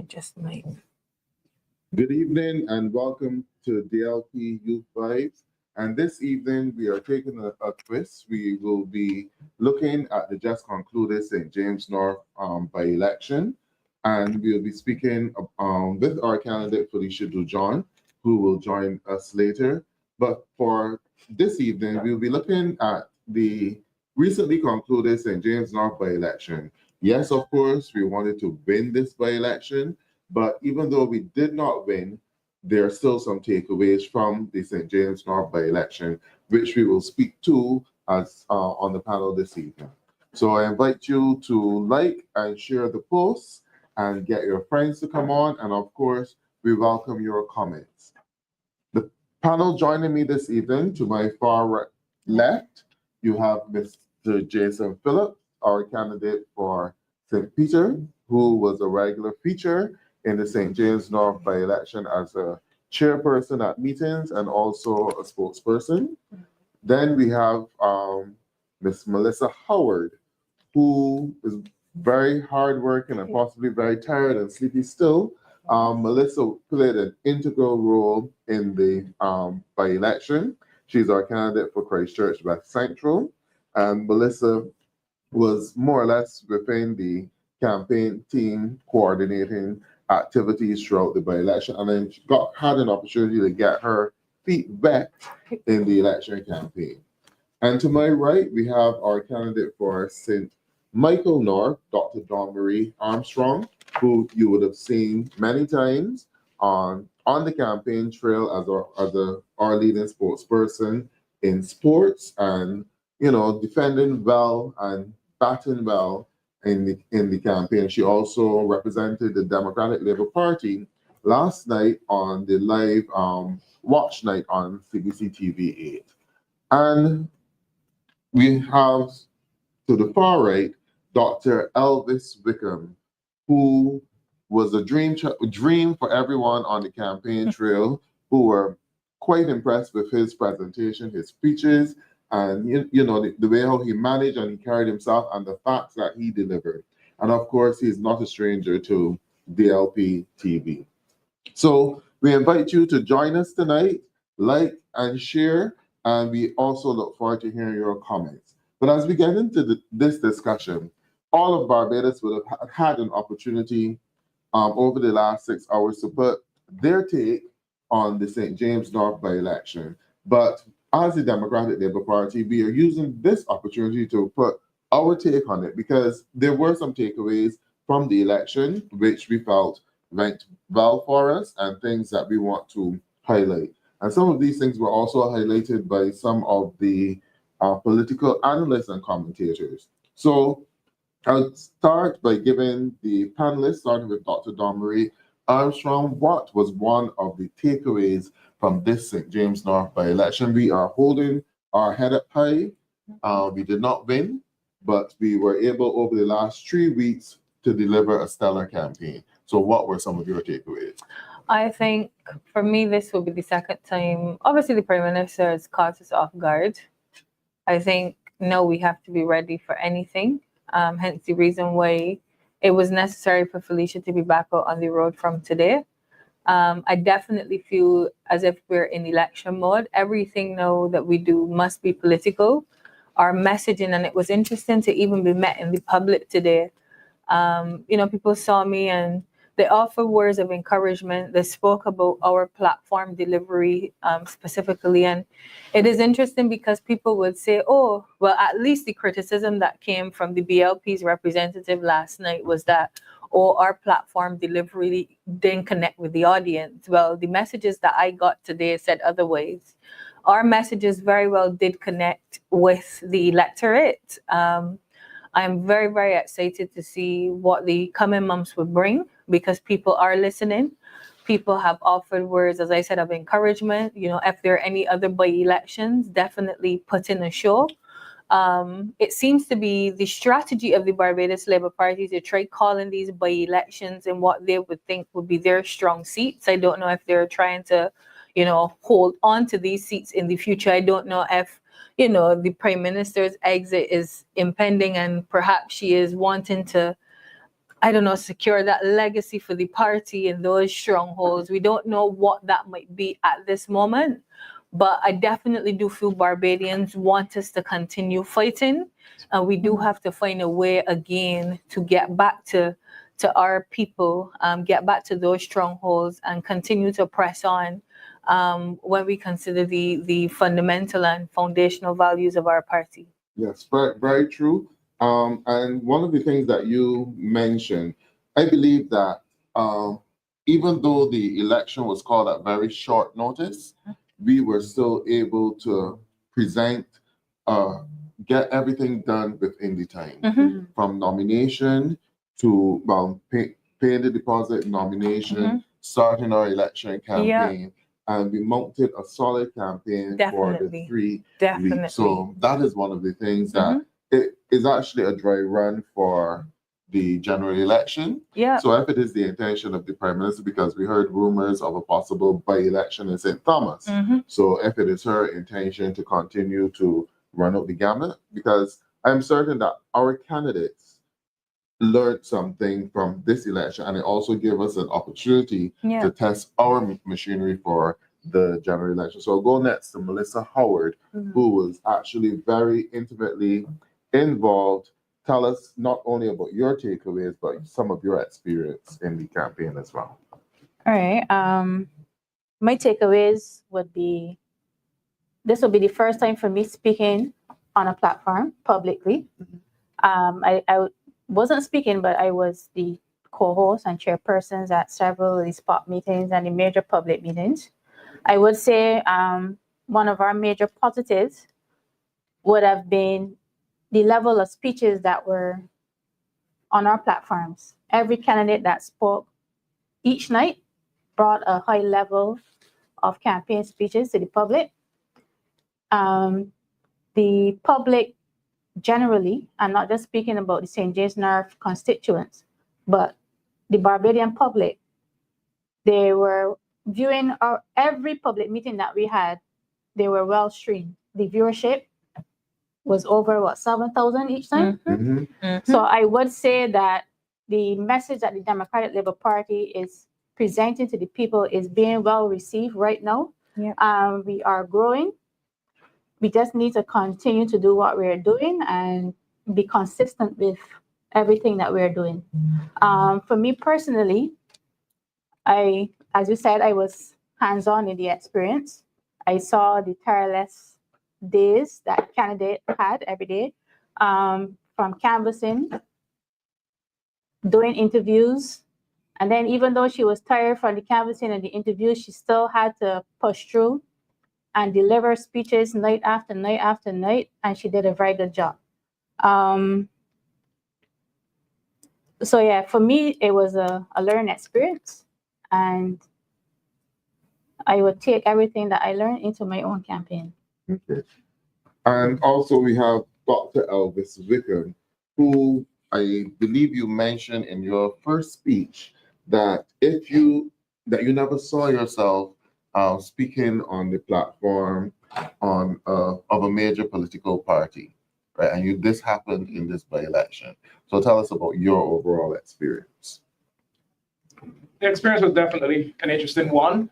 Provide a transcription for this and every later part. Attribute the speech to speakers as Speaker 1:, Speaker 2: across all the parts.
Speaker 1: Adjust mic.
Speaker 2: Good evening and welcome to DLP Youth Vibes. And this evening we are taking a twist. We will be looking at the just concluded St. James North by-election. And we'll be speaking with our candidate Felicia Dujon, who will join us later. But for this evening, we'll be looking at the recently concluded St. James North by-election. Yes, of course, we wanted to win this by-election, but even though we did not win, there are still some takeaways from the St. James North by-election, which we will speak to as on the panel this evening. So I invite you to like and share the posts and get your friends to come on. And of course, we welcome your comments. The panel joining me this evening, to my far left, you have Mr. Jason Phillips, our candidate for St. Peter, who was a regular feature in the St. James North by-election as a chairperson at meetings and also a spokesperson. Then we have Miss Malissa Howard, who is very hardworking and possibly very tired and sleepy still. Melissa played an integral role in the by-election. She's our candidate for Christchurch West Central. And Melissa was more or less within the campaign team coordinating activities throughout the by-election, and then she had an opportunity to get her feet wet in the election campaign. And to my right, we have our candidate for St. Michael North, Dr. Dawn Marie Armstrong, who you would have seen many times on the campaign trail as our leading spokesperson in sports, and defending well and batting well in the campaign. She also represented the Democratic Labour Party last night on the live watch night on CBC TV 8. And we have to the far right Dr. Elvis Whickham, who was a dream for everyone on the campaign trail, who were quite impressed with his presentation, his speeches, and the way how he managed and he carried himself and the facts that he delivered. And of course, he's not a stranger to DLP TV. So we invite you to join us tonight, like and share, and we also look forward to hearing your comments. But as we get into this discussion, all of Barbados would have had an opportunity over the last 6 hours to put their take on the St. James North by-election. But as the Democratic Labour Party, we are using this opportunity to put our take on it, because there were some takeaways from the election which we felt went well for us and things that we want to highlight. And some of these things were also highlighted by some of the political analysts and commentators. So I'll start by giving the panelists, starting with Dr. Dawn Marie Armstrong, what was one of the takeaways from this St. James North by-election? We are holding our head up high. We did not win, but we were able over the last 3 weeks to deliver a stellar campaign. So what were some of your takeaways?
Speaker 1: I think for me, this will be the second time. Obviously, the Prime Minister has caught us off guard. I think now we have to be ready for anything. Hence the reason why it was necessary for Felicia to be back out on the road from today. I definitely feel as if we're in election mode. Everything now that we do must be political. Our messaging, and it was interesting to even be met in the public today. People saw me and they offered words of encouragement. They spoke about our platform delivery specifically. And it is interesting because people would say, oh, well, at least the criticism that came from the BLP's representative last night was that, oh, our platform delivery didn't connect with the audience. Well, the messages that I got today said otherwise. Our messages very well did connect with the electorate. I'm very, very excited to see what the coming months will bring, because people are listening. People have offered words, as I said, of encouragement. If there are any other by-elections, definitely put in a show. It seems to be the strategy of the Barbados Labour Party to try calling these by-elections and what they would think would be their strong seats. I don't know if they're trying to, hold on to these seats in the future. I don't know if the Prime Minister's exit is impending and perhaps she is wanting to I don't know, secure that legacy for the party in those strongholds. We don't know what that might be at this moment, but I definitely do feel Barbadians want us to continue fighting, and we do have to find a way again to get back to our people, get back to those strongholds, and continue to press on when we consider the fundamental and foundational values of our party.
Speaker 2: Yes, very, very true. And one of the things that you mentioned, I believe that even though the election was called at very short notice, we were still able to present, get everything done within the time, from nomination to paying the deposit, nomination, starting our election campaign. And we mounted a solid campaign for the 3 weeks. So that is one of the things that it is actually a dry run for the general election. So if it is the intention of the Prime Minister, because we heard rumors of a possible by-election in St. Thomas. So if it is her intention to continue to run out the gamut, because I'm certain that our candidates learned something from this election, and it also gave us an opportunity to test our machinery for the general election. So I'll go next to Malissa Howard, who was actually very intimately involved. Tell us not only about your takeaways, but some of your experience in the campaign as well.
Speaker 3: All right. My takeaways would be, this will be the first time for me speaking on a platform publicly. I wasn't speaking, but I was the co-host and chairpersons at several of the spot meetings and the major public meetings. I would say one of our major positives would have been the level of speeches that were on our platforms. Every candidate that spoke each night brought a high level of campaign speeches to the public. The public generally, I'm not just speaking about the St. James North constituents, but the Barbadian public, they were viewing every public meeting that we had. They were well streamed. The viewership was over 7,000 each time. So I would say that the message that the Democratic Labour Party is presenting to the people is being well received right now. We are growing. We just need to continue to do what we're doing and be consistent with everything that we're doing. For me personally, as you said, I was hands-on in the experience. I saw the tireless days that candidate had every day, from canvassing, doing interviews. And then even though she was tired from the canvassing and the interviews, she still had to push through and deliver speeches night after night after night, and she did a very good job. So yeah, for me, it was a learning experience, and I would take everything that I learned into my own campaign.
Speaker 2: Okay. And also we have Dr. Elvis Whickham, who I believe you mentioned in your first speech that you never saw yourself speaking on the platform of a major political party, right? And this happened in this by-election. So tell us about your overall experience.
Speaker 4: The experience was definitely an interesting one.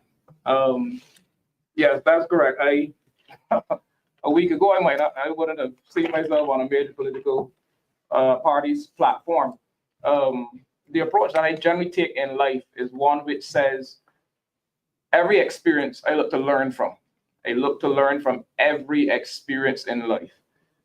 Speaker 4: Yes, that's correct. A week ago, I wouldn't have seen myself on a major political party's platform. The approach that I generally take in life is one which says, every experience I look to learn from. I look to learn from every experience in life.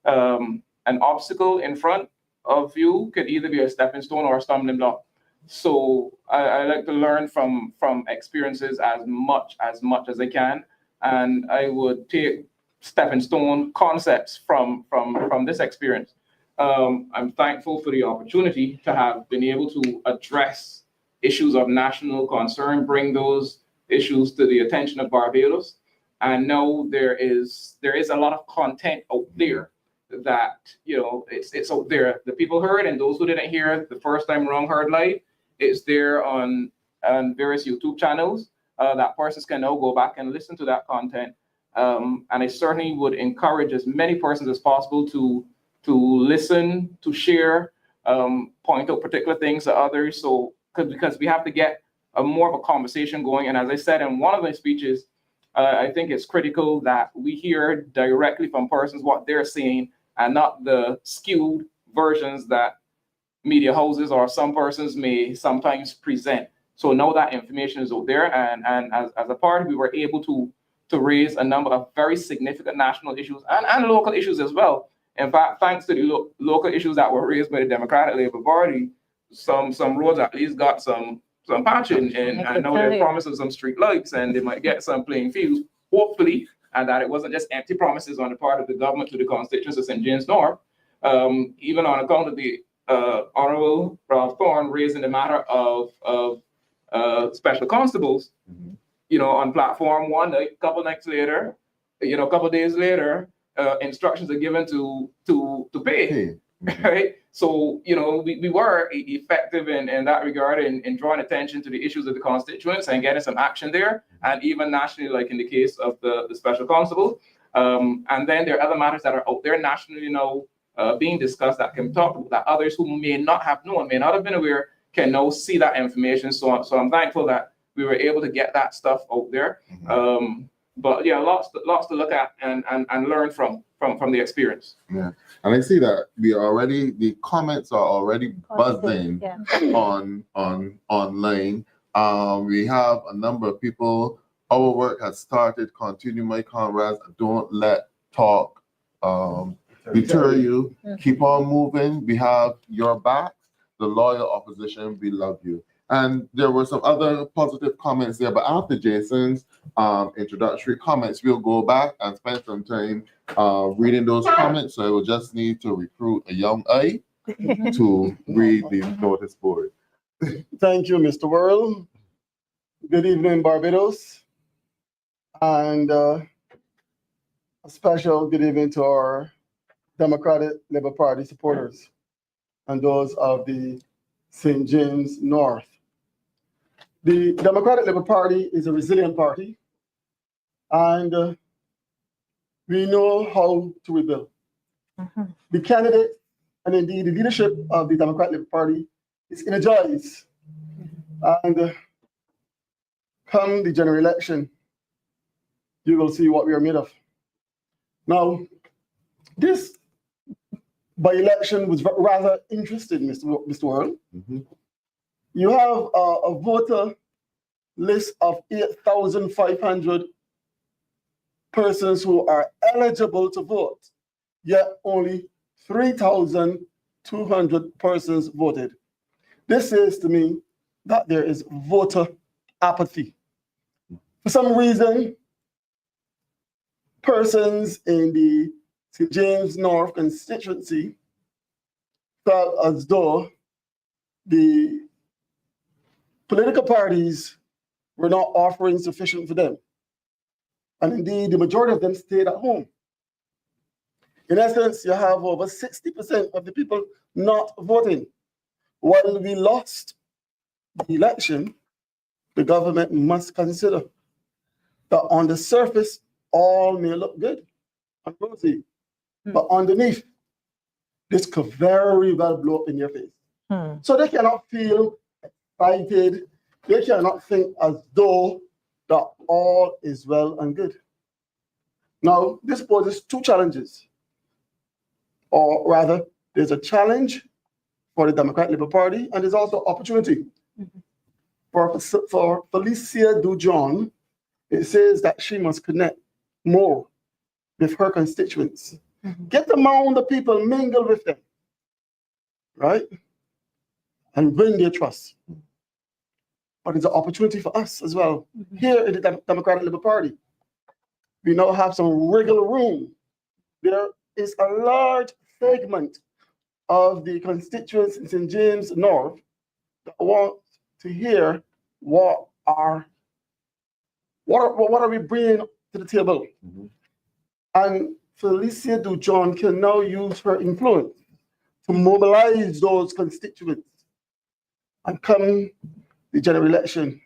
Speaker 4: An obstacle in front of you could either be a stepping stone or a stumbling block. So I like to learn from experiences as much as I can, and I would take stepping stone concepts from this experience. I'm thankful for the opportunity to have been able to address issues of national concern, bring those issues to the attention of Barbados. I know there is a lot of content out there that, it's out there. The people heard, and those who didn't hear the first time around heard live, it's there on various YouTube channels that persons can now go back and listen to that content. And I certainly would encourage as many persons as possible to listen, to share, point out particular things to others. So because we have to get more of a conversation going. And as I said in one of my speeches, I think it's critical that we hear directly from persons what they're saying and not the skewed versions that media houses or some persons may sometimes present. So now that information is out there, and as a party, we were able to raise a number of very significant national issues and local issues as well. In fact, thanks to the local issues that were raised by the Democratic Labour Party, some roads at least got some patching, and I know they're promising some street lights, and they might get some playing fields, hopefully, and that it wasn't just empty promises on the part of the government to the constituents of St. James North, even on account of the Honorable Thorne raising the matter of special constables, you know, on platform one night, couple nights later, you know, a couple days later, instructions are given to pay, right? So, you know, we were effective in that regard in drawing attention to the issues of the constituents and getting some action there, and even nationally, like in the case of the special constable. And then there are other matters that are out there nationally now being discussed that can talk that others who may not have known, may not have been aware, can now see that information. So I'm thankful that we were able to get that stuff out there. But yeah, lots to look at and learn from the experience.
Speaker 2: Yeah, and I see that the comments are already buzzing on online. We have a number of people. Our work has started. Continue, my comrades. Don't let talk deter you. Keep on moving. We have your back. The loyal opposition, we love you. And there were some other positive comments there, but after Jason's introductory comments, we'll go back and spend some time reading those comments. So I will just need to recruit a young eye to read the notice board.
Speaker 5: Thank you, Mr. Worrell. Good evening, Barbados. And a special good evening to our Democratic Labour Party supporters and those of the St. James North. The Democratic Labour Party is a resilient party, and we know how to rebuild. The candidate, and indeed the leadership of the Democratic Labour Party, is energized. And come the general election, you will see what we are made of. Now, this by-election was rather interesting, Mr. Worrell. You have a voter list of 8,500 persons who are eligible to vote, yet only 3,200 persons voted. This says to me that there is voter apathy. For some reason, persons in the St. James North constituency felt as though the political parties were not offering sufficient for them. And indeed, the majority of them stayed at home. In essence, you have over 60% of the people not voting. While we lost the election, the government must consider that on the surface, all may look good and rosy, but underneath, this could very well blow up in your face. So they cannot feel excited. They cannot think as though that all is well and good. Now, this poses two challenges, or rather, there's a challenge for the Democratic Labour Party, and there's also opportunity. For Felicia Dujon, it says that she must connect more with her constituents. Get among the people, mingle with them, right? And win their trust. But it's an opportunity for us as well. Here in the Democratic Labour Party, we now have some wiggle room. There is a large segment of the constituents in St. James North that want to hear what are we bringing to the table. And Felicia Dujon can now use her influence to mobilize those constituents. And come the general election,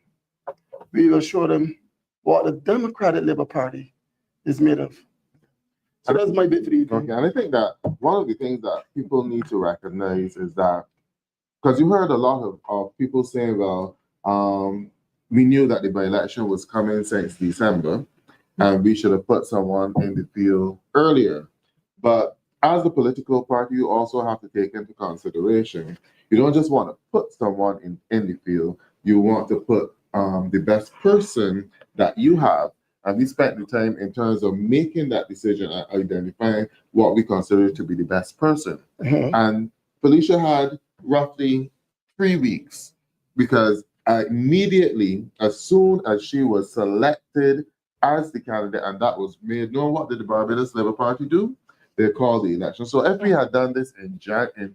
Speaker 5: we will show them what the Democratic Labour Party is made of. So that's my bit for the evening.
Speaker 2: Okay, and I think that one of the things that people need to recognize is that, because you heard a lot of people saying, well, we knew that the by-election was coming since December, and we should have put someone in the field earlier. But as a political party, you also have to take into consideration, you don't just want to put someone in the field, you want to put the best person that you have. And we spent the time in terms of making that decision and identifying what we consider to be the best person. And Felicia had roughly 3 weeks, because immediately, as soon as she was selected as the candidate, and that was made known, what did the Barbados Labour Party do? They called the election. So if we had done this in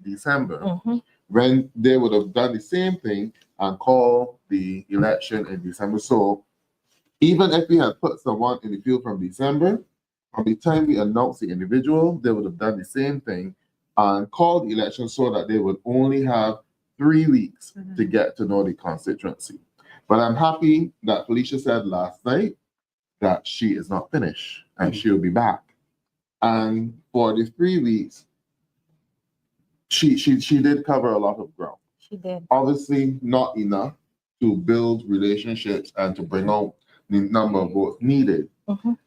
Speaker 2: December, when they would have done the same thing and called the election in December. So even if we had put someone in the field from December, from the time we announced the individual, they would have done the same thing and called the election so that they would only have 3 weeks to get to know the constituency. But I'm happy that Felicia said last night that she is not finished and she'll be back. And for the 3 weeks, she did cover a lot of ground.
Speaker 1: She did.
Speaker 2: Obviously, not enough to build relationships and to bring out the number of votes needed.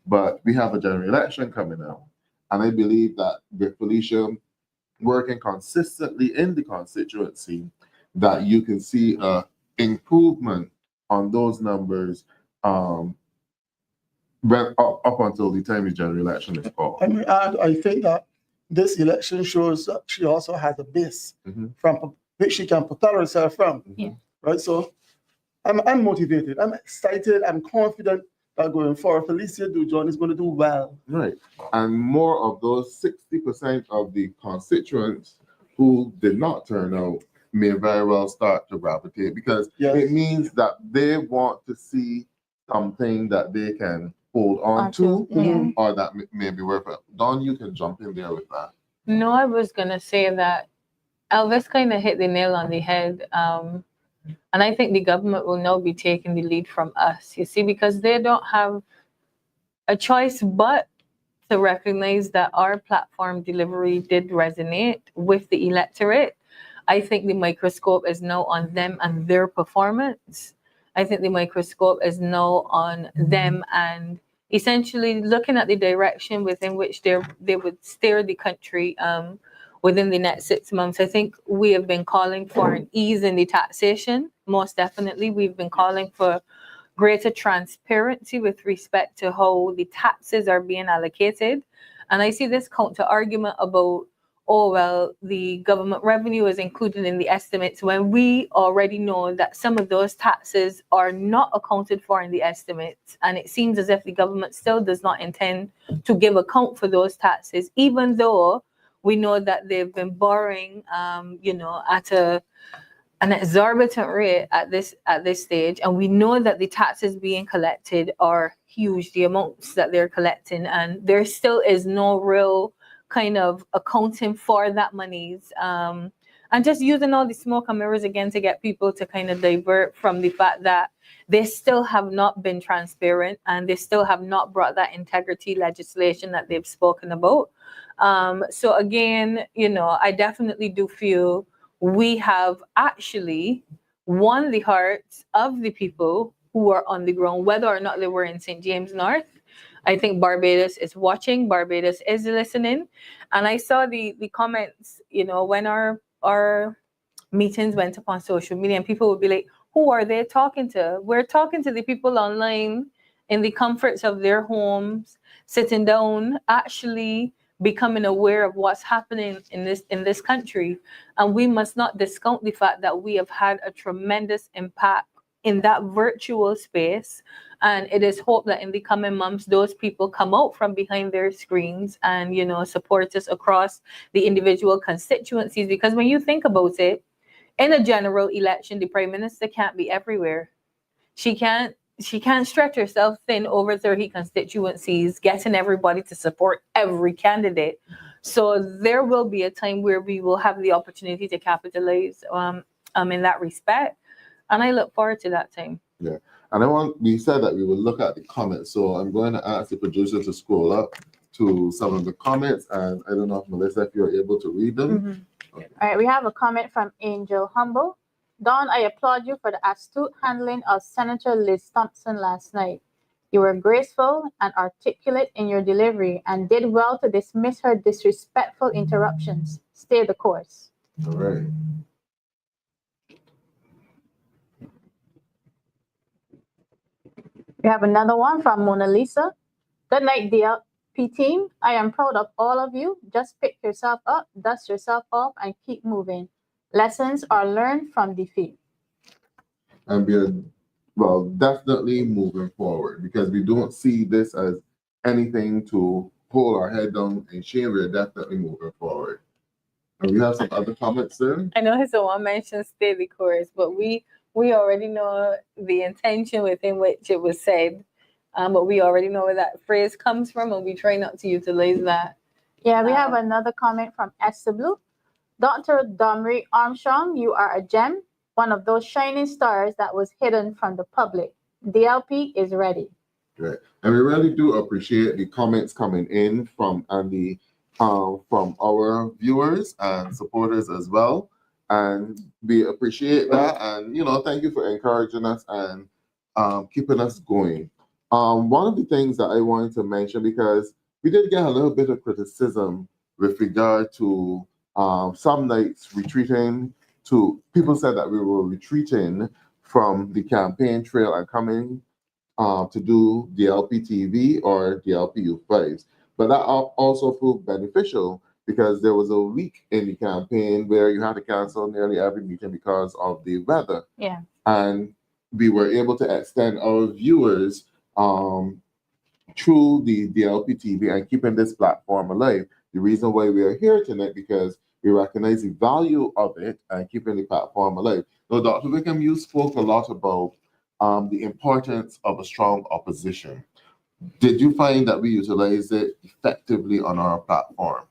Speaker 2: But we have a general election coming out. And I believe that with Felicia working consistently in the constituency, that you can see an improvement on those numbers up until the time the general election is called.
Speaker 5: I think that this election shows that she also has a base from which she can protect herself from. Right? So I'm motivated. I'm excited. I'm confident that going forward, Felicia Dujon is going to do well.
Speaker 2: Right. And more of those 60% of the constituents who did not turn out may very well start to gravitate, because it means that they want to see something that they can hold on to, or that may be worth it. Dawn, you can jump in there with that.
Speaker 1: No, I was going to say that Elvis kind of hit the nail on the head. And I think the government will now be taking the lead from us, you see, because they don't have a choice but to recognize that our platform delivery did resonate with the electorate. I think the microscope is now on them and their performance. I think the microscope is now on them and essentially looking at the direction within which they would steer the country within the next 6 months. I think we have been calling for an ease in the taxation. Most definitely, we've been calling for greater transparency with respect to how the taxes are being allocated. And I see this counter argument about, oh, well, the government revenue is included in the estimates, when we already know that some of those taxes are not accounted for in the estimates. And it seems as if the government still does not intend to give account for those taxes, even though we know that they've been borrowing, at an exorbitant rate at this stage, and we know that the taxes being collected are huge, the amounts that they're collecting, and there still is no real kind of accounting for that monies, and just using all the smoke and mirrors again to get people to kind of divert from the fact that they still have not been transparent and they still have not brought that integrity legislation that they've spoken about. So again, I definitely do feel we have actually won the hearts of the people who are on the ground, whether or not they were in St. James North. I think Barbados is watching, Barbados is listening. And I saw the comments, when our meetings went up on social media, and people would be like, who are they talking to? We're talking to the people online in the comforts of their homes, sitting down, actually becoming aware of what's happening in this country. And we must not discount the fact that we have had a tremendous impact in that virtual space. And it is hoped that in the coming months, those people come out from behind their screens and, support us across the individual constituencies. Because when you think about it, in a general election, the Prime Minister can't be everywhere. She can't stretch herself thin over 30 constituencies, getting everybody to support every candidate. So there will be a time where we will have the opportunity to capitalize in that respect. And I look forward to that time.
Speaker 2: Yeah. And we said that we will look at the comments. So I'm going to ask the producer to scroll up to some of the comments, and I don't know if Melissa, if you're able to read them.
Speaker 3: Mm-hmm. All right, we have a comment from Angel Humble. Dawn, I applaud you for the astute handling of Senator Liz Thompson last night. You were graceful and articulate in your delivery and did well to dismiss her disrespectful interruptions. Stay the course.
Speaker 2: All right.
Speaker 3: We have another one from Mona Lisa. Good night, DLP team. I am proud of all of you. Just pick yourself up, dust yourself off, and keep moving. Lessons are learned from defeat.
Speaker 2: And we are, well, definitely moving forward because we don't see this as anything to hold our head down and shame. We're definitely moving forward. And we have some other comments there.
Speaker 1: I know his one mentioned stay the course, but we already know the intention within which it was said. But we already know where that phrase comes from, and we try not to utilize that.
Speaker 3: Yeah, we have another comment from Esther Blue. Dr. Domri Armstrong, you are a gem, one of those shining stars that was hidden from the public. DLP is ready.
Speaker 2: Right. And we really do appreciate the comments coming in from from our viewers and supporters as well. And we appreciate that. And, you know, thank you for encouraging us and keeping us going. One of the things that I wanted to mention, because we did get a little bit of criticism with regard to some nights retreating to, people said that we were retreating from the campaign trail and coming to do the LPTV or the LPU Vibes. But that also proved beneficial because there was a week in the campaign where you had to cancel nearly every meeting because of the weather.
Speaker 3: Yeah.
Speaker 2: And we were able to extend our viewers through the LPTV and keeping this platform alive. The reason why we are here tonight because we recognize the value of it and keeping the platform alive. So, Dr. Wickham, you spoke a lot about the importance of a strong opposition. Did you find that we utilized it effectively on our platform?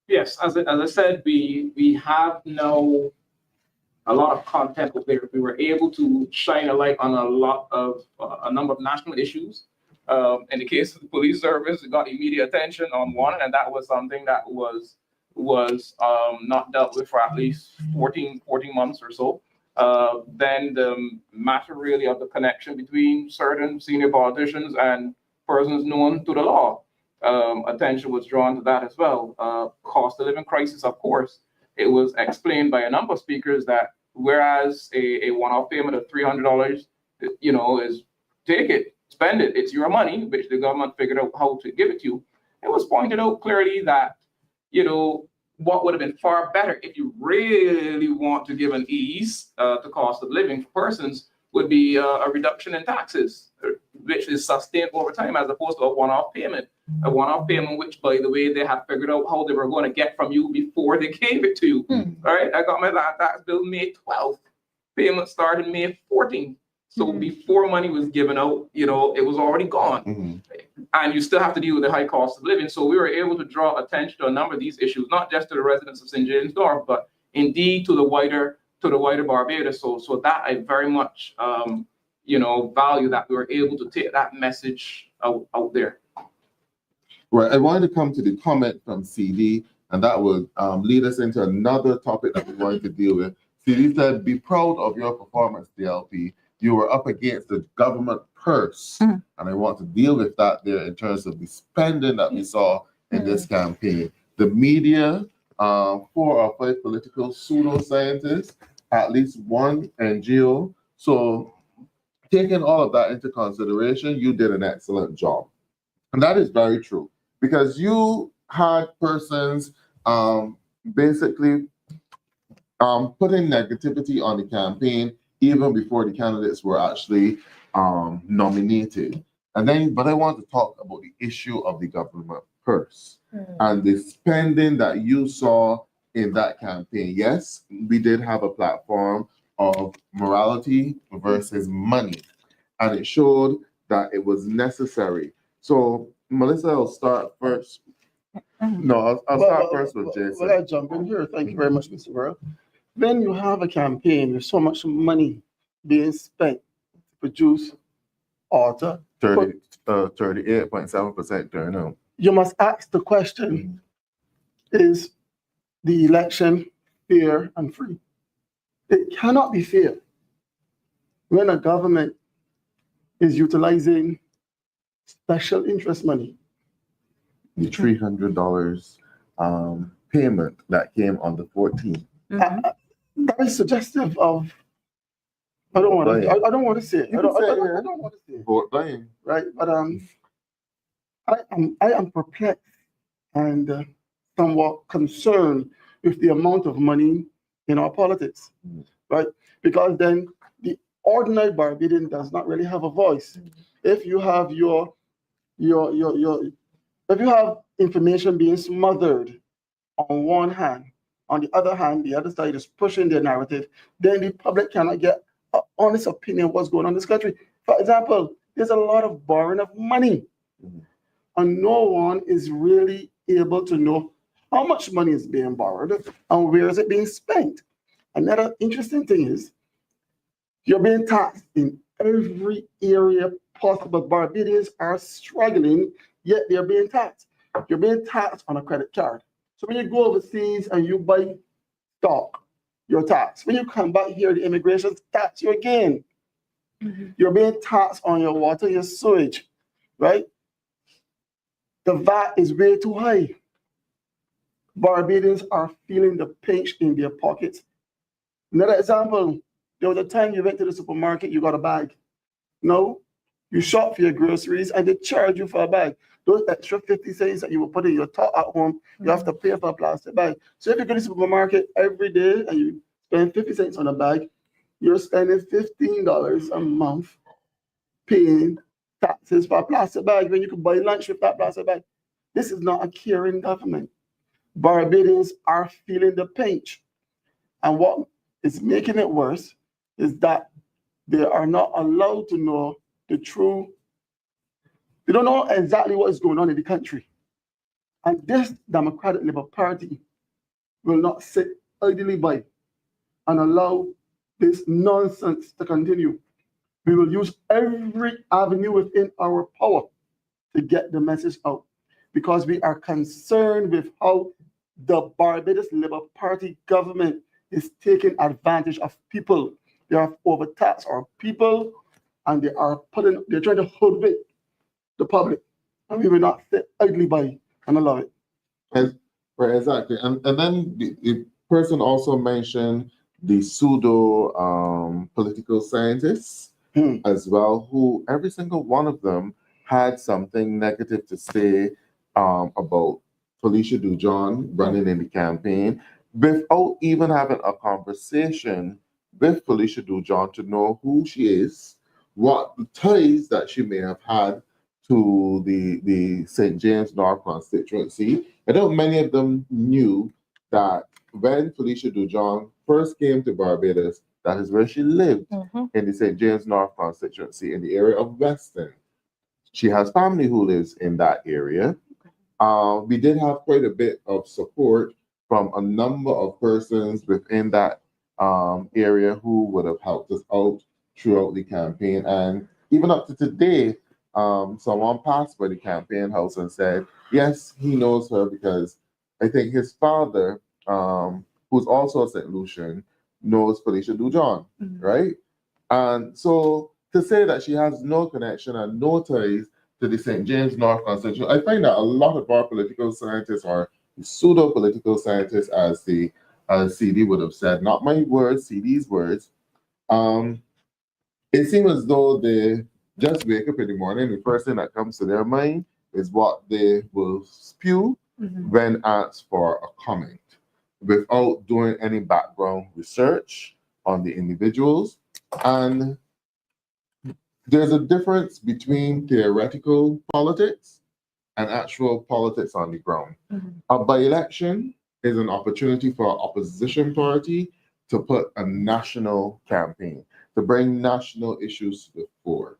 Speaker 4: Yes, as I said, we have now a lot of content out there. We were able to shine a light on a number of national issues. In the case of the police service, it got immediate attention on one, and that was something that was not dealt with for at least 14 months or so. Then the matter really of the connection between certain senior politicians and persons known to the law. Attention was drawn to that as well. Cost of living crisis, of course. It was explained by a number of speakers that whereas a one-off payment of $300, you know, is take it, spend it, it's your money, which the government figured out how to give it to you. It was pointed out clearly that, you know, what would have been far better if you really want to give an ease to cost of living for persons would be a reduction in taxes, which is sustained over time as opposed to a one-off payment. A one-off payment, which, by the way, they had figured out how they were going to get from you before they gave it to you. All right, I got my last tax bill May 12th. Payment started May 14th. So before money was given out, you know, it was already gone. And you still have to deal with the high cost of living. So we were able to draw attention to a number of these issues, not just to the residents of St. James North, but indeed to the wider Barbados. So that I very much, you know, value that we were able to take that message out there.
Speaker 2: Right. I wanted to come to the comment from CD, and that would lead us into another topic that we wanted to deal with. CD said, "Be proud of your performance, DLP. You were up against the government purse." And I want to deal with that there in terms of the spending that we saw in this campaign. The media, 4 or 5 political pseudoscientists, at least one NGO. So taking all of that into consideration, you did an excellent job. And that is very true because you had persons basically putting negativity on the campaign even before the candidates were actually nominated. And then, but I want to talk about the issue of the government purse and the spending that you saw in that campaign. Yes, we did have a platform of morality versus money, and it showed that it was necessary. So, Melissa, I'll start first. No, I'll start first with Jason.
Speaker 5: Well, I jump in here. Thank you very much, Mr. Worrell. When you have a campaign, there's so much money being spent to produce, alter.
Speaker 2: 38.7% turnout.
Speaker 5: you must ask the question, is the election fair and free? It cannot be fair when a government is utilizing special interest money.
Speaker 2: The $300 payment that came on the 14th.
Speaker 5: That is suggestive of, I don't want to say it. I don't want to say it.
Speaker 2: Vote buying.
Speaker 5: Right, but I am perplexed and somewhat concerned with the amount of money in our politics, right? Because then the ordinary Barbadian does not really have a voice. If you have if you have information being smothered on one hand, on the other hand, the other side is pushing their narrative, then the public cannot get an honest opinion of what's going on in this country. For example, there's a lot of borrowing of money, and no one is really able to know how much money is being borrowed and where is it being spent. Another interesting thing is you're being taxed in every area possible. Barbadians are struggling, yet they're being taxed. You're being taxed on a credit card. So when you go overseas and you buy stock, you're taxed. When you come back here, the immigration tax you again. You're being taxed on your water, your sewage, right? The VAT is way too high. Barbadians are feeling the pinch in their pockets. Another example, there was a time you went to the supermarket, you got a bag. No, you shop for your groceries and they charge you for a bag. Those extra 50 cents that you will put in your top at home, you have to pay for a plastic bag. So if you go to the supermarket every day and you spend 50 cents on a bag, you're spending $15 a month paying taxes for a plastic bag when you could buy lunch with that plastic bag. This is not a caring government. Barbadians are feeling the pinch. And what is making it worse is that they are not allowed to know the true. They don't know exactly what is going on in the country. And this Democratic Labour Party will not sit idly by and allow this nonsense to continue. We will use every avenue within our power to get the message out because we are concerned with how the Barbados Labour Party government is taking advantage of people. They have overtaxed our people and they're trying to hoodwink the public. And we will not sit idly by and allow it.
Speaker 2: Right, exactly. And then the person also mentioned the pseudo political scientists as well, who every single one of them had something negative to say about Felicia Dujon running in the campaign without even having a conversation with Felicia Dujon to know who she is, what ties that she may have had to the St. James North constituency. I know many of them knew that when Felicia Dujon first came to Barbados, that is where she lived, in the St. James North constituency, in the area of Weston. She has family who lives in that area. We did have quite a bit of support from a number of persons within that area who would have helped us out throughout the campaign. And even up to today, someone passed by the campaign house and said, yes, he knows her because I think his father, who's also a St. Lucian, knows Felicia Dujon, right? And so to say that she has no connection and no ties to the St. James North constituency, I find that a lot of our political scientists are pseudo-political scientists, as CD would have said, not my words, CD's words. It seems as though they just wake up in the morning, the first thing that comes to their mind is what they will spew when asked for a comment, without doing any background research on the individuals. And there's a difference between theoretical politics and actual politics on the ground. A by-election is an opportunity for an opposition party to put a national campaign, to bring national issues to the fore.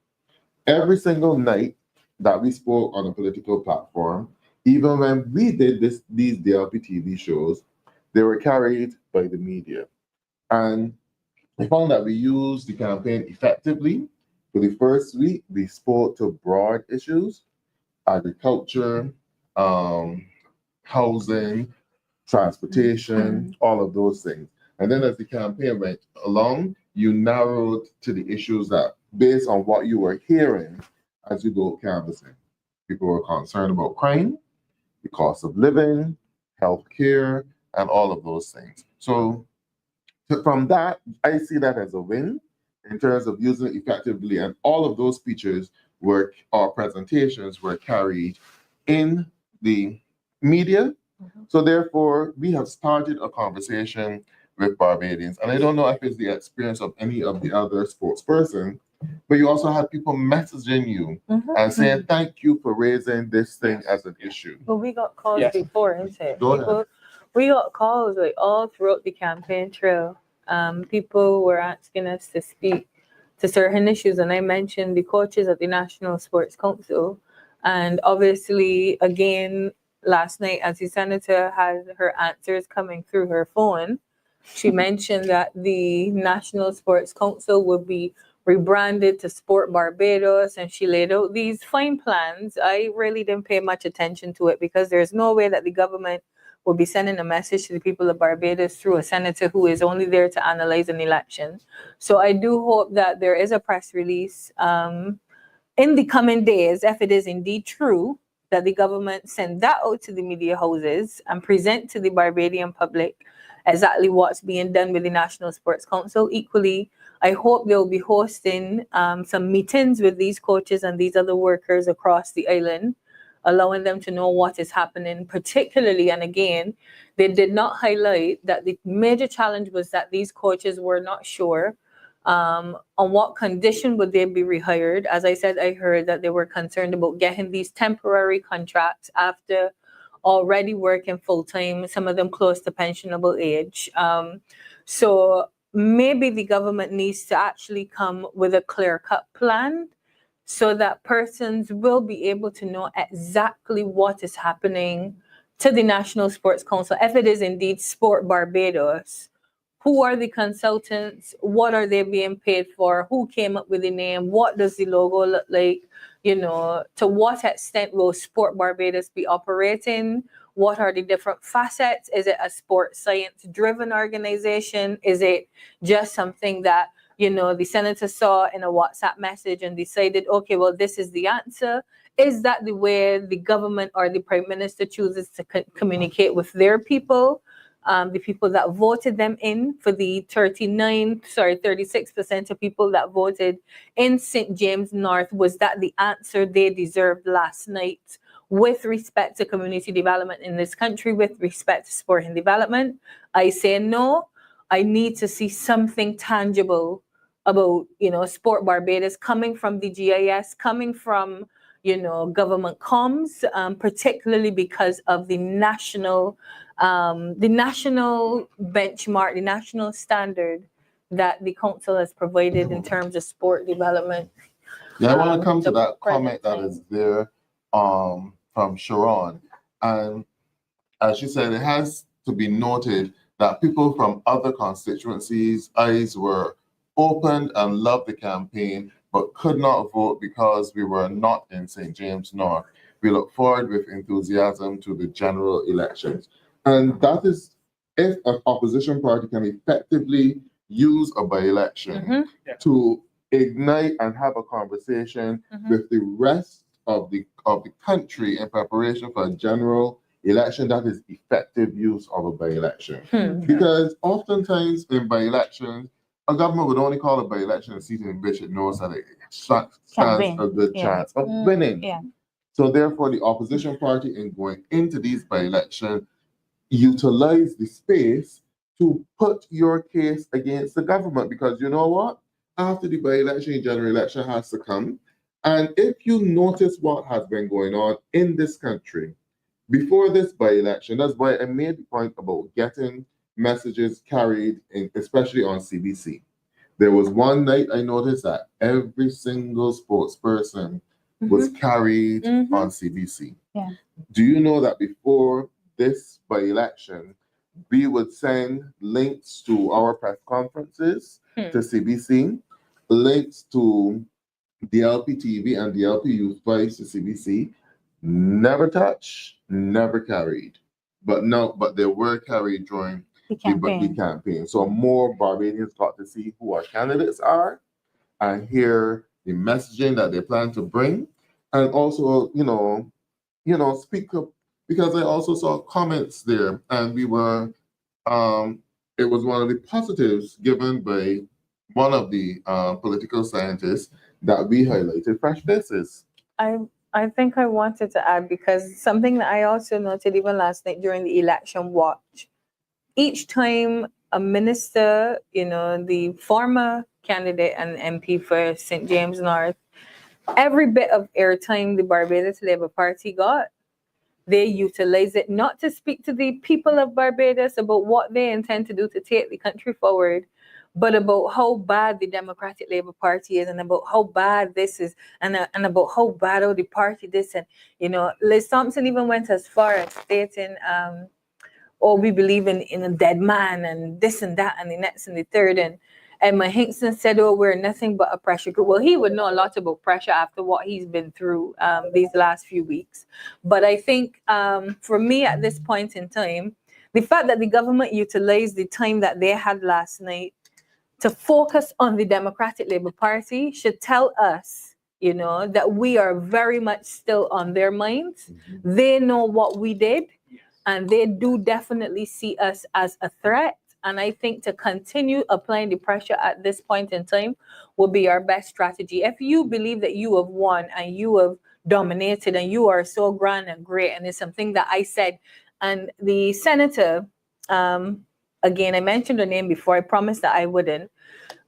Speaker 2: Every single night that we spoke on a political platform, even when we did these DLP TV shows, they were carried by the media. And I found that we used the campaign effectively. For the first week, we spoke to broad issues: agriculture, housing, transportation, all of those things. And then as the campaign went along, you narrowed to the issues that, based on what you were hearing as you go canvassing. People were concerned about crime, the cost of living, healthcare, and all of those things. So from that, I see that as a win in terms of using it effectively. And all of those features or presentations were carried in the media. So therefore, we have started a conversation with Barbadians. And I don't know if it's the experience of any of the other sportspersons, but you also had people messaging you and saying, thank you for raising this thing as an issue.
Speaker 1: But we got calls
Speaker 4: Yes.
Speaker 1: before, isn't it?
Speaker 2: Go ahead.
Speaker 1: We got calls like all throughout the campaign trail. People were asking us to speak to certain issues, and I mentioned the coaches at the National Sports Council. And obviously, again, last night, as the senator had her answers coming through her phone, she mentioned that the National Sports Council would be rebranded to Sport Barbados, and she laid out these fine plans. I really didn't pay much attention to it because there's no way that the government will be sending a message to the people of Barbados through a senator who is only there to analyze an election. So I do hope that there is a press release in the coming days, if it is indeed true, that the government send that out to the media houses and present to the Barbadian public exactly what's being done with the National Sports Council. Equally, I hope they'll be hosting some meetings with these coaches and these other workers across the island, allowing them to know what is happening, particularly, and again, they did not highlight that the major challenge was that these coaches were not sure on what condition would they be rehired. As I said, I heard that they were concerned about getting these temporary contracts after already working full-time, some of them close to pensionable age. So maybe the government needs to actually come with a clear-cut plan so that persons will be able to know exactly what is happening to the National Sports Council. If it is indeed Sport Barbados, who are the consultants? What are they being paid for? Who came up with the name? What does the logo look like? You know, to what extent will Sport Barbados be operating? What are the different facets? Is it a sport science-driven organization? Is it just something that, you know, the senator saw in a WhatsApp message and decided, okay, well, this is the answer? Is that the way the government or the prime minister chooses to communicate with their people? The people that voted them in for the 36% of people that voted in St. James North, was that the answer they deserved last night with respect to community development in this country, with respect to sport and development? I say no. I need to see something tangible about, you know, Sport Barbados coming from the GIS, coming from, you know, government comms, particularly because of the national benchmark, the national standard that the council has provided in terms of sport development.
Speaker 2: Yeah, I want to come to that comment that is there from Sharon. And as she said, it has to be noted that people from other constituencies' eyes were opened and loved the campaign, but could not vote because we were not in St. James North. We look forward with enthusiasm to the general elections. And that is if an opposition party can effectively use a by-election to ignite and have a conversation with the rest of the country in preparation for a general election, that is effective use of a by-election. Because oftentimes in by-elections, a government would only call a by-election a seat in which it knows that it stands a good chance of winning. So therefore, the opposition party, in going into these by-elections, utilize the space to put your case against the government, because you know what? After the by-election, the general election has to come. And if you notice what has been going on in this country before this by-election, that's why I made the point about getting messages carried, especially on CBC. There was one night I noticed that every single sports person was carried on CBC. Do you know that before this by-election, we would send links to our press conferences to CBC, links to DLP TV and DLP Youth Voice to CBC, never touched, never carried. But they were carried during
Speaker 3: The
Speaker 2: the
Speaker 3: campaign.
Speaker 2: campaign. So more Barbadians got to see who our candidates are and hear the messaging that they plan to bring, and also, speak up, because I also saw comments there, and we were, it was one of the positives given by one of the political scientists that we highlighted fresh faces.
Speaker 1: I think I wanted to add, because something that I also noted even last night during the election watch, each time a minister, the former candidate and MP for St. James North, every bit of airtime the Barbados Labour Party got, they utilize it not to speak to the people of Barbados about what they intend to do to take the country forward, but about how bad the Democratic Labour Party is, and about how bad this is, and about how bad the party this. And, Liz Thompson even went as far as stating, we believe in a dead man, and this and that, and the next and the third. And Emma Hinkson said, we're nothing but a pressure group. Well, he would know a lot about pressure after what he's been through these last few weeks. But I think for me at this point in time, the fact that the government utilized the time that they had last night to focus on the Democratic Labour Party should tell us, that we are very much still on their minds.
Speaker 2: Mm-hmm.
Speaker 1: They know what we did, and they do definitely see us as a threat. And I think to continue applying the pressure at this point in time will be our best strategy. If you believe that you have won and you have dominated and you are so grand and great, and it's something that I said, and the senator, again, I mentioned her name before, I promised that I wouldn't.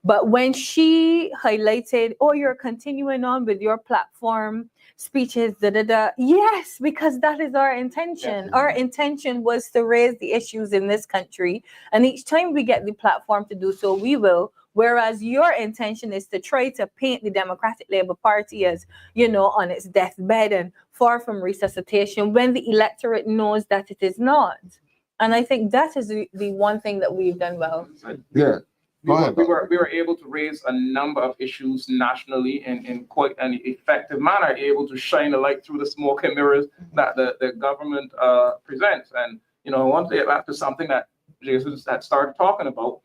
Speaker 1: But when she highlighted, you're continuing on with your platform speeches, yes, because that is our intention.
Speaker 2: Yes.
Speaker 1: Our intention was to raise the issues in this country. And each time we get the platform to do so, we will. Whereas your intention is to try to paint the Democratic Labour Party as, on its deathbed and far from resuscitation, when the electorate knows that it is not. And I think that is the one thing that we've done well.
Speaker 2: Yeah.
Speaker 4: We were able to raise a number of issues nationally in quite an effective manner, able to shine a light through the smoke and mirrors that the government presents. And, I want to get back to something that Jesus had started talking about,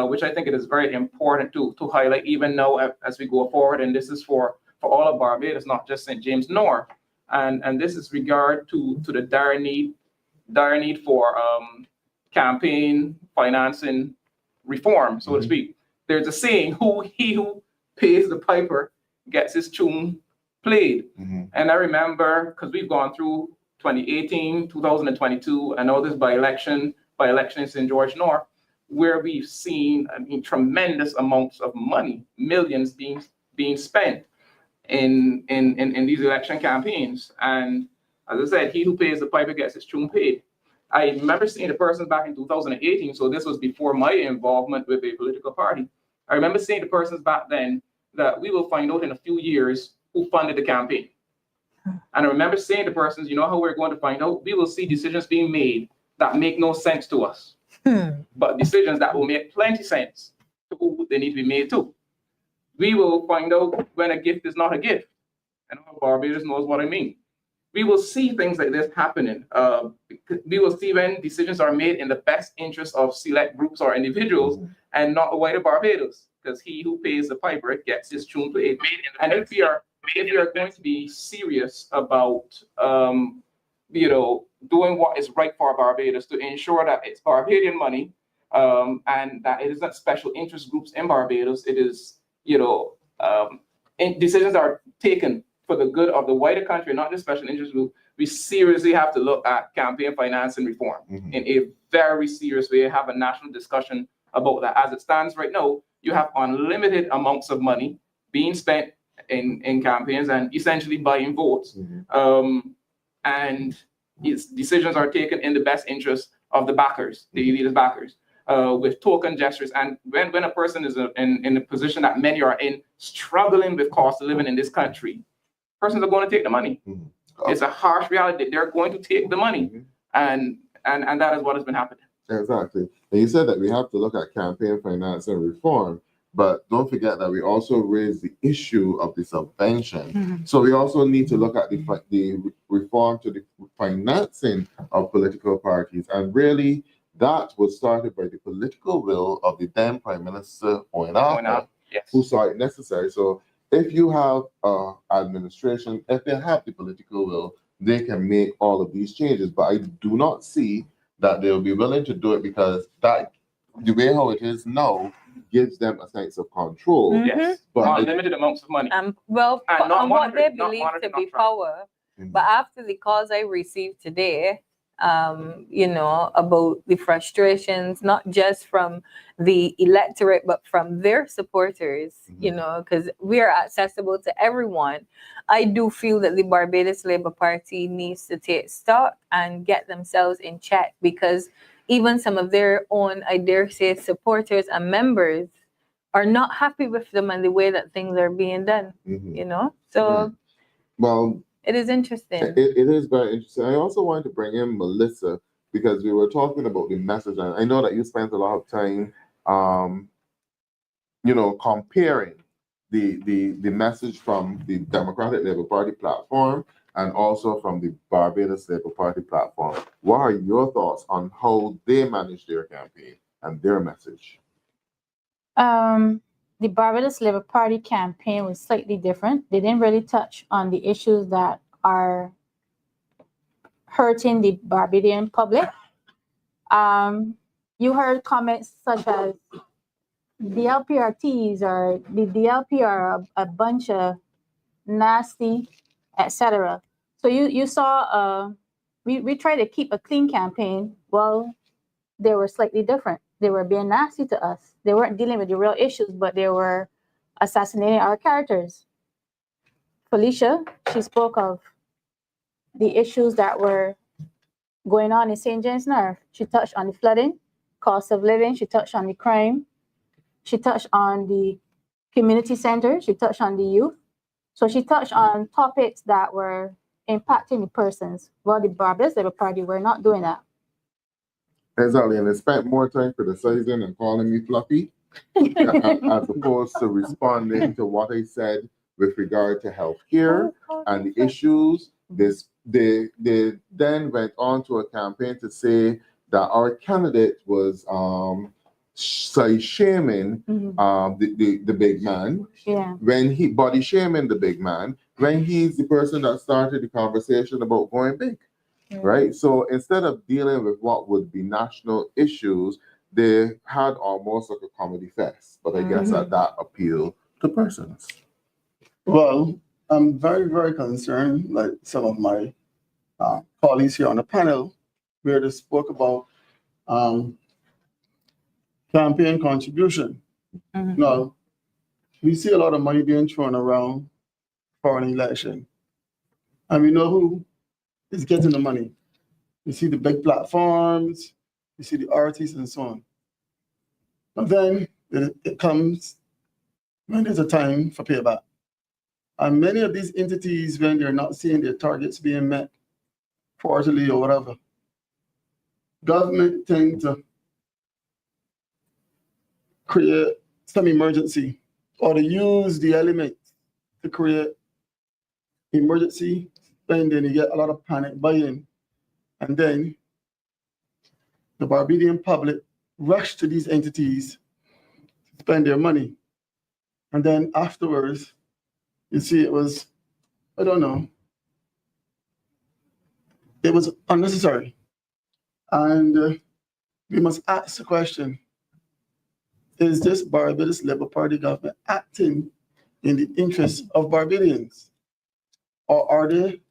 Speaker 4: which I think it is very important to highlight even now as we go forward. And this is for all of Barbados, not just St. James North. And this is regard to the dire need for campaign financing reform, so to speak. There's a saying, he who pays the piper gets his tune played. Mm-hmm. And I remember, because we've gone through 2018, 2022, and now this by-election in St. George North, where we've seen, tremendous amounts of money, millions being spent in these election campaigns. And as I said, he who pays the piper gets his tune paid. I remember seeing the persons back in 2018, so this was before my involvement with a political party. I remember seeing the persons back then that we will find out in a few years who funded the campaign. And I remember saying to persons, how we're going to find out? We will see decisions being made that make no sense to us, but decisions that will make plenty sense to who they need to be made to. We will find out when a gift is not a gift. And Barbados knows what I mean. We will see things like this happening. We will see when decisions are made in the best interest of select groups or individuals and not the wider Barbados, because he who pays the piper gets his tune played. And if we are going to be serious about, doing what is right for Barbados to ensure that it's Barbadian money and that it isn't special interest groups in Barbados, it is, decisions are taken for the good of the wider country, not just special interest group, we seriously have to look at campaign financing reform in a very serious way, have a national discussion about that. As it stands right now, you have unlimited amounts of money being spent in campaigns and essentially buying votes. And its decisions are taken in the best interest of the backers, the elitist backers, with token gestures. And when a person is in a position that many are in, struggling with cost of living in this country, persons are going to take the money. It's a harsh reality. They're going to take the money. And that is what has been happening.
Speaker 2: Exactly. And you said that we have to look at campaign finance and reform. But don't forget that we also raised the issue of the subvention. So we also need to look at the reform to the financing of political parties. And really, that was started by the political will of the then Prime Minister Owen,
Speaker 4: Yes.
Speaker 2: who saw it necessary. So if you have administration, if they have the political will, they can make all of these changes. But I do not see that they'll be willing to do it because that the way how it is now gives them a sense of control.
Speaker 4: Yes.
Speaker 2: But
Speaker 4: Unlimited amounts of money.
Speaker 1: Well,
Speaker 4: And not
Speaker 1: on what they
Speaker 4: monitored, not
Speaker 1: believe
Speaker 4: monitored,
Speaker 1: to be
Speaker 4: not tracked.
Speaker 1: power. But after the calls I received today, you know, about the frustrations, not just from the electorate, but from their supporters, you know, because we are accessible to everyone. I do feel that the Barbados Labour Party needs to take stock and get themselves in check, because even some of their own, I dare say, supporters and members are not happy with them and the way that things are being done, you know? So
Speaker 2: well,
Speaker 1: it is interesting.
Speaker 2: it is very interesting. I also wanted to bring in Melissa because we were talking about the message, and I know that you spent a lot of time, you know, comparing the message from the Democratic Labour Party platform and also from the Barbados Labour Party platform. What are your thoughts on how they manage their campaign and their message?
Speaker 3: The Barbados Labour Party campaign was slightly different. They didn't really touch on the issues that are hurting the Barbadian public. You heard comments such as the LPRTs or the DLP are a bunch of nasty, etc. So you saw we tried to keep a clean campaign. Well, they were slightly different. They were being nasty to us. They weren't dealing with the real issues, but they were assassinating our characters. Felicia, she spoke of the issues that were going on in St. James Nerve. She touched on the flooding, cost of living. She touched on the crime. She touched on the community center. She touched on the youth. So she touched on topics that were impacting the persons. Well, the Barbados Labour Party were not doing that.
Speaker 2: Exactly, and they spent more time criticizing and calling me fluffy as opposed to responding to what I said with regard to healthcare and the issues. They then went on to a campaign to say that our candidate was shaming the big man, when he body shaming the big man when he's the person that started the conversation about going big. Right? So instead of dealing with what would be national issues, they had almost like a comedy fest. But I guess that appealed to persons.
Speaker 5: Well, I'm very, very concerned, like some of my colleagues here on the panel, where they spoke about campaign contribution. Now, we see a lot of money being thrown around for an election. And we know who is getting the money. You see the big platforms, you see the artists and so on. But then it comes when there's a time for payback. And many of these entities, when they're not seeing their targets being met quarterly or whatever, government tend to create some emergency or to use the elements to create emergency spending. You get a lot of panic buying. And then the Barbadian public rush to these entities to spend their money. And then afterwards, you see it was, I don't know, it was unnecessary. And we must ask the question, is this Barbados Labour Party government acting in the interests of Barbadians? Or are they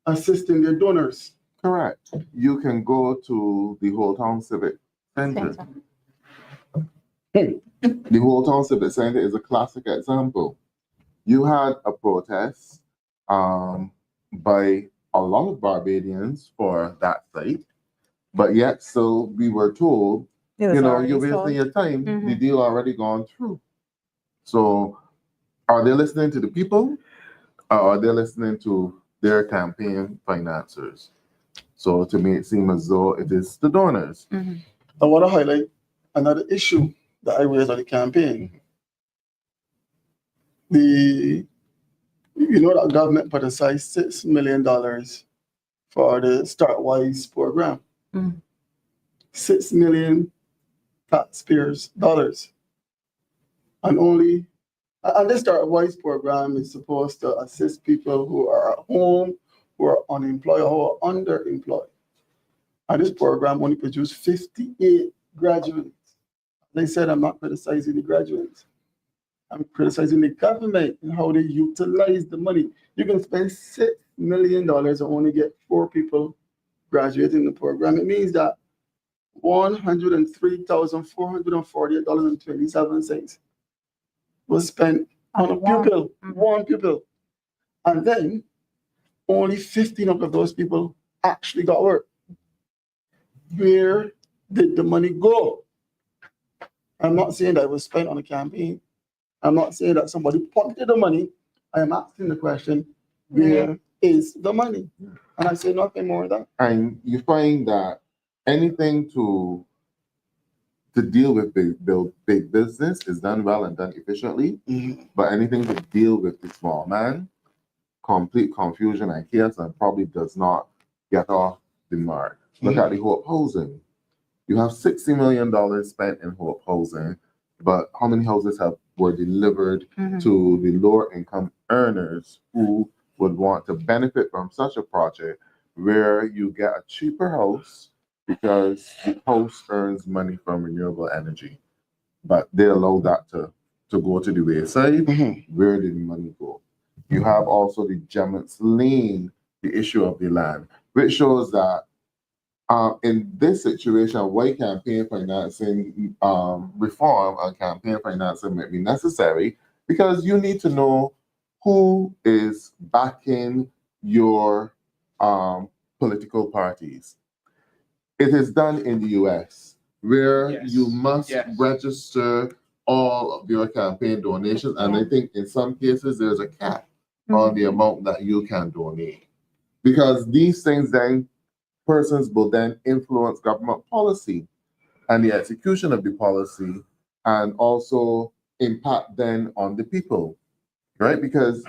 Speaker 5: assisting their donors?
Speaker 2: Correct. You can go to the Whole Town Civic Center. The Whole Town Civic Center is a classic example. You had a protest by a lot of Barbadians for that site, but yet still we were told, you know, you're wasting your time. The deal already gone through. So are they listening to the people, or are they listening to their campaign financiers? So to me, it seems as though it is the donors.
Speaker 5: I want to highlight another issue that I raised on the campaign. You know that government put aside $6 million for the Startwise program.
Speaker 1: Mm.
Speaker 5: 6 million taxpayers dollars. And this Startwise program is supposed to assist people who are at home, who are unemployed, or who are underemployed. And this program only produced 58 graduates. They said, I'm not criticizing the graduates. I'm criticizing the government and how they utilize the money. You can spend $6 million and only get 4 people graduating the program. It means that $103,448.27 was spent on a pupil, one pupil. And then only 15 of those people actually got work. Where did the money go? I'm not saying that it was spent on a campaign. I'm not saying that somebody pocketed the money. I am asking the question, where is the money? And I say nothing more than that.
Speaker 2: And you find that anything to deal with big business is done well and done efficiently, but anything to deal with the small man, complete confusion and chaos, and probably does not get off the mark. Look at the Hope Housing. You have $60 million spent in Hope Housing, but how many houses were delivered to the lower income earners who would want to benefit from such a project where you get a cheaper house because the house earns money from renewable energy, but they allow that to go to the wayside? Where did the money go? You have also the Gemmett's Lane, the issue of the land, which shows that in this situation, why campaign financing reform and campaign financing may be necessary, because you need to know who is backing your political parties. It is done in the US, where you must register all of your campaign donations, and I think in some cases there's a cap on the amount that you can donate, because these things then persons will then influence government policy and the execution of the policy, and also impact then on the people, right? Because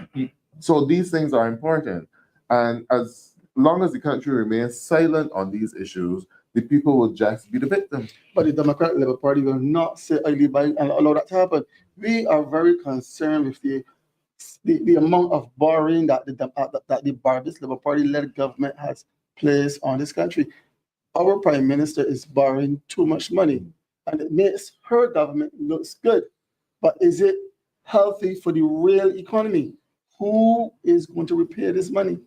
Speaker 2: so these things are important, and as long as the country remains silent on these issues, the people will just be the victims.
Speaker 5: But the Democratic Labour Party will not sit idly by and allow that to happen. We are very concerned with the amount of borrowing that the Barbados Labour Party-led government has placed on this country. Our Prime Minister is borrowing too much money, and it makes her government looks good. But is it healthy for the real economy? Who is going to repay this money?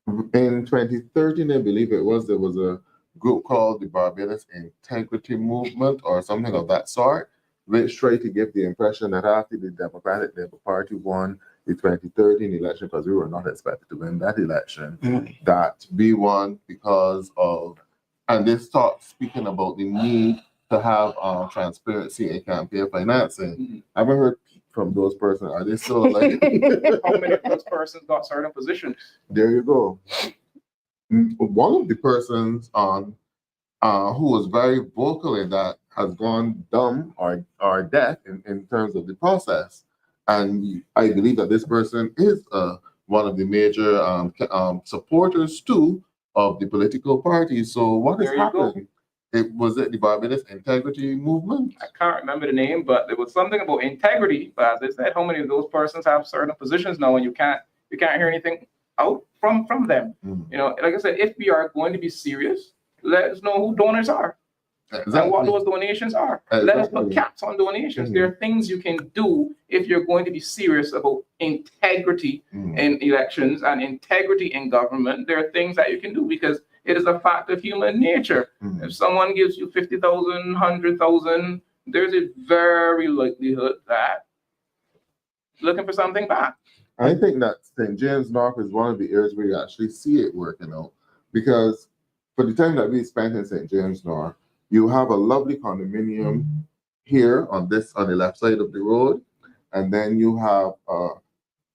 Speaker 2: In 2013, I believe there was a group called the Barbados Integrity Movement or something of that sort, which tried to give the impression that after the Democratic Labour Party won the 2013 election, because we were not expected to win that election, that we won because of, and they start speaking about the need to have transparency in campaign financing. I haven't heard from those persons. Are they still alive?
Speaker 4: How many of those persons got certain positions?
Speaker 2: There you go. One of the persons who was very vocal in that has gone dumb or deaf in terms of the process. And I believe that this person is one of the major supporters too of the political parties. So what is happening? Was it the Barbados Integrity Movement?
Speaker 4: I can't remember the name, but there was something about integrity. But as I said, how many of those persons have certain positions now, and you can't hear anything out from them? You know, like I said, if we are going to be serious, let us know who donors are. And what those donations are. Let us put caps on donations. There are things you can do if you're going to be serious about integrity in elections and integrity in government. There are things that you can do because it is a fact of human nature. If someone gives you 50,000, 100,000, there's a very likelihood that looking for something back.
Speaker 2: I think that St. James North is one of the areas where you actually see it working out, because for the time that we spent in St. James North, you have a lovely condominium here on the left side of the road, and then you have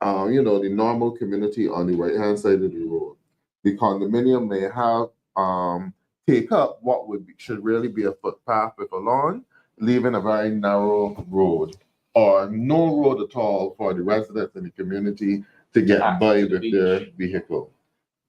Speaker 2: the normal community on the right hand side of the road. The condominium may have take up what should really be a footpath with a lawn, leaving a very narrow road. or no road at all for the residents in the community to get
Speaker 4: Access
Speaker 2: by
Speaker 4: to the
Speaker 2: with their
Speaker 4: beach.
Speaker 2: vehicle.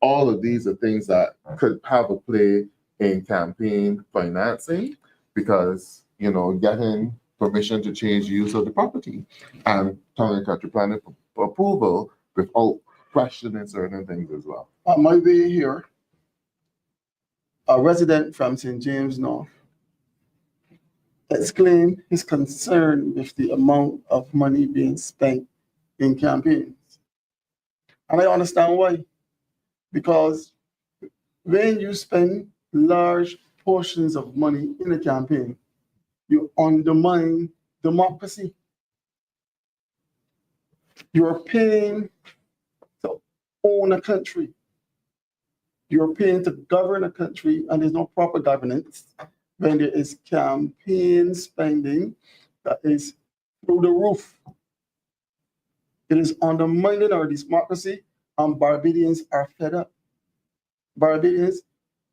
Speaker 2: All of these are things that could have a play in campaign financing because, you know, getting permission to change use of the property and town and country planning approval without questioning certain things as well.
Speaker 5: On my way here, a resident from St. James North exclaimed his concern with the amount of money being spent in campaigns. And I understand why. Because when you spend large portions of money in a campaign, you undermine democracy. You're paying to own a country. You're paying to govern a country, and there's no proper governance when there is campaign spending that is through the roof. It is undermining our democracy, and Barbadians are fed up. Barbadians,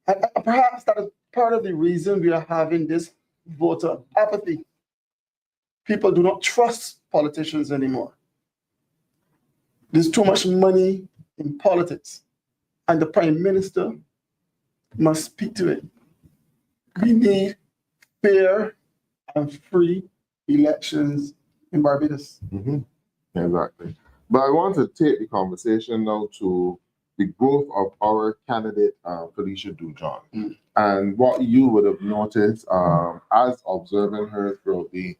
Speaker 5: and perhaps that is part of the reason we are having this voter apathy. People do not trust politicians anymore. There's too much money in politics, and the Prime Minister must speak to it. We need fair and free elections in Barbados.
Speaker 2: Exactly. But I want to take the conversation now to the growth of our candidate, Felicia Dujon, and what you would have noticed as observing her throughout the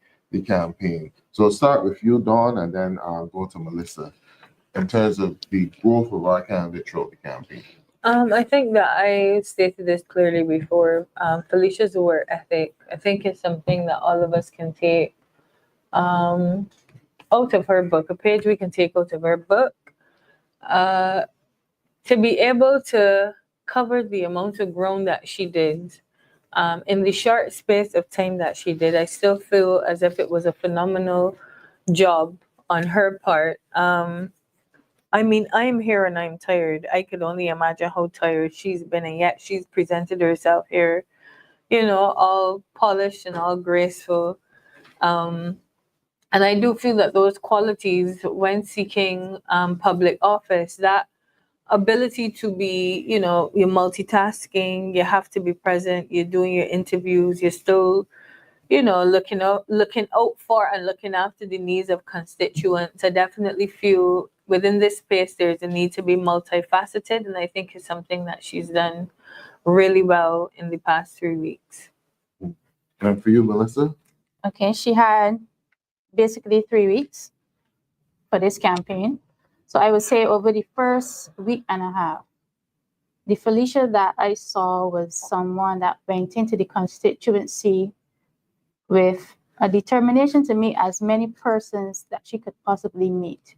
Speaker 2: campaign. So I'll start with you, Dawn, and then go to Malissa in terms of the growth of our candidate throughout the campaign.
Speaker 1: I think that I stated this clearly before. Felicia's work ethic, I think, is something that all of us can take out of her book, a page we can take out of her book. To be able to cover the amount of ground that she did in the short space of time that she did, I still feel as if it was a phenomenal job on her part. I mean, I'm here and I'm tired. I could only imagine how tired she's been, and yet she's presented herself here, you know, all polished and all graceful. And I do feel that those qualities, when seeking public office, that ability to be, you know, you're multitasking, you have to be present, you're doing your interviews, you're still, you know, looking out for and looking after the needs of constituents. I definitely feel within this space there's a need to be multifaceted, and I think it's something that she's done really well in the past 3 weeks.
Speaker 2: And for you, Melissa?
Speaker 3: Okay, she had basically 3 weeks for this campaign. So I would say over the first week and a half, the Felicia that I saw was someone that went into the constituency with a determination to meet as many persons that she could possibly meet.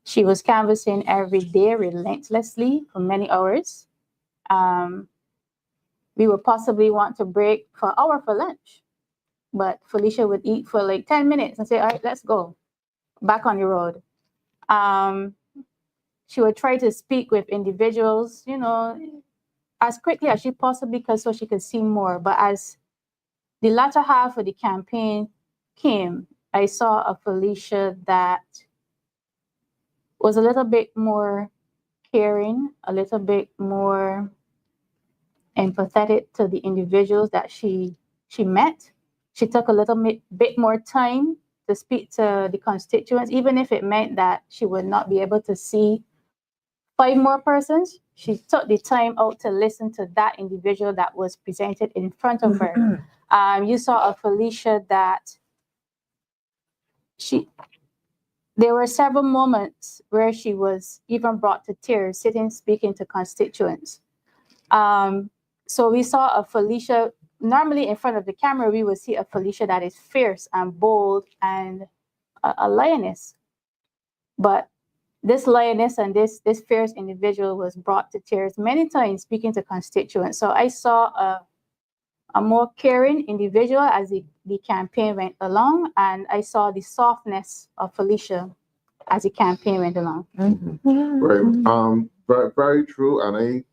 Speaker 3: She was canvassing every day relentlessly for many hours. We would possibly want to break for an hour for lunch, but Felicia would eat for like 10 minutes and say, all right, let's go back on the road. She would try to speak with individuals, you know, as quickly as she possibly could so she could see more. But as the latter half of the campaign came, I saw a Felicia that was a little bit more caring, a little bit more empathetic to the individuals that she met. She took a little bit more time to speak to the constituents, even if it meant that she would not be able to see 5 more persons. She took the time out to listen to that individual that was presented in front of her. You saw a Felicia that there were several moments where she was even brought to tears, sitting, speaking to constituents. So we saw a Felicia, normally in front of the camera, we would see a Felicia that is fierce and bold and a lioness. But this lioness and this fierce individual was brought to tears many times speaking to constituents. So I saw a more caring individual as the campaign went along, and I saw the softness of Felicia as the campaign went along.
Speaker 2: Right. Very, very true. And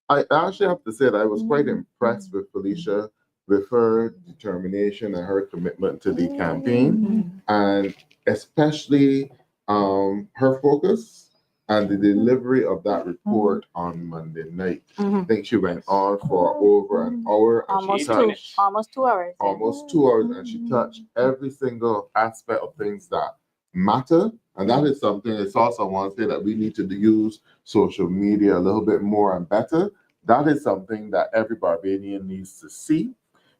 Speaker 2: I actually have to say that I was quite impressed with Felicia with her determination and her commitment to the campaign, and especially her focus and the delivery of that report on Monday night. I think she went on for over an hour. And
Speaker 3: Almost
Speaker 2: she touched,
Speaker 3: almost 2 hours.
Speaker 2: almost 2 hours, and she touched every single aspect of things that matter. And that is something, it's also one thing that we need to use social media a little bit more and better. That is something that every Barbadian needs to see,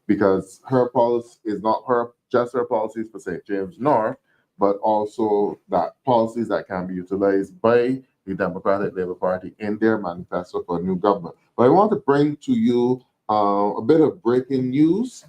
Speaker 2: because her policy is not just her policies for St. James North, but also that policies that can be utilized by the Democratic Labour Party in their manifesto for a new government. But I want to bring to you a bit of breaking news.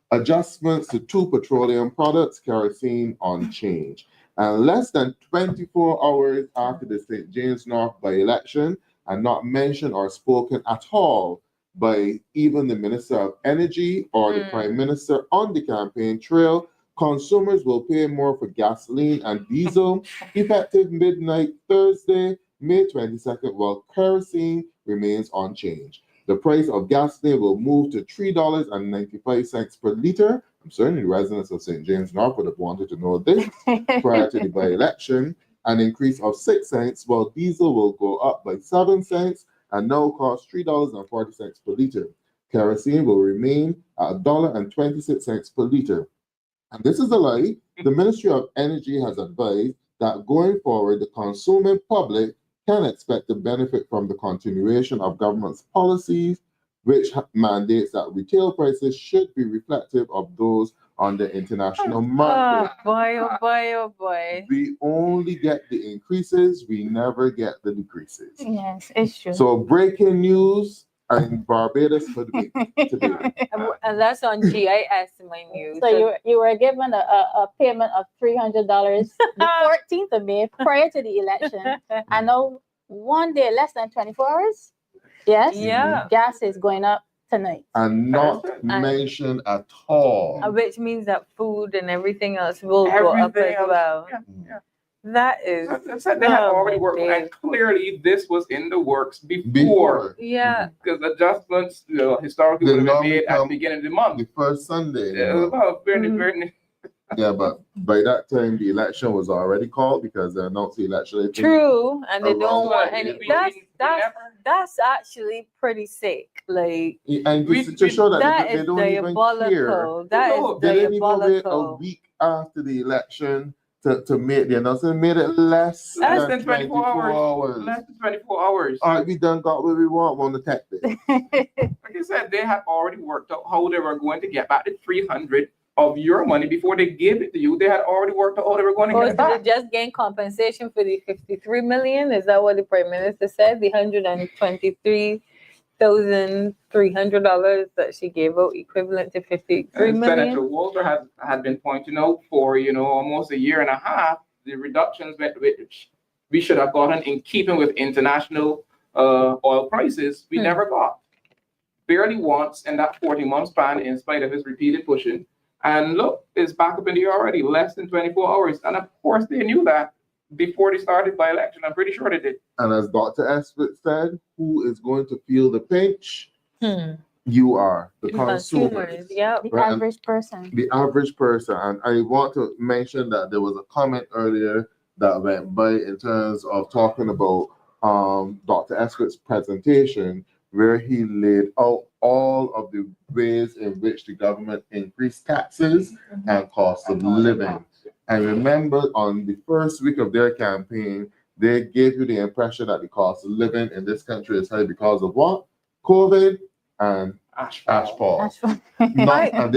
Speaker 2: Adjustments to 2 petroleum products, kerosene on change. And less than 24 hours after the St. James North by-election, and not mentioned or spoken at all by even the Minister of Energy or the Prime Minister on the campaign trail, consumers will pay more for gasoline and diesel effective midnight Thursday, May 22nd, while kerosene remains unchanged. The price of gasoline will move to $3.95 per liter. I'm certain the residents of St. James North would have wanted to know this prior to the by-election. An increase of 6 cents, while diesel will go up by 7 cents and now cost $3.40 per liter. Kerosene will remain at $1.26 per liter. And this is a lie. The Ministry of Energy has advised that going forward, the consuming public can expect to benefit from the continuation of government's policies, which mandates that retail prices should be reflective of those on the international market.
Speaker 1: Oh boy, oh boy, oh boy.
Speaker 2: We only get the increases, we never get the decreases.
Speaker 3: Yes, it's true.
Speaker 2: So breaking news in Barbados for the week today.
Speaker 1: And that's on GIS, my news.
Speaker 3: So you were given a payment of $300 the 14th of May prior to the election. I know one day, less than 24 hours. Yes.
Speaker 1: Yeah.
Speaker 3: Gas is going up tonight.
Speaker 2: And not mentioned at all.
Speaker 1: Which means that food and everything else will go up as well.
Speaker 4: Yeah.
Speaker 1: That is.
Speaker 4: I said they had already worked on it, and clearly this was in the works before.
Speaker 1: Yeah.
Speaker 4: Because adjustments, historically
Speaker 2: They
Speaker 4: would have been
Speaker 2: normally
Speaker 4: made at
Speaker 2: come
Speaker 4: the beginning of the month.
Speaker 2: The first Sunday.
Speaker 4: It was about very.
Speaker 2: Yeah, but by that time the election was already called, because they announced the election.
Speaker 1: True, and they don't want
Speaker 4: Right.
Speaker 1: any. That's actually pretty sick. Like,
Speaker 2: And to show that
Speaker 1: that
Speaker 2: they
Speaker 1: is
Speaker 2: don't even care.
Speaker 1: diabolical. That is
Speaker 2: They didn't even wait a
Speaker 1: diabolical.
Speaker 2: week after the election to make the announcement. Made it less
Speaker 4: than 24 hours. Less than 24 hours.
Speaker 2: All right, we done got what we want on the tech day.
Speaker 4: Like I said, they had already worked out how they were going to get back the 300 of your money before they gave it to you. They had already worked out how they were going to get it
Speaker 1: So they
Speaker 4: back.
Speaker 1: just gain compensation for the 53 million? Is that what the Prime Minister said? The $123,300 that she gave out, equivalent to 53 million?
Speaker 4: Senator Walter had been pointing out for almost a year and a half the reductions which we should have gotten in keeping with international oil prices. We never got. Barely once in that 40-month span, in spite of his repeated pushing. And look, it's back up in the air already, less than 24 hours. And of course, they knew that before they started by election. I'm pretty sure they did.
Speaker 2: And as Dr. Esprit said, who is going to feel the pinch? You are, the consumers.
Speaker 1: Yep.
Speaker 3: The average person.
Speaker 2: The average person. And I want to mention that there was a comment earlier that went by in terms of talking about Dr. Esprit's presentation, where he laid out all of the ways in which the government increased taxes and cost of living. And remember, on the first week of their campaign, they gave you the impression that the cost of living in this country is high because of what? COVID and ashfall. And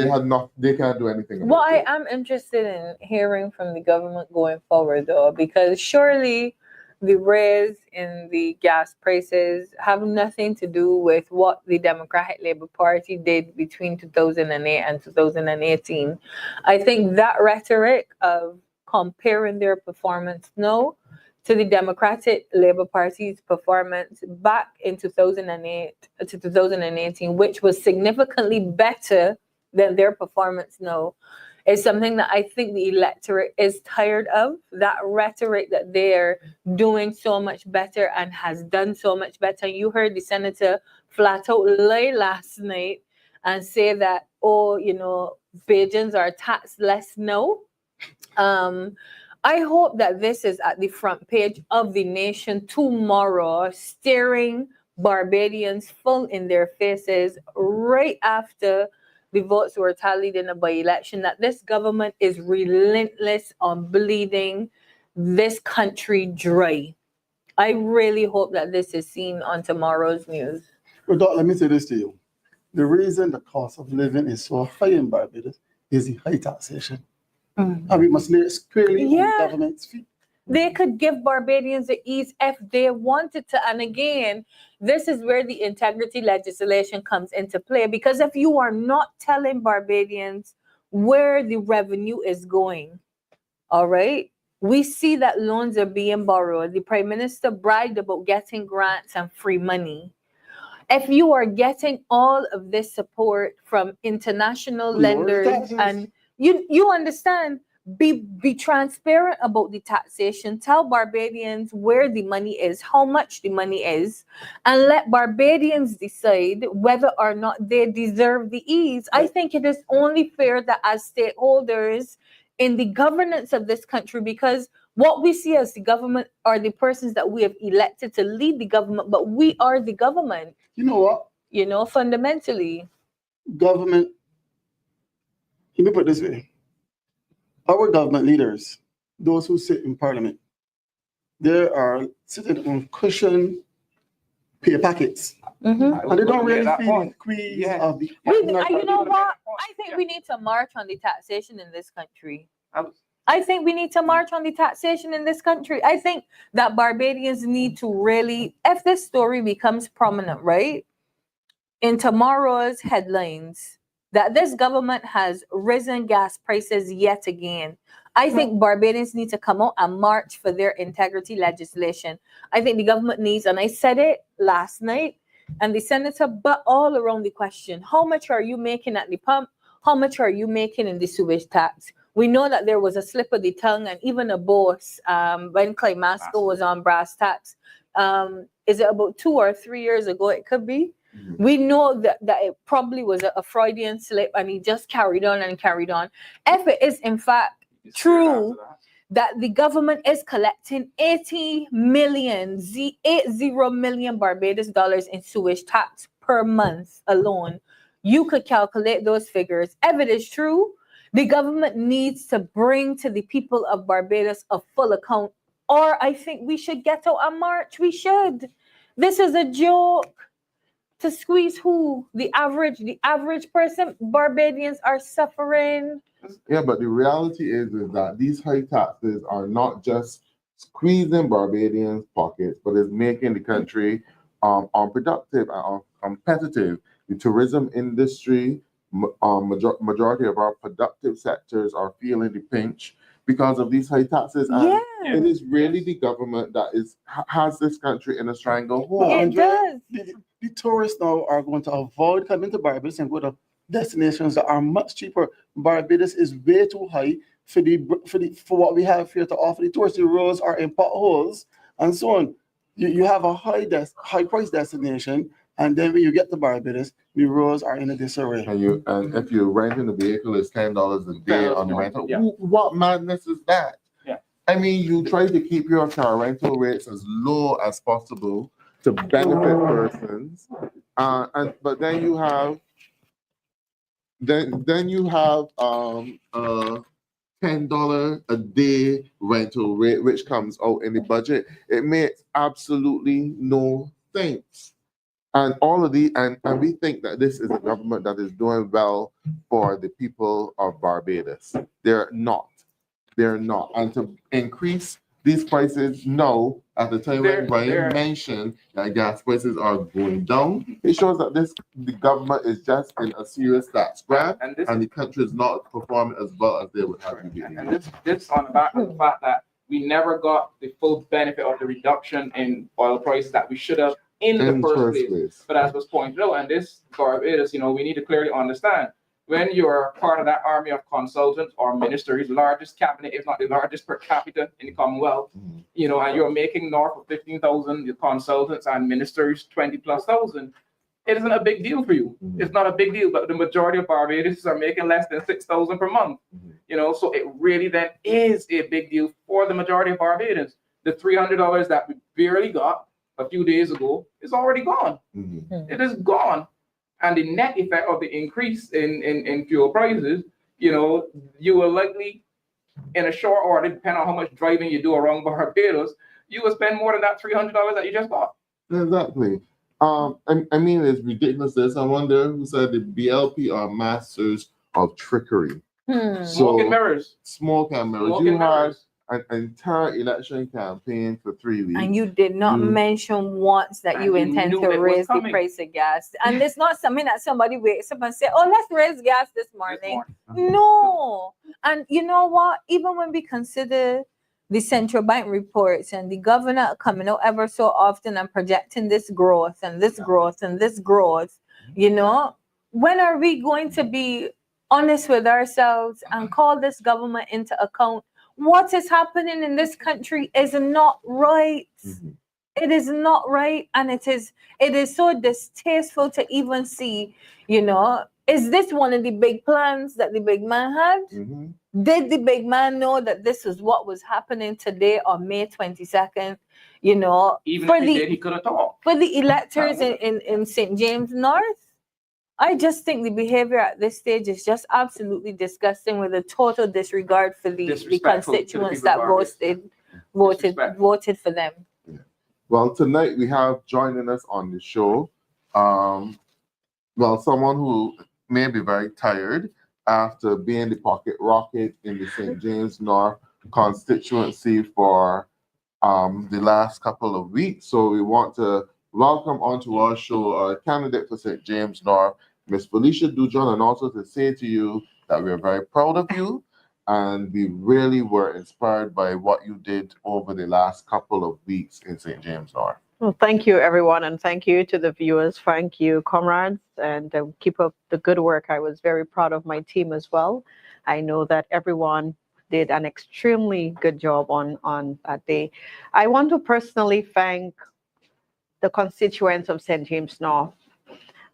Speaker 2: they can't do anything about
Speaker 1: What
Speaker 2: it.
Speaker 1: I am interested in hearing from the government going forward, though, because surely the raise in the gas prices have nothing to do with what the Democratic Labour Party did between 2008 and 2018. I think that rhetoric of comparing their performance now to the Democratic Labour Party's performance back in 2008 to 2018, which was significantly better than their performance now, is something that I think the electorate is tired of. That rhetoric that they're doing so much better and has done so much better. You heard the senator flat out lie last night and say that, oh, you know, Bajans are taxed less. No. I hope that this is at the front page of the nation tomorrow, staring Barbadians full in their faces right after the votes were tallied in a by-election, that this government is relentless on bleeding this country dry. I really hope that this is seen on tomorrow's news.
Speaker 5: But Doc, let me say this to you. The reason the cost of living is so high in Barbados is the high taxation. And we must lay it squarely on the government's feet.
Speaker 1: They could give Barbadians the ease if they wanted to. And again, this is where the integrity legislation comes into play. Because if you are not telling Barbadians where the revenue is going, all right, we see that loans are being borrowed. The Prime Minister bragged about getting grants and free money. If you are getting all of this support from international lenders, and you understand, be transparent about the taxation. Tell Barbadians where the money is, how much the money is, and let Barbadians decide whether or not they deserve the ease. I think it is only fair that as stakeholders in the governance of this country, because what we see as the government are the persons that we have elected to lead the government, but we are the government.
Speaker 5: You know what?
Speaker 1: You know, fundamentally.
Speaker 5: Government, let me put it this way. Our government leaders, those who sit in parliament, they are sitting on cushion pay packets.
Speaker 1: Mm-hmm.
Speaker 5: And they don't really feel the squeeze of the...
Speaker 1: You know what? I think we need to march on the taxation in this country. I think we need to march on the taxation in this country. I think that Barbadians need to really, if this story becomes prominent, right, in tomorrow's headlines, that this government has risen gas prices yet again, I think Barbadians need to come out and march for their integrity legislation. I think the government needs, and I said it last night, and the senator, but all around the question, how much are you making at the pump? How much are you making in the sewage tax? We know that there was a slip of the tongue and even a boss when Clay Masco was on brass tacks. Is it about 2 or 3 years ago? It could be. Mm-hmm. We know that it probably was a Freudian slip and he just carried on and carried on. If it is in fact true that the government is collecting 80 million Barbados dollars in sewage tax per month alone, you could calculate those figures. If it is true, the government needs to bring to the people of Barbados a full account, or I think we should get out and march. We should. This is a joke. To squeeze who? The average person. Barbadians are suffering.
Speaker 2: Yeah, but the reality is that these high taxes are not just squeezing Barbadians' pockets, but it's making the country unproductive and uncompetitive. The tourism industry, majority of our productive sectors are feeling the pinch because of these high taxes. And it is really the government that has this country in a stranglehold.
Speaker 1: It does.
Speaker 5: The tourists now are going to avoid coming to Barbados and go to destinations that are much cheaper. Barbados is way too high for what we have here to offer the tourists. The roads are in potholes and so on. You have a high price destination, and then when you get to Barbados, the roads are in a disarray.
Speaker 2: And if you're renting a vehicle, it's $10 a day on the rental. Yeah. What madness is that? Yeah. I mean, you try to keep your car rental rates as low as possible to benefit persons, but then you have $10 a day rental rate, which comes out in the budget. It makes absolutely no sense. And all of and we think that this is a government that is doing well for the people of Barbados. They're not. And to increase these prices now, at the time when Ryan mentioned that gas prices are going down, it shows that the government is just in a serious tax grab, and the country is not performing as well as they would have to be.
Speaker 4: And this on the back of the fact that we never got the full benefit of the reduction in oil prices that we should have in the first place. But as was pointed out, and this Barbados, we need to clearly understand, when you're part of that army of consultants or ministers, largest cabinet, if not the largest per capita in the Commonwealth, and you're making north of 15,000 consultants and ministers, 20,000+. it isn't a big deal for you.
Speaker 2: Mhm.
Speaker 4: It's not a big deal, but the majority of Barbadians are making less than $6,000 per month.
Speaker 2: Mhm.
Speaker 4: So it really then is a big deal for the majority of Barbadians. The $300 that we barely got a few days ago is already gone.
Speaker 2: Mhm.
Speaker 4: It is gone. And the net effect of the increase in fuel prices, you will likely, in a short order, depending on how much driving you do around Barbados, you will spend more than that $300 that you just got.
Speaker 2: Exactly. I mean, it's ridiculous. This. I wonder who said the BLP are masters of trickery.
Speaker 4: Smoke and mirrors.
Speaker 2: Smoke and mirrors.
Speaker 4: Smoke
Speaker 2: You
Speaker 4: and
Speaker 2: had
Speaker 4: mirrors.
Speaker 2: an entire election campaign for 3 weeks.
Speaker 1: And you did not
Speaker 2: You-
Speaker 1: mention once that
Speaker 4: And
Speaker 1: you
Speaker 4: you
Speaker 1: intend
Speaker 4: knew
Speaker 1: to
Speaker 4: it was
Speaker 1: raise the
Speaker 4: coming.
Speaker 1: price of gas. And it's not something that somebody wakes up and say, oh, let's raise gas this morning. No. And you know what? Even when we consider the central bank reports and the governor coming out ever so often and projecting this growth and this growth and this growth, when are we going to be honest with ourselves and call this government into account? What is happening in this country is not right.
Speaker 2: Mhm.
Speaker 1: It is not right, and it is so distasteful to even see. Is this one of the big plans that the big man had?
Speaker 2: Mhm.
Speaker 1: Did the big man know that this is what was happening today on May 22nd?
Speaker 4: Even
Speaker 1: for
Speaker 4: if he
Speaker 1: the
Speaker 4: did, he could have talked.
Speaker 1: for the electors in St. James North. I just think the behavior at this stage is just absolutely disgusting, with a total disregard for the
Speaker 4: Disrespectful to the
Speaker 1: constituents
Speaker 4: people of
Speaker 1: that
Speaker 4: Barbados. Disrespectful.
Speaker 1: voted for them.
Speaker 2: Well, tonight we have joining us on the show, someone who may be very tired after being the pocket rocket in the St. James North constituency for the last couple of weeks. So we want to welcome onto our show a candidate for St. James North, Miss Felicia Dujon, and also to say to you that we're very proud of you. And we really were inspired by what you did over the last couple of weeks in St. James North.
Speaker 6: Well, thank you, everyone, and thank you to the viewers. Thank you, comrades, and keep up the good work. I was very proud of my team as well. I know that everyone did an extremely good job on that day. I want to personally thank the constituents of St. James North.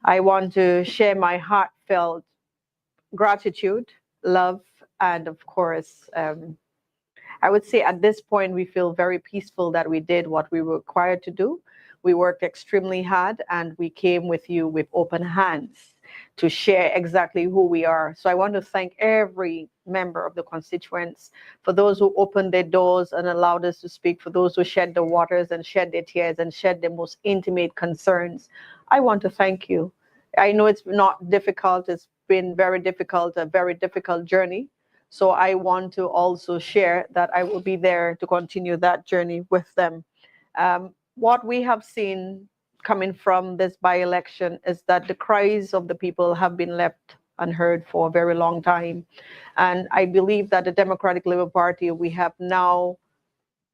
Speaker 6: I want to share my heartfelt gratitude, love, and of course, I would say at this point, we feel very peaceful that we did what we were required to do. We worked extremely hard and we came with you with open hands to share exactly who we are. So I want to thank every member of the constituents, for those who opened their doors and allowed us to speak, for those who shed the waters and shed their tears and shed their most intimate concerns. I want to thank you. I know it's not difficult. It's been very difficult, a very difficult journey. So I want to also share that I will be there to continue that journey with them. What we have seen coming from this by-election is that the cries of the people have been left unheard for a very long time. And I believe that the Democratic Labour Party, we have now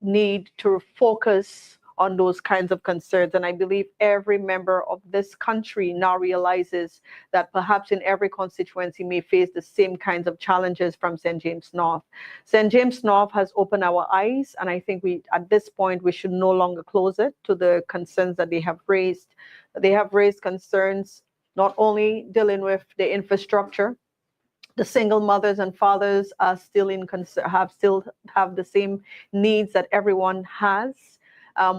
Speaker 6: need to focus on those kinds of concerns. And I believe every member of this country now realizes that perhaps in every constituency may face the same kinds of challenges from St. James North. St. James North has opened our eyes, and I think at this point, we should no longer close it to the concerns that they have raised. They have raised concerns not only dealing with the infrastructure. The single mothers and fathers are still have the same needs that everyone has.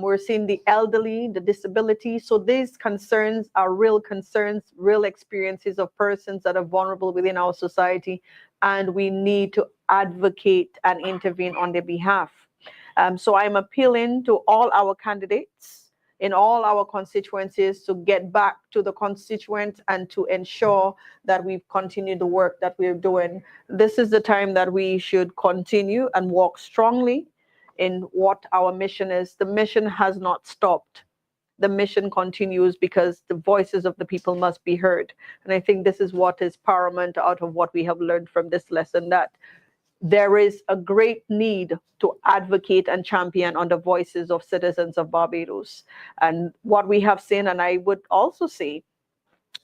Speaker 6: We're seeing the elderly, the disability. So these concerns are real concerns, real experiences of persons that are vulnerable within our society, and we need to advocate and intervene on their behalf. So I'm appealing to all our candidates in all our constituencies to get back to the constituents and to ensure that we continue the work that we're doing. This is the time that we should continue and walk strongly in what our mission is. The mission has not stopped. The mission continues because the voices of the people must be heard. And I think this is what is paramount out of what we have learned from this lesson, that there is a great need to advocate and champion on the voices of citizens of Barbados. And what we have seen, and I would also say,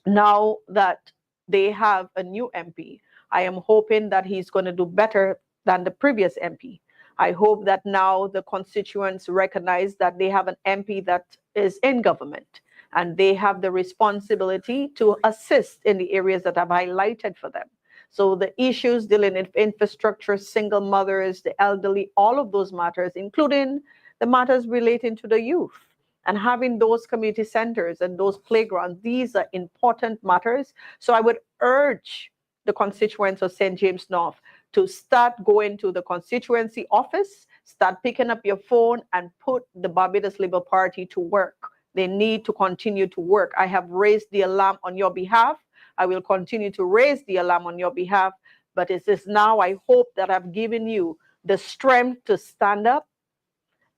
Speaker 6: now that they have a new MP, I am hoping that he's going to do better than the previous MP. I hope that now the constituents recognize that they have an MP that is in government and they have the responsibility to assist in the areas that I've highlighted for them. So the issues dealing with infrastructure, single mothers, the elderly, all of those matters, including the matters relating to the youth, and having those community centers and those playgrounds, these are important matters. So I would urge the constituents of St. James North to start going to the constituency office, start picking up your phone and put the Barbados Labour Party to work. They need to continue to work. I have raised the alarm on your behalf. I will continue to raise the alarm on your behalf, but it is now, I hope that I've given you the strength to stand up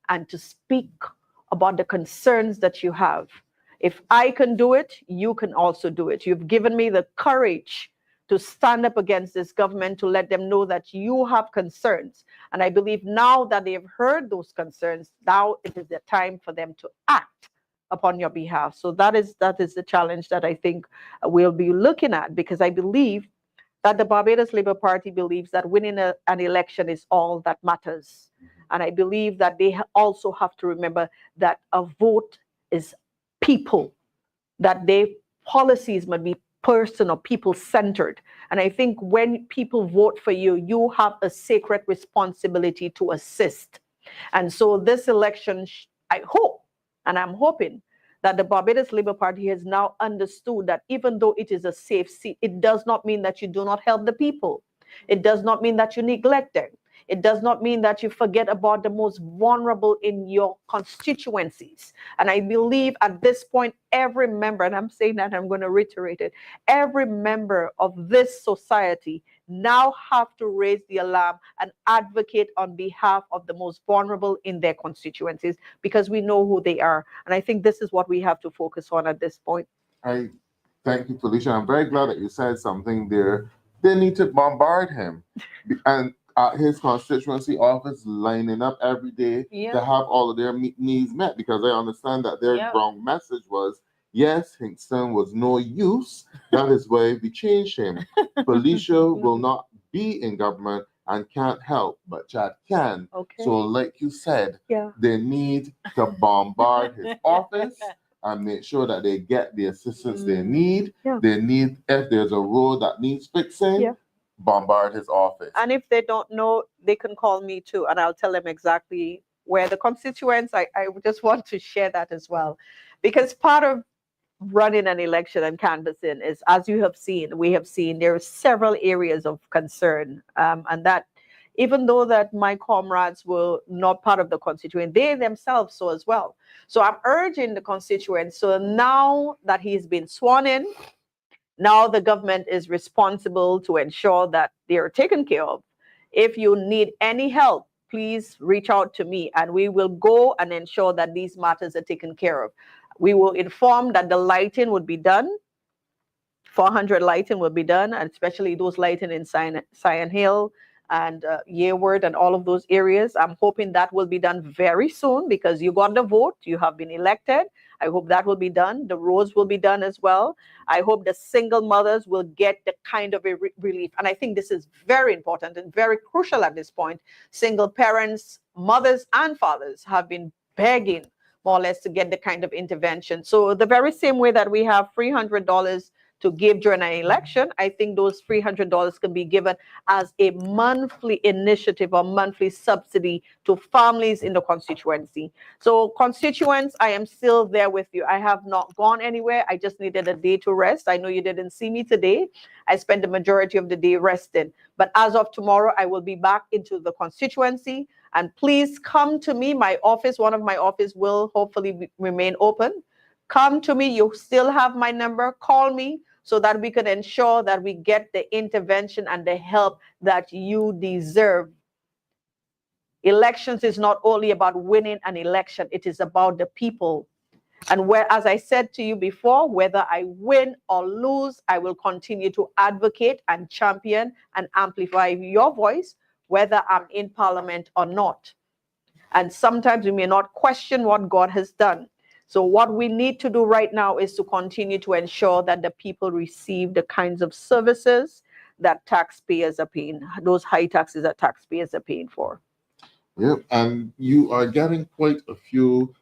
Speaker 6: and to speak about the concerns that you have. If I can do it, you can also do it. You've given me the courage to stand up against this government, to let them know that you have concerns. And I believe now that they've heard those concerns, now it is the time for them to act upon your behalf. So that is the challenge that I think we'll be looking at, because I believe that the Barbados Labour Party believes that winning an election is all that matters. And I believe that they also have to remember that a vote is people, that their policies must be personal, people-centered. And I think when people vote for you, you have a sacred responsibility to assist. And so this election, I hope, and I'm hoping, that the Barbados Labour Party has now understood that even though it is a safe seat, it does not mean that you do not help the people. It does not mean that you neglect them. It does not mean that you forget about the most vulnerable in your constituencies. And I believe at this point, every member, and I'm saying that, I'm going to reiterate it, every member of this society now have to raise the alarm and advocate on behalf of the most vulnerable in their constituencies, because we know who they are. And I think this is what we have to focus on at this point.
Speaker 2: I thank you, Felicia. I'm very glad that you said something there. They need to bombard him. And at his constituency office, lining up every day to have all of their needs met, because I understand that their wrong message was, yes, Hingston was no use. That is why we changed him. Felicia will not be in government and can't help, but Chad can.
Speaker 6: Okay.
Speaker 2: So like you said, they need to bombard his office and make sure that they get the assistance they need. They need, if there's a road that needs fixing, bombard his office.
Speaker 6: And if they don't know, they can call me too, and I'll tell them exactly where the constituents, I just want to share that as well. Because part of running an election and canvassing is, as you have seen, we have seen there are several areas of concern, and that even though that my comrades were not part of the constituent, they themselves saw as well. So I'm urging the constituents, so now that he's been sworn in, now the government is responsible to ensure that they are taken care of. If you need any help, please reach out to me and we will go and ensure that these matters are taken care of. We will inform that the lighting would be done. 400 lighting will be done, and especially those lighting in Cyan Hill and Yearwood and all of those areas. I'm hoping that will be done very soon, because you got the vote, you have been elected. I hope that will be done. The roads will be done as well. I hope the single mothers will get the kind of a relief. And I think this is very important and very crucial at this point. Single parents, mothers and fathers have been begging more or less to get the kind of intervention. So the very same way that we have $300 to give during an election, I think those $300 can be given as a monthly initiative or monthly subsidy to families in the constituency. So constituents, I am still there with you. I have not gone anywhere. I just needed a day to rest. I know you didn't see me today. I spent the majority of the day resting. But as of tomorrow, I will be back into the constituency. And please come to me. My office, one of my office will hopefully remain open. Come to me. You still have my number. Call me so that we can ensure that we get the intervention and the help that you deserve. Elections is not only about winning an election. It is about the people. And where, as I said to you before, whether I win or lose, I will continue to advocate and champion and amplify your voice, whether I'm in parliament or not. And sometimes we may not question what God has done. So what we need to do right now is to continue to ensure that the people receive the kinds of services that taxpayers are paying, those high taxes that taxpayers are paying for.
Speaker 2: Yep, and you are getting quite a few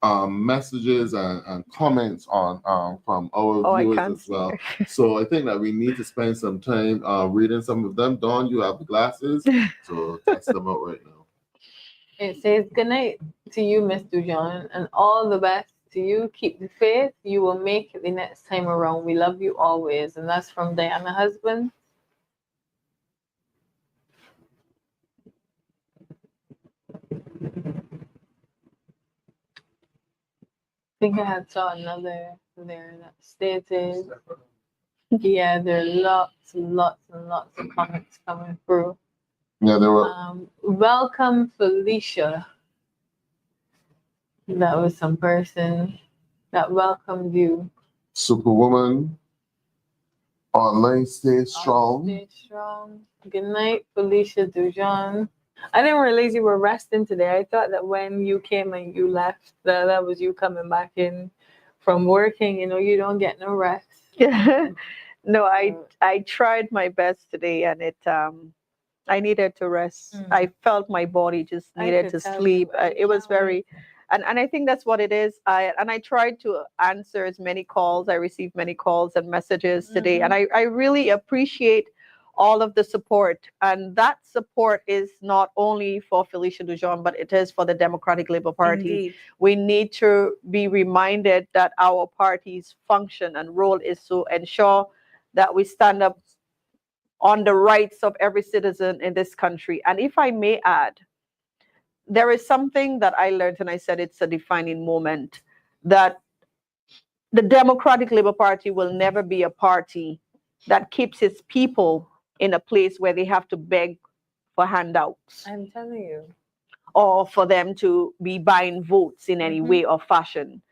Speaker 2: messages and comments on from our
Speaker 6: Oh, I
Speaker 2: viewers
Speaker 6: can't
Speaker 2: as
Speaker 6: see
Speaker 2: well.
Speaker 6: her.
Speaker 2: So I think that we need to spend some time reading some of them. Dawn, you have the glasses, so test them out right now.
Speaker 1: It says, good night to you, Miss Dujon, and all the best to you. Keep the faith. You will make it the next time around. We love you always. And that's from Diana Husband. I think I had saw another there that stated, yeah, there are lots and lots and lots of comments coming through.
Speaker 2: Yeah, there were.
Speaker 1: Welcome, Felicia. That was some person that welcomed you.
Speaker 2: Superwoman. Online, stay strong.
Speaker 1: Stay strong. Good night, Felicia Dujon. I didn't realize you were resting today. I thought that when you came and you left, that was you coming back in from working. You know, you don't get no rest.
Speaker 6: No, I tried my best today, and I needed to rest. I felt my body just needed to sleep. It was very, and I think that's what it is. I tried to answer as many calls. I received many calls and messages today, and I really appreciate all of the support. And that support is not only for Felicia Dujon, but it is for the Democratic Labour Party.
Speaker 1: Indeed.
Speaker 6: We need to be reminded that our party's function and role is to ensure that we stand up on the rights of every citizen in this country. And if I may add, there is something that I learned, and I said it's a defining moment, that the Democratic Labour Party will never be a party that keeps its people in a place where they have to beg for handouts.
Speaker 1: I'm telling you.
Speaker 6: Or for them to be buying votes in any way or fashion.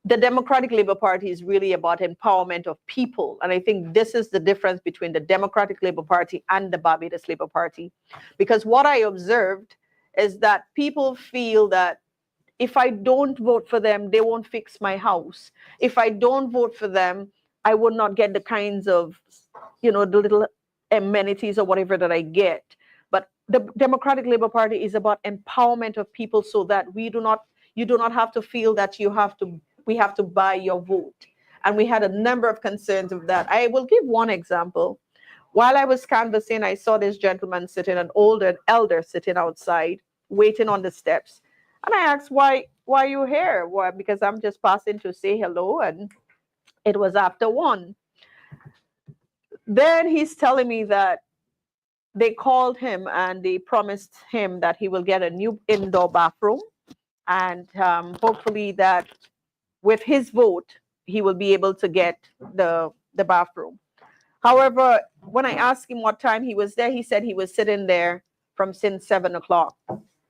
Speaker 6: The Democratic Labour Party is really about empowerment of people. And I think this is the difference between the Democratic Labour Party and the Barbados Labour Party. Because what I observed is that people feel that if I don't vote for them, they won't fix my house. If I don't vote for them, I would not get the kinds of, the little amenities or whatever that I get. But the Democratic Labour Party is about empowerment of people so that you do not have to feel that we have to buy your vote. And we had a number of concerns of that. I will give one example. While I was canvassing, I saw this gentleman sitting, an elder sitting outside, waiting on the steps. And I asked, why are you here? Why? Because I'm just passing to say hello. And it was after 1. Then he's telling me that they called him and they promised him that he will get a new indoor bathroom. And hopefully that with his vote, he will be able to get the bathroom. However, when I asked him what time he was there, he said he was sitting there from since 7 o'clock.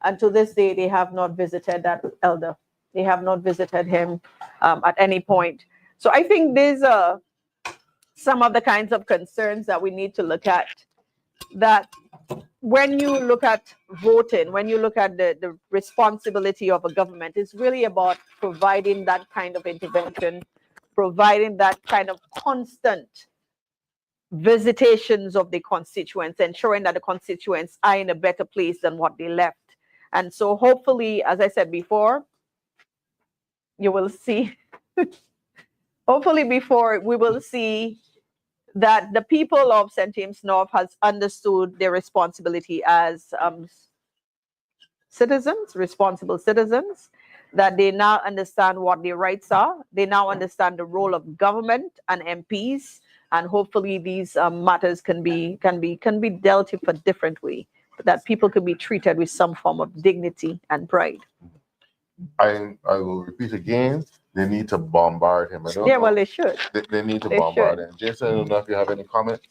Speaker 6: And to this day, they have not visited that elder. They have not visited him at any point. So I think these are some of the kinds of concerns that we need to look at. That when you look at voting, when you look at the responsibility of a government, it's really about providing that kind of intervention, providing that kind of constant visitations of the constituents, ensuring that the constituents are in a better place than what they left. And so hopefully, as I said before, you will see, hopefully before we will see that the people of St. James North has understood their responsibility as citizens, responsible citizens, that they now understand what their rights are. They now understand the role of government and MPs, and hopefully these matters can be dealt with a different way, that people can be treated with some form of dignity and pride.
Speaker 2: I will repeat again. They need to bombard him.
Speaker 6: Well, they should.
Speaker 2: They need to bombard him. Jason, I don't know if you have any comment.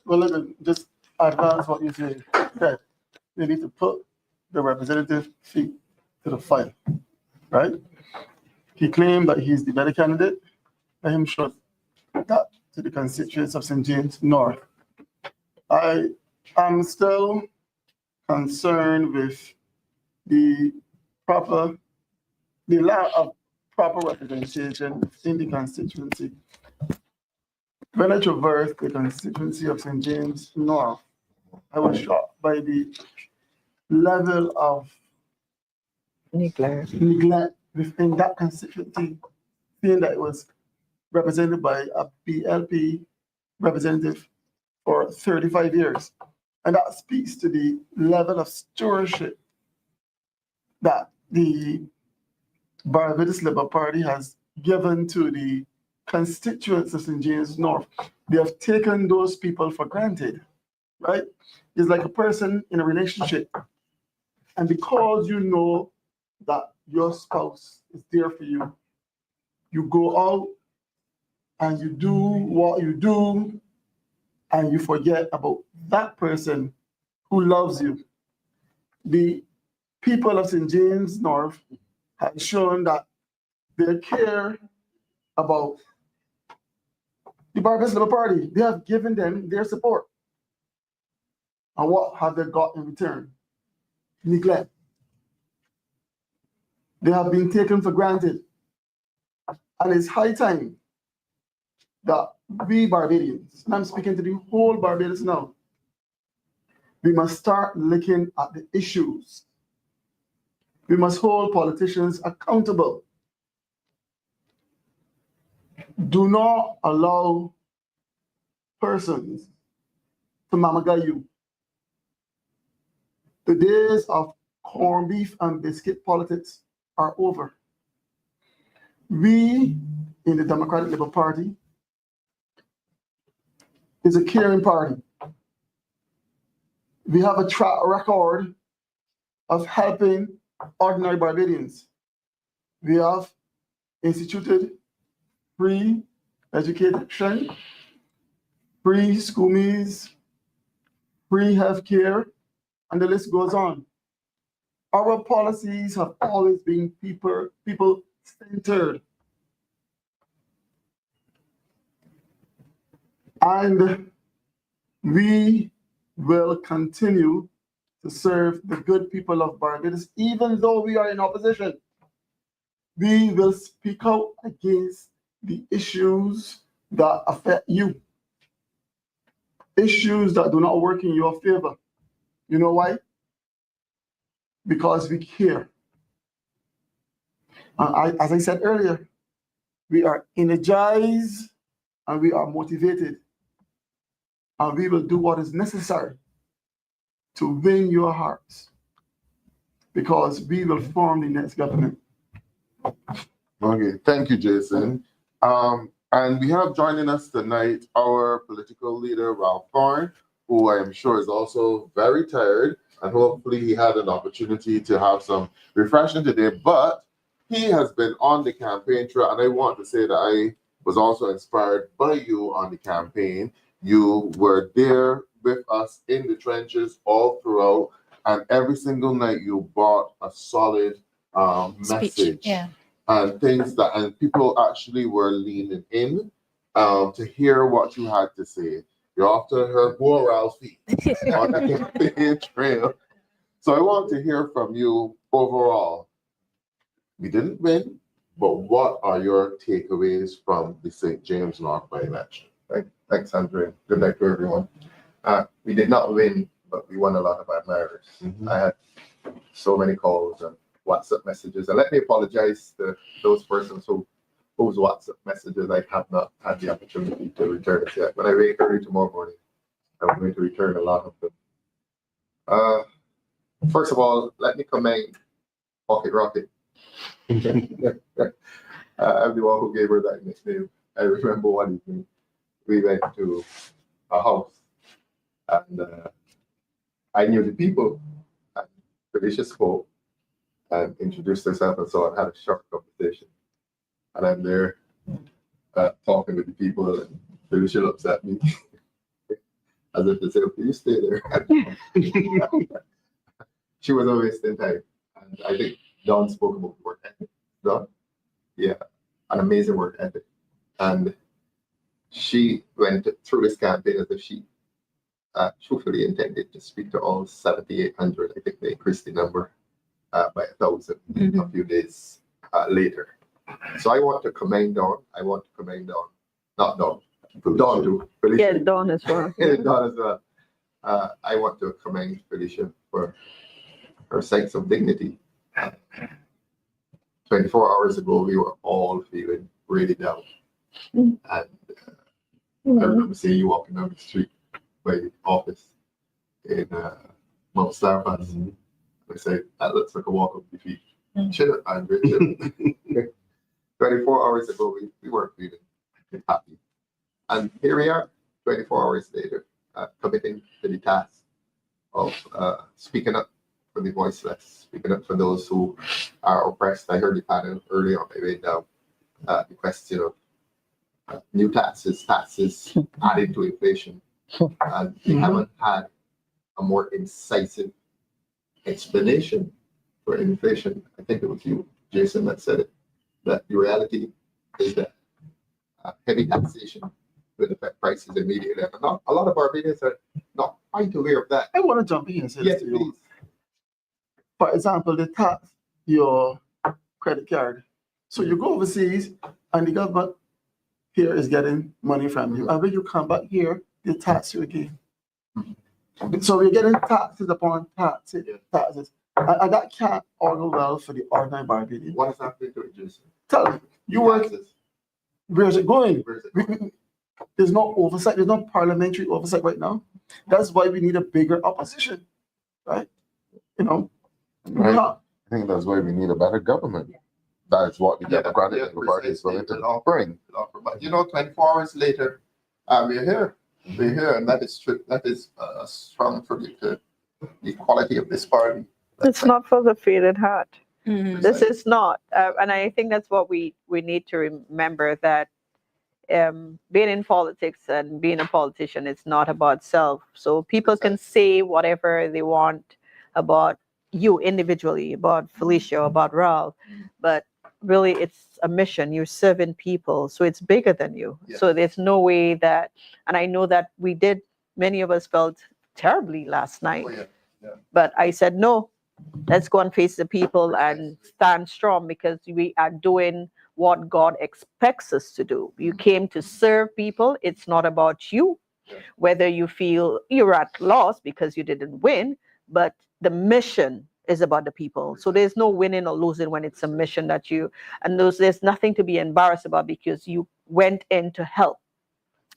Speaker 5: Well, look, just advance what you say. That they need to put the representative feet to the fire, right? He claimed that he's the better candidate. Let him show that to the constituents of St. James North. I am still concerned with the lack of proper representation in the constituency. When I traversed the constituency of St. James North, I was shocked by the level of neglect within that constituency, seeing that it was represented by a BLP representative for 35 years. And that speaks to the level of stewardship that the Barbados Labour Party has given to the constituents of St. James North. They have taken those people for granted, right? It's like a person in a relationship, and because you know that your spouse is there for you, you go out and you do what you do, and you forget about that person who loves you. The people of St. James North have shown that they care about the Barbados Labour Party. They have given them their support. And what have they got in return? Neglect. They have been taken for granted. And it's high time that we Barbadians, and I'm speaking to the whole Barbados now, we must start looking at the issues. We must hold politicians accountable. Do not allow persons to mamaga you. The days of corned beef and biscuit politics are over. We in the Democratic Labour Party is a caring party. We have a track record of helping ordinary Barbadians. We have instituted free education, free school meals, free healthcare, and the list goes on. Our policies have always been people-centered. And we will continue to serve the good people of Barbados, even though we are in opposition. We will speak out against the issues that affect you, issues that do not work in your favor. You know why? Because we care. As I said earlier, we are energized and we are motivated, and we will do what is necessary to win your hearts, because we will form the next government.
Speaker 2: Okay, thank you, Jason. And we have joining us tonight our political leader, Ralph Thorne, who I am sure is also very tired, and hopefully he had an opportunity to have some refreshment today, but he has been on the campaign trail, and I want to say that I was also inspired by you on the campaign. You were there with us in the trenches all throughout, and every single night you brought a solid message.
Speaker 1: Yeah.
Speaker 2: And things that, and people actually were leaning in to hear what you had to say. You're often heard Worrell feet on the campaign trail. So I want to hear from you overall. We didn't win, but what are your takeaways from the St. James North by-election?
Speaker 7: Thanks, Andre. Good night to everyone. We did not win, but we won a lot of admirers. I had so many calls and WhatsApp messages. And let me apologize to those persons whose WhatsApp messages I have not had the opportunity to return it yet. When I wake early tomorrow morning, I'm going to return a lot of them. First of all, let me commend Pocket Rocket. I'm the one who gave her that nickname. I remember one evening we went to a house, and I knew the people, and Felicia spoke and introduced herself and so on, had a short conversation. And I'm there talking with the people, and Felicia looks at me as if to say, okay, you stay there. She was not wasting time. And I think Don spoke about work ethic. Don? Yeah, an amazing work ethic. And she went through this campaign as if she truthfully intended to speak to all 7,800. I think they increased the number by 1,000 a few days later. So I want to commend Dawn. Not Dawn. Dawn too. Felicia.
Speaker 6: Yeah, Dawn as well.
Speaker 7: Dawn as well. I want to commend Felicia for her sense of dignity. 24 hours ago, we were all feeling really down.
Speaker 6: Mm.
Speaker 7: And I remember seeing you walking down the street by the office in Mount Starpass. I said, that looks like a walk of defeat. Chill, Andre, chill. 24 hours ago, we weren't feeling happy. And here we are, 24 hours later, committing to the task of speaking up for the voiceless, speaking up for those who are oppressed. I heard the panel earlier on my way down, the question of new taxes added to inflation. And we haven't had a more incisive explanation for inflation. I think it was you, Jason, that said it, that the reality is that heavy taxation will affect prices immediately. And a lot of Barbadians are not quite aware of that.
Speaker 5: I want to jump in and say
Speaker 7: Yes,
Speaker 5: this to you.
Speaker 7: please.
Speaker 5: For example, they tax your credit card. So you go overseas and the government here is getting money from you. And when you come back here, they tax you again. So we're getting taxes upon taxes. And that can't augur well for the ordinary Barbadian.
Speaker 7: What is happening to it, Jason?
Speaker 5: Tell me, you work,
Speaker 7: Taxes.
Speaker 5: where's it going?
Speaker 7: Where is it going?
Speaker 5: There's no oversight, there's no parliamentary oversight right now. That's why we need a bigger opposition, right? You know,
Speaker 2: Right. I think that's why we need a better government. That is what the Democratic Labour Party is willing to bring.
Speaker 7: But 24 hours later, we're here. We're here, and that is true. That is a strong tribute to the quality of this party.
Speaker 6: It's not for the faint at heart.
Speaker 1: Mhm.
Speaker 6: This is not, and I think that's what we need to remember, that being in politics and being a politician, it's not about self. So people can say whatever they want about you individually, about Felicia, about Worrell, but really it's a mission. You're serving people, so it's bigger than you.
Speaker 7: Yeah.
Speaker 6: So there's no way that, and I know that many of us felt terribly last night,
Speaker 7: Oh, yeah.
Speaker 6: but I said, no, let's go and face the people and stand strong, because we are doing what God expects us to do. You came to serve people. It's not about you, whether you feel you're at loss because you didn't win, but the mission is about the people. So there's no winning or losing when it's a mission that there's nothing to be embarrassed about, because you went in to help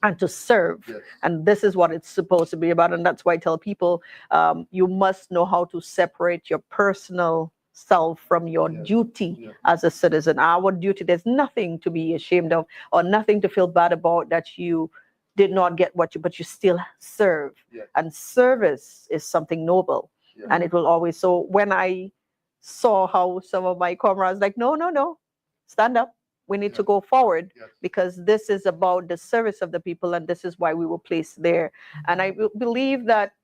Speaker 6: and to serve.
Speaker 7: Yes.
Speaker 6: And this is what it's supposed to be about. And that's why I tell people, you must know how to separate your personal self from your duty as a citizen. Our duty, there's nothing to be ashamed of or nothing to feel bad about that you did not get but you still serve.
Speaker 7: Yeah.
Speaker 6: And service is something noble.
Speaker 7: Yeah.
Speaker 6: And it will always. So when I saw how some of my comrades like, no, stand up. We need to go forward, because this is about the service of the people, and this is why we were placed there. And I believe that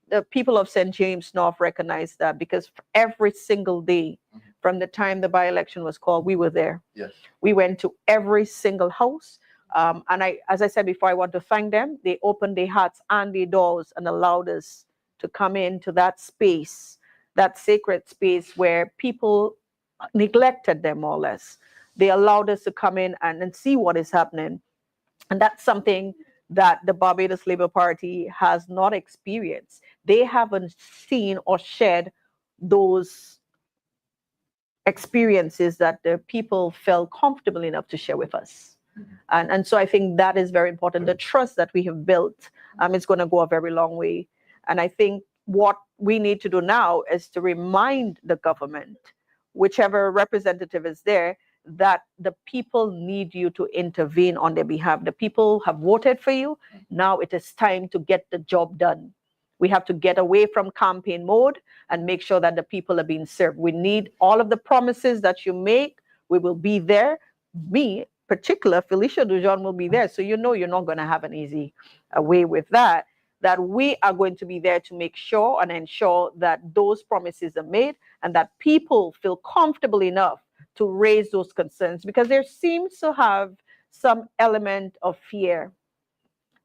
Speaker 6: the people of St. James North recognize that, because every single day from the time the by-election was called, we were there.
Speaker 7: Yes.
Speaker 6: We went to every single house. And as I said before, I want to thank them. They opened their hearts and their doors and allowed us to come into that space, that sacred space where people neglected them more or less. They allowed us to come in and see what is happening. And that's something that the Barbados Labour Party has not experienced. They haven't seen or shared those experiences that the people felt comfortable enough to share with us. And so I think that is very important. The trust that we have built is going to go a very long way. And I think what we need to do now is to remind the government, whichever representative is there, that the people need you to intervene on their behalf. The people have voted for you. Now it is time to get the job done. We have to get away from campaign mode and make sure that the people are being served. We need all of the promises that you make. We will be there. Me, particular, Felicia Dujon will be there. So you're not going to have an easy way with that we are going to be there to make sure and ensure that those promises are made and that people feel comfortable enough to raise those concerns, because there seems to have some element of fear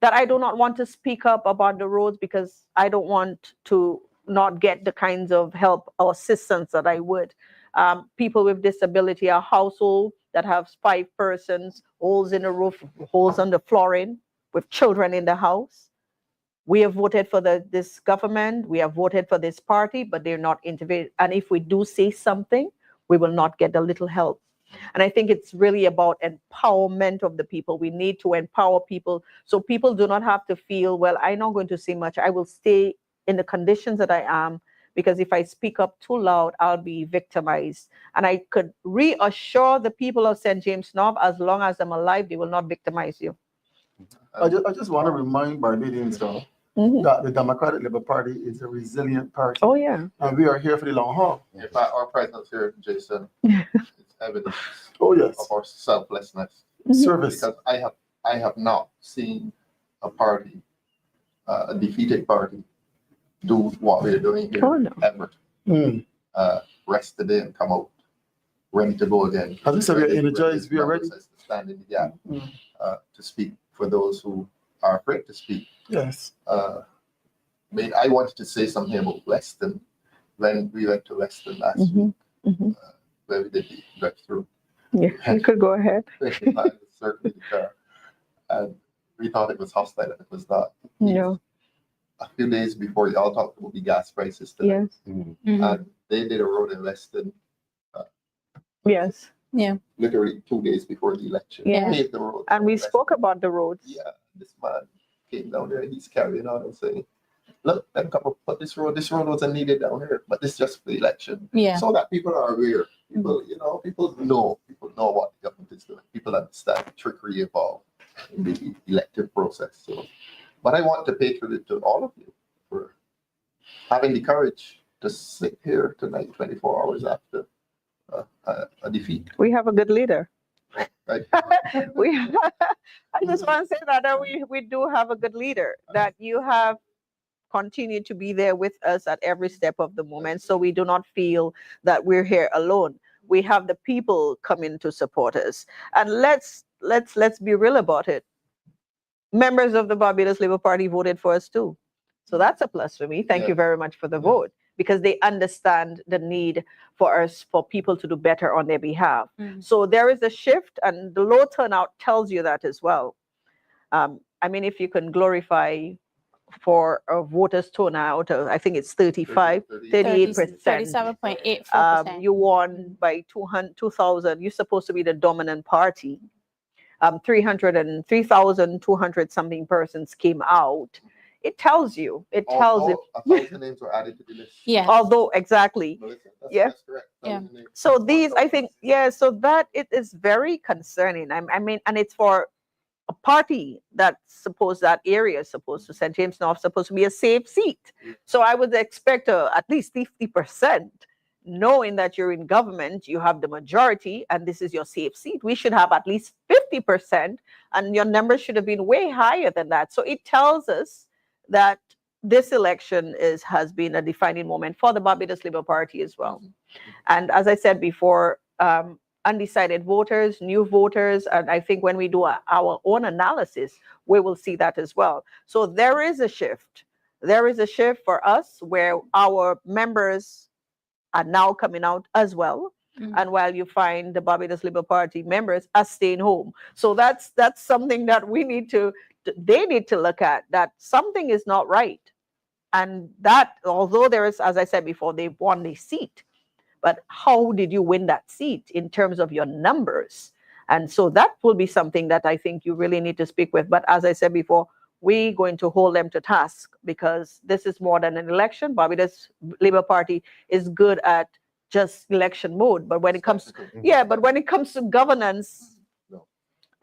Speaker 6: that I do not want to speak up about the roads, because I don't want to not get the kinds of help or assistance that I would. People with disability, a household that has 5 persons, holes in the roof, holes on the flooring, with children in the house. We have voted for this government, we have voted for this party, but they're not intervening. And if we do say something, we will not get a little help. And I think it's really about empowerment of the people. We need to empower people so people do not have to feel, well, I'm not going to say much. I will stay in the conditions that I am, because if I speak up too loud, I'll be victimized. And I could reassure the people of St. James North, as long as I'm alive, they will not victimize you.
Speaker 5: I just want to remind Barbadians, though, that the Democratic Labour Party is a resilient party.
Speaker 6: Oh, yeah.
Speaker 5: And we are here for the long haul.
Speaker 7: In fact, our presence here, Jason, it's evidence
Speaker 5: Oh, yes.
Speaker 7: of our selflessness.
Speaker 5: Service.
Speaker 7: Because I have not seen a party, a defeated party, do what we're doing here
Speaker 6: Oh, no.
Speaker 7: ever.
Speaker 5: Mm.
Speaker 7: Rest today and come out ready to go again.
Speaker 5: As I said, we are
Speaker 7: Ready-
Speaker 5: energized, we are ready.
Speaker 7: To stand in the gap,
Speaker 5: Mm.
Speaker 7: to speak for those who are afraid to speak.
Speaker 5: Yes.
Speaker 7: I wanted to say something about Weston when we went to Weston last week, where we did the drive-through.
Speaker 6: Yeah, you could go ahead.
Speaker 7: I was circling the car, and we thought it was hostile, and it was not.
Speaker 6: No.
Speaker 7: A few days before, y'all talked about the gas prices today,
Speaker 6: Yes.
Speaker 7: and they did a road in Weston
Speaker 6: Yes.
Speaker 7: literally 2 days before the election.
Speaker 6: Yeah.
Speaker 7: Paved the road.
Speaker 6: And we
Speaker 7: in Weston.
Speaker 6: spoke about the roads.
Speaker 7: Yeah, this man came down there, he's carrying on and saying, look, them couple put this road wasn't needed down here, but this just for the election.
Speaker 1: Yeah.
Speaker 7: So that people are aware. People, people know what the government is doing. People understand the trickery involved in the elective process. So, but I want to pay tribute to all of you for having the courage to sit here tonight, 24 hours after a defeat.
Speaker 6: We have a good leader.
Speaker 7: Right?
Speaker 6: I just want to say that we do have a good leader, that you have continued to be there with us at every step of the moment. So we do not feel that we're here alone. We have the people coming to support us. And let's be real about it. Members of the Barbados Labour Party voted for us too. So that's a plus for me. Thank you very much for the vote, because they understand the need for us, for people to do better on their behalf. So there is a shift, and the low turnout tells you that as well. I mean, if you can glorify for a voters turnout, I think it's 38%.
Speaker 3: 37.84%.
Speaker 6: You won by 2,000. You're supposed to be the dominant party. 3,200 something persons came out. It tells you. It tells it.
Speaker 7: 1,000 names were added to the list.
Speaker 1: Yeah.
Speaker 6: Although exactly.
Speaker 7: Melissa,
Speaker 6: That's
Speaker 7: correct.
Speaker 1: Yeah.
Speaker 7: 1,000 names.
Speaker 6: So these, I think, so that it is very concerning. I mean, and it's for a party that area is supposed to, St. James North, supposed to be a safe seat. So I would expect at least 50%, knowing that you're in government, you have the majority, and this is your safe seat. We should have at least 50%, and your numbers should have been way higher than that. So it tells us that this election has been a defining moment for the Barbados Labour Party as well. And as I said before, undecided voters, new voters, and I think when we do our own analysis, we will see that as well. So there is a shift. There is a shift for us where our members are now coming out as well. And while you find the Barbados Labour Party members are staying home. So that's something that they need to look at, that something is not right. And that, although there is, as I said before, they've won the seat, but how did you win that seat in terms of your numbers? And so that will be something that I think you really need to speak with. But as I said before, we're going to hold them to task, because this is more than an election. Barbados Labour Party is good at just election mode, but when it comes, when it comes to governance,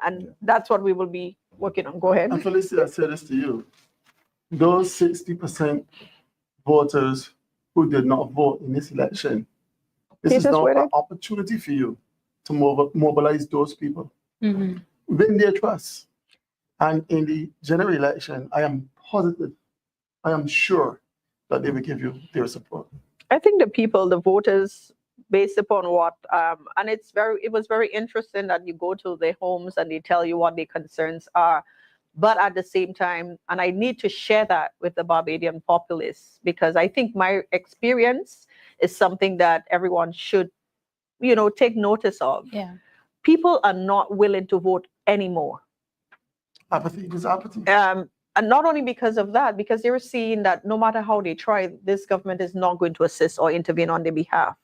Speaker 6: and that's what we will be working on. Go ahead.
Speaker 5: And Felicia, I say this to you. Those 60% voters who did not vote in this election, this is now an opportunity for you to mobilize those people. Win their trust. And in the general election, I am positive, I am sure that they will give you their support.
Speaker 6: I think the people, the voters, based upon what, and it was very interesting that you go to their homes and they tell you what their concerns are. But at the same time, and I need to share that with the Barbadian populace, because I think my experience is something that everyone should, take notice of.
Speaker 1: Yeah.
Speaker 6: People are not willing to vote anymore.
Speaker 5: Apathy is apathy.
Speaker 6: And not only because of that, because they're seeing that no matter how they try, this government is not going to assist or intervene on their behalf.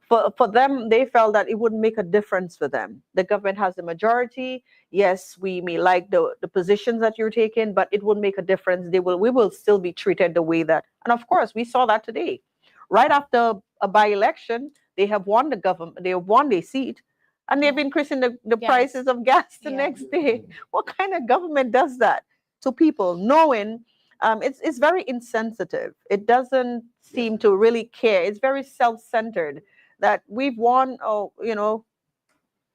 Speaker 6: for them, they felt that it wouldn't make a difference for them. The government has the majority. Yes, we may like the positions that you're taking, but it wouldn't make a difference. We will still be treated the way that, and of course, we saw that today. Right after a by-election, they have won the government, they have won their seat, and they've increasing the
Speaker 3: Gas.
Speaker 6: prices of gas the
Speaker 3: Yeah.
Speaker 6: next day. What kind of government does that to people, knowing it's very insensitive? It doesn't seem to really care. It's very self-centered that we've won,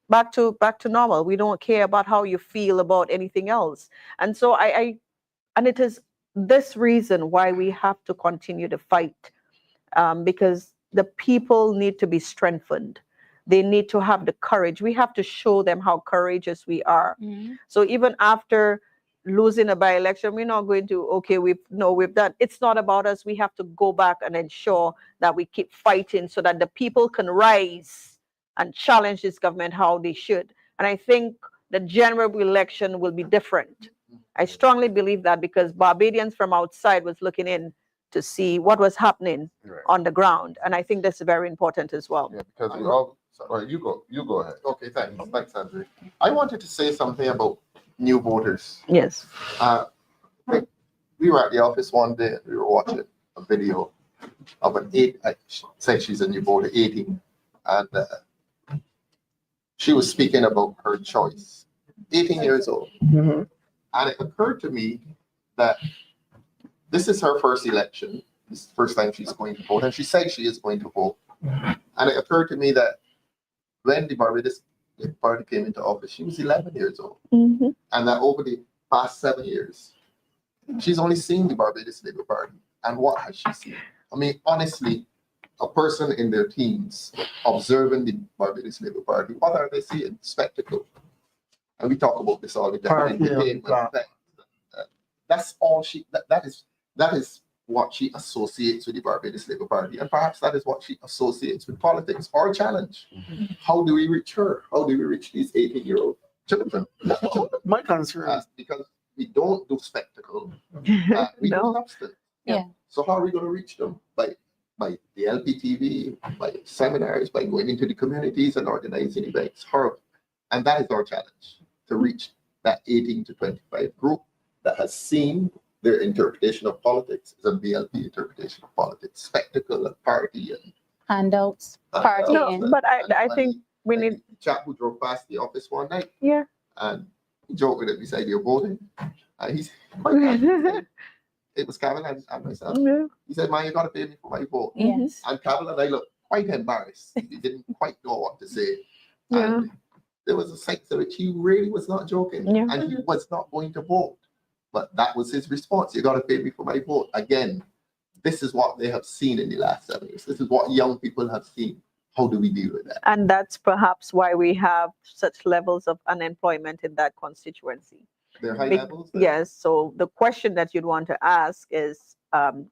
Speaker 6: back to normal. We don't care about how you feel about anything else. And so and it is this reason why we have to continue to fight, because the people need to be strengthened. They need to have the courage. We have to show them how courageous we are. So even after losing a by-election, we're not going to, okay, we've done. It's not about us. We have to go back and ensure that we keep fighting so that the people can rise and challenge this government how they should. And I think the general election will be different. I strongly believe that, because Barbadians from outside was looking in to see what was happening on the ground. And I think that's very important as well.
Speaker 2: Yeah, because we all. Sorry, you go ahead.
Speaker 7: Okay, thanks, Andrew. I wanted to say something about new voters.
Speaker 6: Yes.
Speaker 7: We were at the office one day, we were watching a video of an said she's a new voter, 18, and she was speaking about her choice, 18 years old.
Speaker 5: Mhm.
Speaker 7: And it occurred to me that this is her first election. This is the first time she's going to vote, and she said she is going to vote. And it occurred to me that when the Barbados Party came into office, she was 11 years old.
Speaker 6: Mm-hmm.
Speaker 7: And that over the past 7 years, she's only seen the Barbados Labour Party. And what has she seen? I mean, honestly, a person in their teens observing the Barbados Labour Party, what are they seeing? Spectacle. And we talk about this all the time. Entertainment, that's all that is what she associates with the Barbados Labour Party. And perhaps that is what she associates with politics or challenge. How do we reach her? How do we reach these 18-year-old children?
Speaker 5: My concern is
Speaker 7: Because we don't do spectacle. We do substance.
Speaker 3: Yeah.
Speaker 7: So how are we going to reach them? By the LPTV, by seminars, by going into the communities and organizing events. And that is our challenge, to reach that 18 to 25 group that has seen their interpretation of politics is a BLP interpretation of politics, spectacle and party and
Speaker 3: Handouts, party.
Speaker 6: No, but I think we need.
Speaker 7: The chap who drove past the office one night,
Speaker 6: Yeah.
Speaker 7: and he joked with it beside your voting. And he's it was Cavill and myself.
Speaker 6: Yeah.
Speaker 7: He said, "Man, you gotta pay me for my vote."
Speaker 3: Yes.
Speaker 7: And Cavill and I looked quite embarrassed. He didn't quite know what to say.
Speaker 6: Yeah.
Speaker 7: And there was a sense of which he really was not joking,
Speaker 6: Yeah.
Speaker 7: and he was not going to vote. But that was his response. You got to pay me for my vote. Again, this is what they have seen in the last 7 years. This is what young people have seen. How do we deal with that?
Speaker 6: And that's perhaps why we have such levels of unemployment in that constituency.
Speaker 7: They're high
Speaker 6: Be-
Speaker 7: levels.
Speaker 6: Yes. So the question that you'd want to ask is,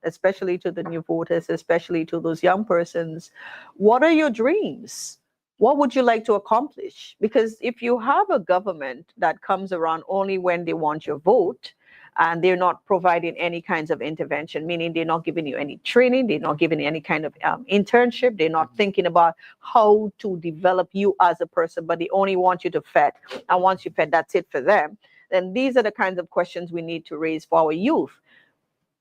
Speaker 6: especially to the new voters, especially to those young persons, what are your dreams? What would you like to accomplish? Because if you have a government that comes around only when they want your vote, and they're not providing any kinds of intervention, meaning they're not giving you any training, they're not giving you any kind of internship, they're not thinking about how to develop you as a person, but they only want you to fed. And once you fed, that's it for them. Then these are the kinds of questions we need to raise for our youth.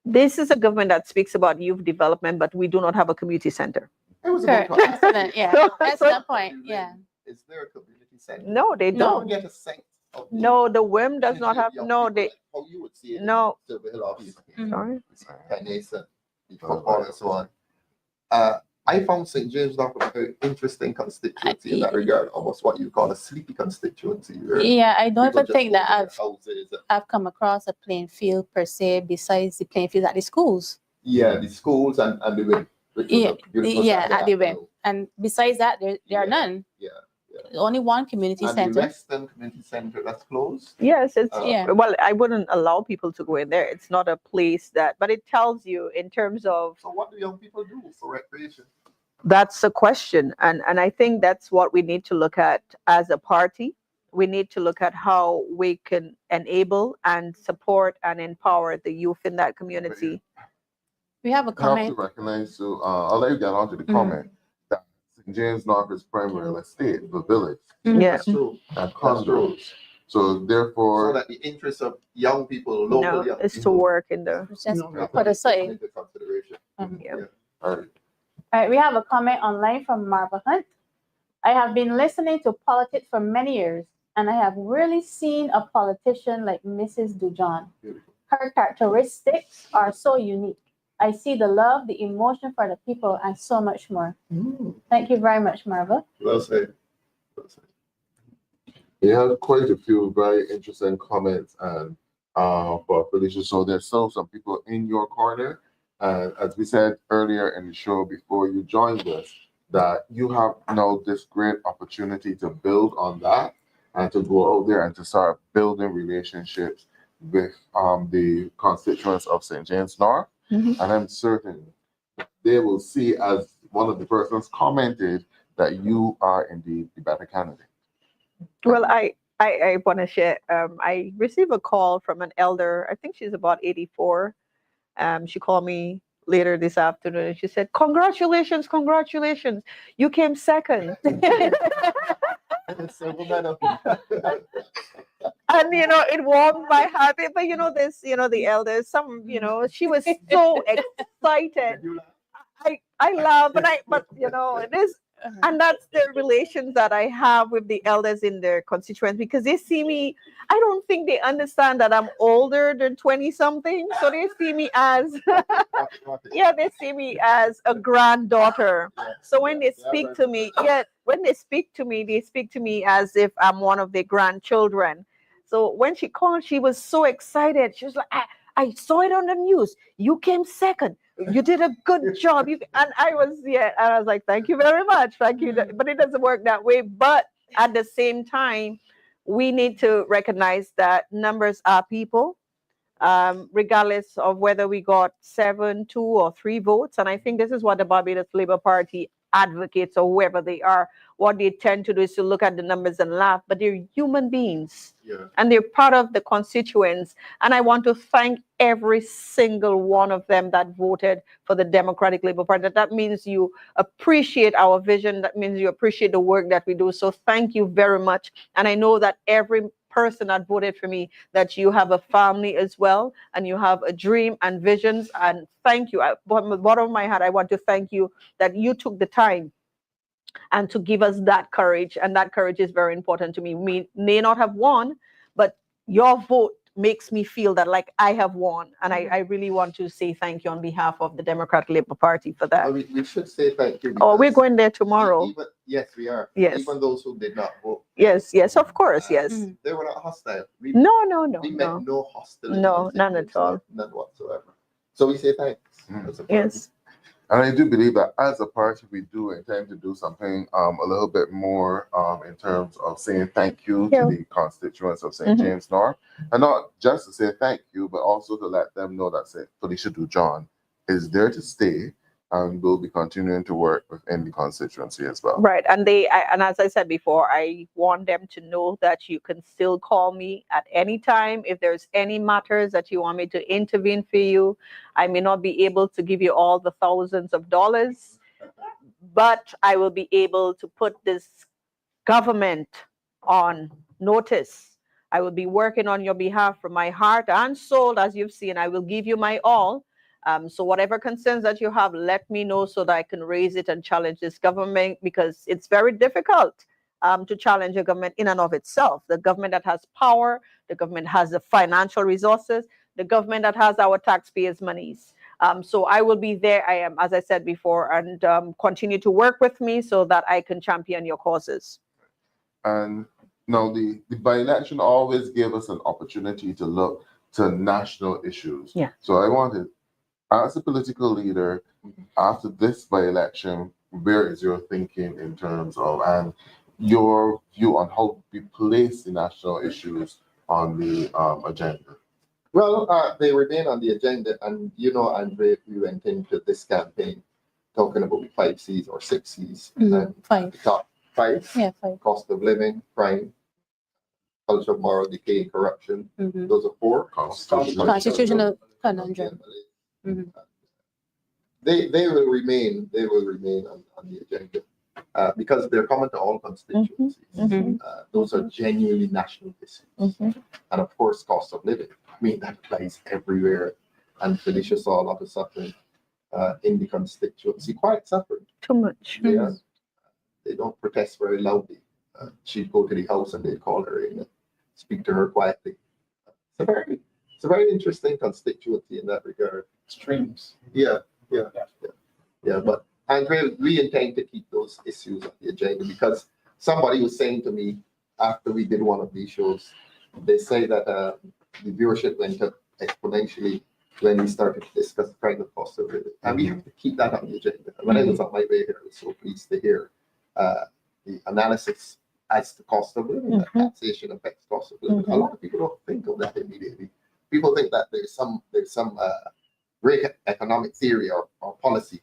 Speaker 6: This is a government that speaks about youth development, but we do not have a community center.
Speaker 7: I was about
Speaker 3: Correct.
Speaker 7: to ask,
Speaker 3: Excellent. Yeah.
Speaker 6: So-
Speaker 3: Excellent point. Yeah.
Speaker 7: is there a community center?
Speaker 6: No, they
Speaker 7: You
Speaker 3: No.
Speaker 6: don't.
Speaker 7: get a sense of the
Speaker 6: No, the WIM does not
Speaker 7: energy of
Speaker 6: have,
Speaker 7: young
Speaker 6: no,
Speaker 7: people,
Speaker 6: they,
Speaker 7: like how you would see it
Speaker 6: no.
Speaker 7: in Silver Hill office,
Speaker 6: Sorry.
Speaker 7: Canesa, the football and so on. I found St. James North a very interesting constituency in that regard, almost what you call a sleepy constituency. where
Speaker 3: Yeah, I don't
Speaker 7: people
Speaker 3: even
Speaker 7: just
Speaker 3: think
Speaker 7: go
Speaker 3: that
Speaker 7: to their
Speaker 3: I've
Speaker 7: houses.
Speaker 3: come across a playing field per se besides the playing field at the schools.
Speaker 7: Yeah, the schools and the WIM. which was a
Speaker 3: Yeah,
Speaker 7: beautiful
Speaker 3: yeah,
Speaker 7: Saturday
Speaker 3: at the WIM.
Speaker 7: afternoon.
Speaker 3: And besides that, there are
Speaker 7: Yeah,
Speaker 3: none.
Speaker 7: yeah.
Speaker 3: Only one community
Speaker 7: And the
Speaker 3: center.
Speaker 7: Western Community Center that's closed.
Speaker 6: Yes, it's,
Speaker 3: Yeah.
Speaker 6: well, I wouldn't allow people to go in there. It's not a place that, but it tells you in terms of,
Speaker 7: So what do young people do for recreation?
Speaker 6: that's a question. And I think that's what we need to look at as a party. We need to look at how we can enable and support and empower the youth in that community.
Speaker 3: We have a
Speaker 2: I have
Speaker 3: comment.
Speaker 2: to recognize, so I'll let you get on to the
Speaker 3: Mhm.
Speaker 2: comment, that James North is primarily estate, the village,
Speaker 6: Yeah.
Speaker 7: That's true.
Speaker 2: and
Speaker 7: That's true.
Speaker 2: condos. So therefore,
Speaker 7: So that the interests of young people, local
Speaker 6: No,
Speaker 7: young
Speaker 6: it's to
Speaker 7: people,
Speaker 6: work in the.
Speaker 3: It's just
Speaker 7: have
Speaker 3: put
Speaker 7: to be
Speaker 3: aside.
Speaker 7: taken into consideration.
Speaker 6: Yeah.
Speaker 2: all right,
Speaker 3: All right, we have a comment online from Marva Hunt. I have been listening to politics for many years, and I have really seen a politician like Mrs. Dujon.
Speaker 7: Beautiful.
Speaker 3: Her characteristics are so unique. I see the love, the emotion for the people, and so much more. Thank you very much, Marva.
Speaker 7: Well said. Well said.
Speaker 2: we had quite a few very interesting comments and for Felicia. So there's still some people in your corner. And as we said earlier in the show before you joined us, that you have now this great opportunity to build on that and to go out there and to start building relationships with the constituents of St. James North.
Speaker 6: Mhm.
Speaker 2: And I'm certain they will see, as one of the persons commented, that you are indeed the better candidate.
Speaker 6: Well, I want to share. I received a call from an elder. I think she's about 84. She called me later this afternoon and she said, "Congratulations, congratulations. You came second." And it warmed my heart. But the elders, she was so excited. I love, but it is, and that's the relations that I have with the elders in their constituents, because they see me. I don't think they understand that I'm older than 20 something, so they see me as they see me as a granddaughter. So when they speak to me, they speak to me as if I'm one of their grandchildren. So when she called, she was so excited. She was like, I saw it on the news. You came second. You did a good job. And I was like, thank you very much. Thank you. But it doesn't work that way. But at the same time, we need to recognize that numbers are people, regardless of whether we got 7, 2, or 3 votes. And I think this is what the Barbados Labour Party advocates, or whoever they are, what they tend to do is to look at the numbers and laugh, but they're human beings.
Speaker 7: Yeah.
Speaker 6: And they're part of the constituents. And I want to thank every single one of them that voted for the Democratic Labour Party. That means you appreciate our vision. That means you appreciate the work that we do. So thank you very much. And I know that every person that voted for me, that you have a family as well, and you have a dream and visions. And thank you. From the bottom of my heart, I want to thank you that you took the time and to give us that courage. And that courage is very important to me. We may not have won, but your vote makes me feel that like I have won. And I really want to say thank you on behalf of the Democratic Labour Party for that.
Speaker 7: Well, we should say thank you.
Speaker 6: Oh, we're
Speaker 7: because
Speaker 6: going there tomorrow.
Speaker 7: yes, we are.
Speaker 6: Yes.
Speaker 7: Even those who did not vote.
Speaker 6: Yes, of course, yes.
Speaker 7: They were not hostile.
Speaker 6: No.
Speaker 7: We met no hostility.
Speaker 6: No,
Speaker 7: in
Speaker 6: none at
Speaker 7: James
Speaker 6: all.
Speaker 7: North, none whatsoever. So we say thanks. As a party.
Speaker 6: Yes.
Speaker 2: And I do believe that as a party, we do intend to do something a little bit more in terms of saying thank you to the constituents of St. James North. And not just to say thank you, but also to let them know that Felicia Dujon is there to stay and will be continuing to work within the constituency as well.
Speaker 6: Right. And and as I said before, I want them to know that you can still call me at any time. If there's any matters that you want me to intervene for you, I may not be able to give you all the thousands of dollars, but I will be able to put this government on notice. I will be working on your behalf from my heart and soul, as you've seen. I will give you my all. So whatever concerns that you have, let me know so that I can raise it and challenge this government, because it's very difficult to challenge a government in and of itself. The government that has power, the government has the financial resources, the government that has our taxpayers' monies. So I will be there. I am, as I said before, and continue to work with me so that I can champion your causes.
Speaker 2: And now the by-election always gave us an opportunity to look to national issues.
Speaker 6: Yeah.
Speaker 2: So I wanted, as a political leader, after this by-election, where is your thinking in terms of, and your view on how we place the national issues on the agenda?
Speaker 7: Well, they remain on the agenda, and Andre, we went into this campaign talking about 5 C's or 6 C's. And
Speaker 3: 5.
Speaker 7: the top 5.
Speaker 3: Yeah, 5.
Speaker 7: Cost of living, crime, culture of moral decay, corruption. Those are 4.
Speaker 3: Constitutional conundrum.
Speaker 7: They will remain on the agenda. because they're common to all constituencies. Those are genuinely national issues. And of course, cost of living. I mean, that applies everywhere. And Felicia saw a lot of suffering in the constituency, quite suffering.
Speaker 6: Too much.
Speaker 7: They don't protest very loudly. She'd go to the house and they'd call her in and speak to her quietly. It's a very interesting constituency in that regard.
Speaker 4: Streams.
Speaker 7: Yeah. But and we intend to keep those issues on the agenda because somebody was saying to me after we did one of these shows, they say that the viewership went up exponentially when we started to discuss the kind of cost of living. And we have to keep that on the agenda. When I was on my way here, I was so pleased to hear the analysis as to cost of living, that taxation affects cost of living. A lot of people don't think of that immediately. People think that there's some great economic theory or policy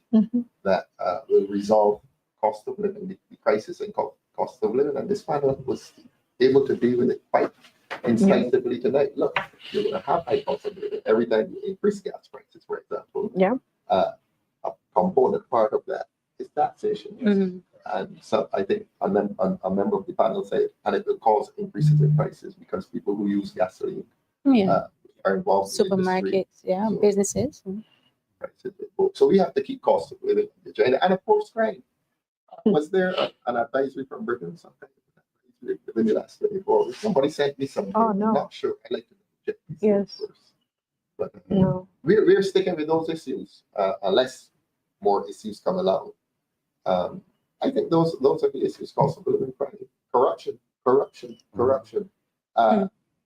Speaker 7: that will resolve cost of living, the crisis in cost of living. And this panel was able to deal with it quite incisively tonight. Look, you're going to have high cost of living every time you increase gas prices, for example. A component part of that is taxation. And so I think a member of the panel said, and it will cause increases in prices because people who use gasoline are involved in
Speaker 3: supermarkets, businesses.
Speaker 7: So we have to keep cost of living on the agenda. And of course, crime. Was there an advisory from Britain sometime in the last 24 hours? Somebody sent me something. I'm not sure. I like to check these things first. But we're sticking with those issues unless more issues come along. I think those are the issues: cost of living, crime, corruption.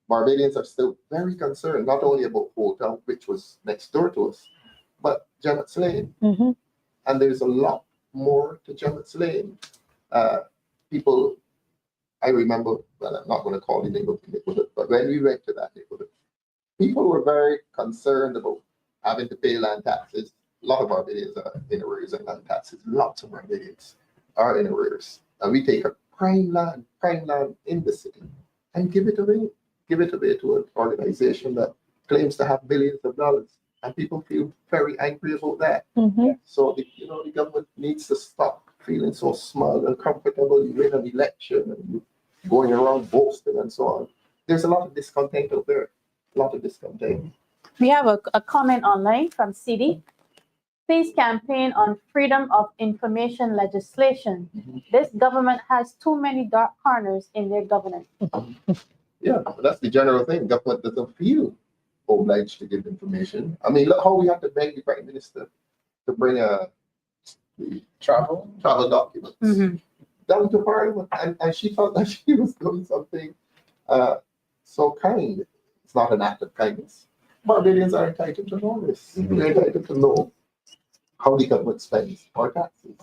Speaker 7: Barbadians are still very concerned, not only about Hotel, which was next door to us, but Janet's Lane. And there's a lot more to Janet's Lane. People, I remember, well, I'm not going to call the neighborhood, but when we went to that neighborhood, people were very concerned about having to pay land taxes. A lot of Barbadians are in arrears in land taxes. Lots of Barbadians are in arrears. And we take a prime land in the city and give it away to an organization that claims to have billions of dollars. And people feel very angry about that. So the government needs to stop feeling so smug and comfortable. You win an election and you going around boasting and so on. There's a lot of discontent out there. A lot of discontent.
Speaker 3: We have a comment online from CD. Please campaign on freedom of information legislation. This government has too many dark corners in their governance.
Speaker 7: Yeah, that's the general thing. Government doesn't feel obliged to give information. I mean, look how we have to beg the Prime Minister to bring the travel documents down to Parliament, and she felt that she was doing something so kind. It's not an act of kindness. Barbadians are entitled to know this. They're entitled to know how the government spends our taxes.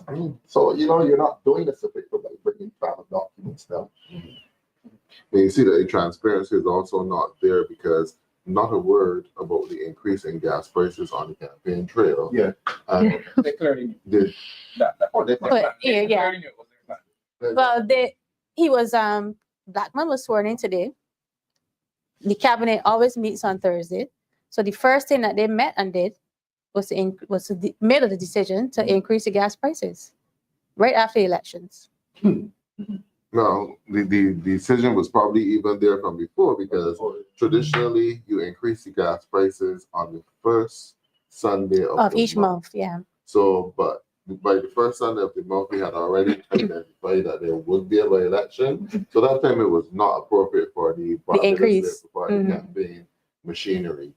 Speaker 7: So you're not doing this by bringing travel documents down.
Speaker 2: And you see that the transparency is also not there because not a word about the increase in gas prices on the campaign trail.
Speaker 4: They clearly
Speaker 2: did
Speaker 4: that.
Speaker 3: Well, he was Blackman was sworn in today. The cabinet always meets on Thursday, so the first thing that they met and did was to made the decision to increase the gas prices right after the elections.
Speaker 2: No, the decision was probably even there from before because traditionally you increase the gas prices on the first Sunday of
Speaker 3: each month.
Speaker 2: So, but by the first Sunday of the month, we had already identified that there would be a by-election. So that time it was not appropriate for the
Speaker 3: increase
Speaker 2: for the campaign machinery.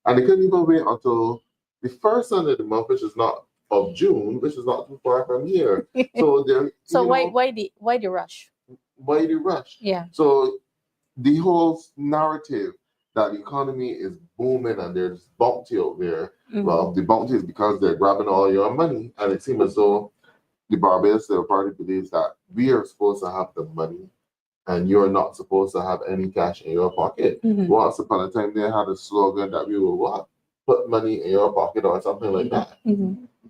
Speaker 2: And they couldn't even wait until the first Sunday of the month, which is not of June, which is not too far from here. So
Speaker 3: why the rush?
Speaker 2: Why the rush? So the whole narrative that the economy is booming and there's bounty out there. Well, the bounty is because they're grabbing all your money, and it seems as though the Barbados Party believes that we are supposed to have the money and you're not supposed to have any cash in your pocket. Once upon a time, they had a slogan that we will put money in your pocket or something like that.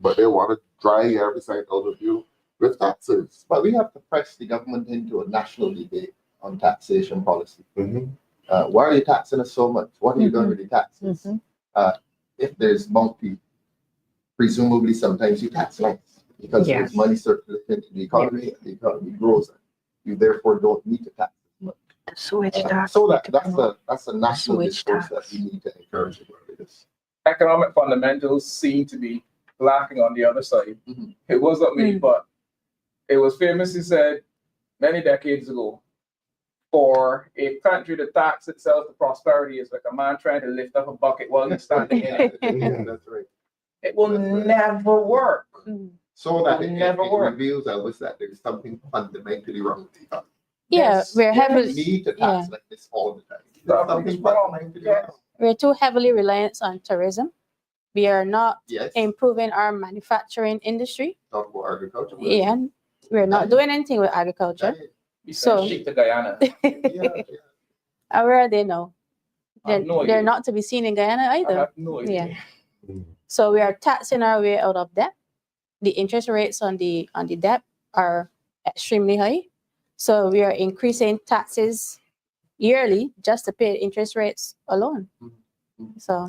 Speaker 2: But they want to dry every cent out of you with taxes.
Speaker 7: But we have to press the government into a national debate on taxation policy. Why are you taxing us so much? What are you doing with the taxes? If there's bounty, presumably sometimes you tax less. Because
Speaker 6: Yes.
Speaker 7: there's money circulating in the economy, and the economy grows. You therefore don't need to tax as much.
Speaker 6: Switch tax.
Speaker 7: So that's a national
Speaker 6: Switch
Speaker 7: discourse
Speaker 6: tax.
Speaker 7: that we need to encourage in Barbados.
Speaker 4: Economic fundamentals seem to be lacking on the other side.
Speaker 7: Mhm.
Speaker 4: It wasn't me, but it was famously said many decades ago, for a country to tax itself to prosperity is like a man trying to lift up a bucket while he's standing in it.
Speaker 7: Yeah, that's right.
Speaker 4: It will
Speaker 7: That's right.
Speaker 4: never work.
Speaker 7: So that
Speaker 4: It
Speaker 7: it
Speaker 4: never worked.
Speaker 7: reveals, Elvis, that there's something fundamentally wrong with the economy.
Speaker 3: Yeah,
Speaker 4: Yes.
Speaker 3: we're
Speaker 7: You
Speaker 3: heavily,
Speaker 7: need to tax like this all the time. There's something
Speaker 4: wrong.
Speaker 7: fundamentally
Speaker 4: Yes.
Speaker 7: wrong.
Speaker 3: we're too heavily reliant on tourism. We are not
Speaker 7: Yes,
Speaker 3: improving our manufacturing industry.
Speaker 7: talk about agriculture. but-
Speaker 3: Yeah, we're not doing anything with agriculture.
Speaker 4: We
Speaker 3: So-
Speaker 4: sent sheep to Guyana.
Speaker 7: Yeah,
Speaker 3: And where are they now?
Speaker 4: I have no
Speaker 3: They're
Speaker 4: idea.
Speaker 3: not to be seen in Guyana
Speaker 4: I
Speaker 3: either.
Speaker 4: have no idea.
Speaker 3: So we are taxing our way out of debt. The interest rates on the debt are extremely high. So we are increasing taxes yearly just to pay interest rates alone. So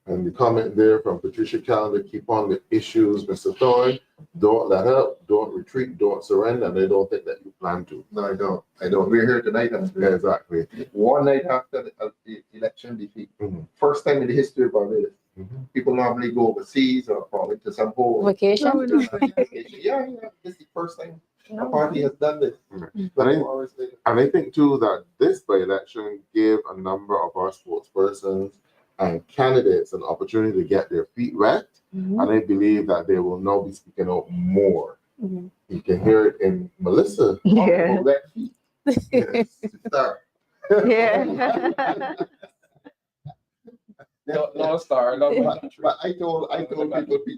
Speaker 2: And the comment there from Patricia Calendar, keep on the issues, Mr. Thorne. Don't let up, don't retreat, don't surrender, and they don't think that you plan to.
Speaker 7: No, I don't. We're here tonight. And
Speaker 2: Yeah, exactly.
Speaker 7: one night after the election defeat,
Speaker 2: Mhm.
Speaker 7: first time in the history of Barbados.
Speaker 2: Mhm.
Speaker 7: People normally go overseas or probably to some hole.
Speaker 3: vacation.
Speaker 7: Yeah, this is the first time a party has done this.
Speaker 2: Mhm.
Speaker 7: 24 hours later.
Speaker 2: And I think too that this by-election gave a number of our sportspersons and candidates an opportunity to get their feet wet.
Speaker 3: Mhm.
Speaker 2: And I believe that they will now be speaking out more.
Speaker 3: Mhm.
Speaker 2: You can hear it in Melissa.
Speaker 6: Yeah.
Speaker 7: Wet feet. Yes, star.
Speaker 6: Yeah.
Speaker 4: No star, love my country.
Speaker 7: But I told people,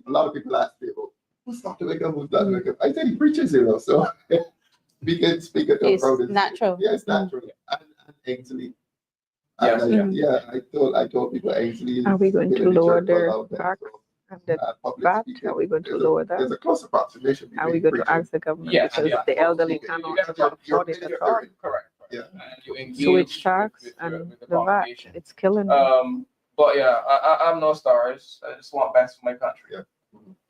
Speaker 7: a lot of people ask me, well, who's Dr. Wickham? Who's Dr. Wickham? I said he preaches, so we can speak at the
Speaker 3: It's
Speaker 7: crowd.
Speaker 3: natural.
Speaker 7: Yeah, it's natural. And Ainsley.
Speaker 4: Yes.
Speaker 7: And I told people Ainsley.
Speaker 6: Are we going to lower their tax and the
Speaker 7: public
Speaker 6: VAT?
Speaker 7: speaking,
Speaker 6: Are we going to
Speaker 7: there's
Speaker 6: lower
Speaker 7: There's
Speaker 6: that?
Speaker 7: a close approximation.
Speaker 6: Are we
Speaker 7: between
Speaker 6: going to
Speaker 7: preaching-
Speaker 6: ask the government
Speaker 4: Yes,
Speaker 6: because
Speaker 4: yeah.
Speaker 6: the elderly
Speaker 4: You
Speaker 6: cannot
Speaker 4: gotta
Speaker 6: afford it at all?
Speaker 4: Correct.
Speaker 7: Yeah.
Speaker 4: And you engage
Speaker 6: Switch tax
Speaker 4: with
Speaker 6: and
Speaker 4: with
Speaker 6: the VAT,
Speaker 4: congregation.
Speaker 6: it's killing them.
Speaker 4: But yeah, I'm no stars. I just want best for my country.
Speaker 7: Yeah.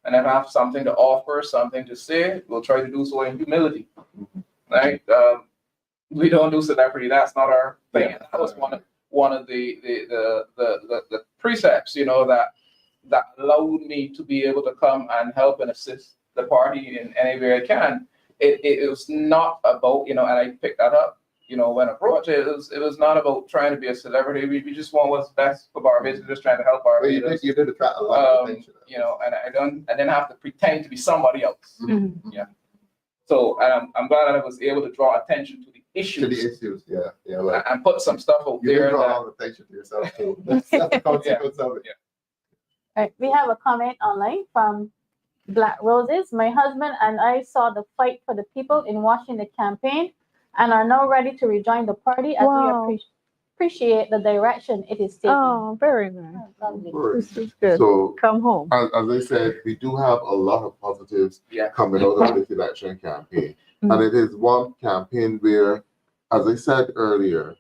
Speaker 4: And if I have something to offer, something to say, we'll try to do so in humility. Right? We don't do celebrity. That's not our thing.
Speaker 7: Yeah.
Speaker 4: That was one of the precepts, that allowed me to be able to come and help and assist the party in any way I can. It was not about, and I picked that up, when approached, it was not about trying to be a celebrity. We just want what's best for Barbados. We're just trying to help
Speaker 7: Well, you
Speaker 4: Barbados.
Speaker 7: did attract a lot of attention.
Speaker 4: And I didn't have to pretend to be somebody else.
Speaker 3: Mhm.
Speaker 4: So I'm glad that I was able to draw attention to the
Speaker 7: To the
Speaker 4: issues
Speaker 7: issues, yeah. Well,
Speaker 4: and put some stuff out
Speaker 7: you did
Speaker 4: there
Speaker 7: draw a
Speaker 4: that
Speaker 7: lot of attention to yourself too. That's the consequence of it.
Speaker 3: Right. We have a comment online from Black Roses. My husband and I saw the fight for the people in Washington campaign and are now ready to rejoin the party as
Speaker 6: Wow.
Speaker 3: we appreciate the direction it is taking.
Speaker 6: Oh, very nice.
Speaker 3: Oh, lovely.
Speaker 6: This is good.
Speaker 2: So
Speaker 6: Come home.
Speaker 2: as I said, we do have a lot of positives
Speaker 4: Yeah.
Speaker 2: coming out of this election campaign.
Speaker 3: Mhm.
Speaker 2: And it is one campaign where, as I said earlier,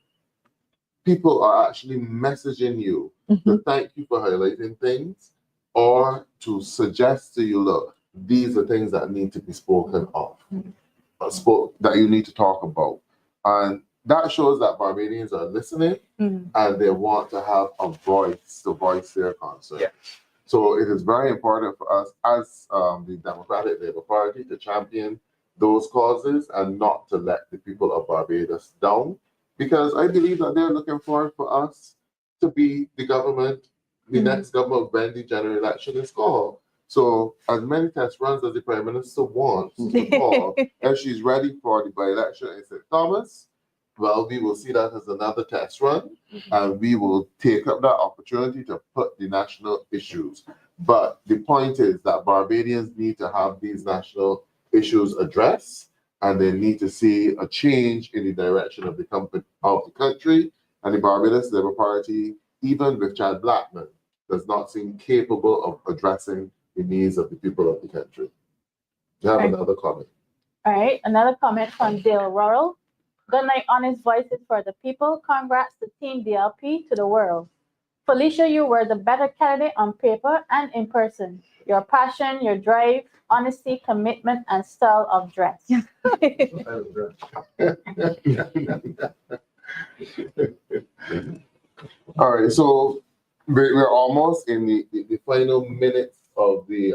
Speaker 2: people are actually messaging you to thank you for highlighting things or to suggest to you, look, these are things that need to be spoken of, that you need to talk about. And that shows that Barbadians are listening
Speaker 3: Mhm.
Speaker 2: and they want to have a voice to voice their concerns.
Speaker 4: Yeah.
Speaker 2: So it is very important for us as the Democratic Labour Party to champion those causes and not to let the people of Barbados down, because I believe that they're looking for us to be the government, the next government when the general election is called. So as many test runs as the Prime Minister wants to call, if she's ready for the by-election in St. Thomas, well, we will see that as another test run, and we will take up that opportunity to put the national issues. But the point is that Barbadians need to have these national issues addressed, and they need to see a change in the direction of the country. And the Barbados Labour Party, even with Chad Blackman, does not seem capable of addressing the needs of the people of the country. You have
Speaker 3: Right.
Speaker 2: another comment.
Speaker 3: All right, another comment from Dale Worrell. Good night, honest voices for the people. Congrats to Team DLP to the world. Felicia, you were the better candidate on paper and in person. your passion, your drive, honesty, commitment, and style of dress.
Speaker 2: All right, so we're almost in the final minutes of the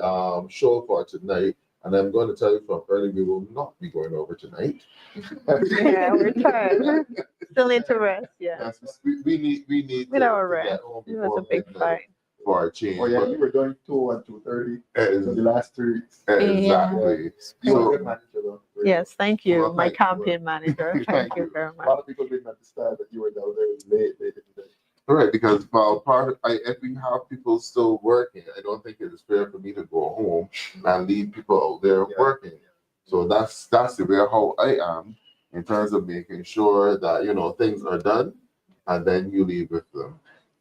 Speaker 2: show for tonight, and I'm going to tell you from early, we will not be going over tonight.
Speaker 6: Yeah, we're tired. Still need to rest. Yeah.
Speaker 2: Yes, we need
Speaker 6: With
Speaker 2: to,
Speaker 6: our
Speaker 2: to
Speaker 6: rest.
Speaker 2: get home
Speaker 6: It was
Speaker 2: before
Speaker 6: a big
Speaker 2: midnight
Speaker 6: fight.
Speaker 2: for a change.
Speaker 7: Oh yeah, you were doing 2 and 2:30 for the last 3 weeks.
Speaker 2: Exactly.
Speaker 7: You were a
Speaker 2: So,
Speaker 7: good manager though. Really.
Speaker 6: Yes, thank you,
Speaker 2: Well,
Speaker 6: my
Speaker 2: thank you.
Speaker 6: campaign manager.
Speaker 2: Thank
Speaker 6: Thank you
Speaker 2: you.
Speaker 6: very
Speaker 7: A
Speaker 6: much.
Speaker 7: lot of people didn't understand that you were down there late in the day.
Speaker 2: right, because well, if we have people still working, I don't think it is fair for me to go home and leave people out there
Speaker 7: Yeah.
Speaker 2: working. So that's the way how I am in terms of making sure that things are done, and then you leave with them.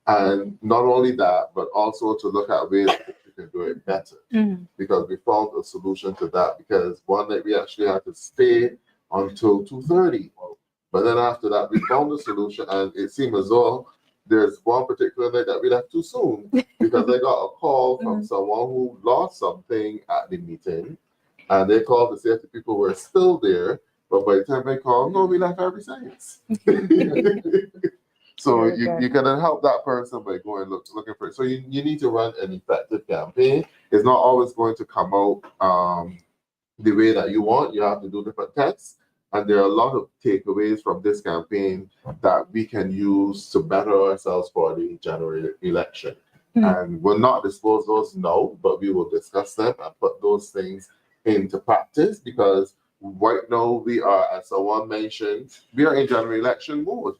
Speaker 2: And not only that, but also to look at ways that you can do it better.
Speaker 3: Mhm.
Speaker 2: Because we found a solution to that. Because one night we actually had to stay until 2:30, but then after that we found a solution, and it seemed as though there's one particular night that we left too soon because I got a call from someone who lost something at the meeting, and they called to say if the people were still there. But by the time they called, no, we left every since. So
Speaker 6: Very
Speaker 2: you
Speaker 6: good.
Speaker 2: can help that person by going looking for it. So you need to run an effective campaign. It's not always going to come out the way that you want. You have to do different tests. And there are a lot of takeaways from this campaign that we can use to better ourselves for the January election. And we'll not disclose those now, but we will discuss them and put those things into practice, because right now we are, as someone mentioned, we are in January election mode.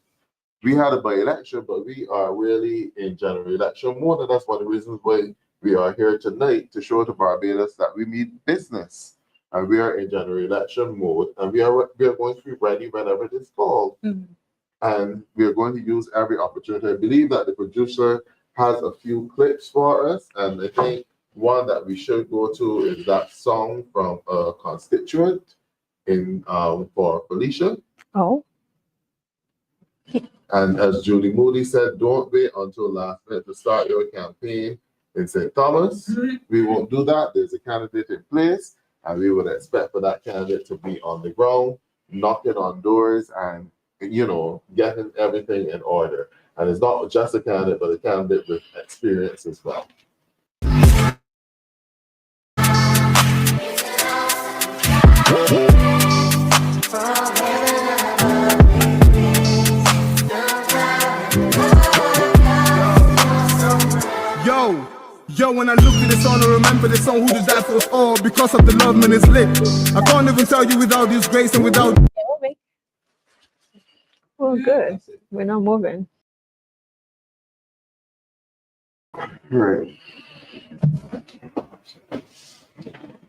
Speaker 2: We had a by-election, but we are really in January election mode, and that's one of the reasons why we are here tonight, to show to Barbados that we mean business, and we are in January election mode, and we are going to be ready whenever it is called, and we are going to use every opportunity. I believe that the producer has a few clips for us, and I think one that we should go to is that song from a constituent in for Felicia.
Speaker 6: Oh,
Speaker 2: And as Julie Moody said, don't wait until last minute to start your campaign in St. Thomas. We won't do that. There's a candidate in place, and we would expect for that candidate to be on the ground, knocking on doors and, getting everything in order. And it's not just a candidate, but a candidate with experience as well.
Speaker 8: Yo, when I look at this song, I remember the song, Who Did Die For Us All, because of the love, man, it's lit. I can't even tell you without this grace and without...
Speaker 6: well, good. We're not moving.
Speaker 2: Right.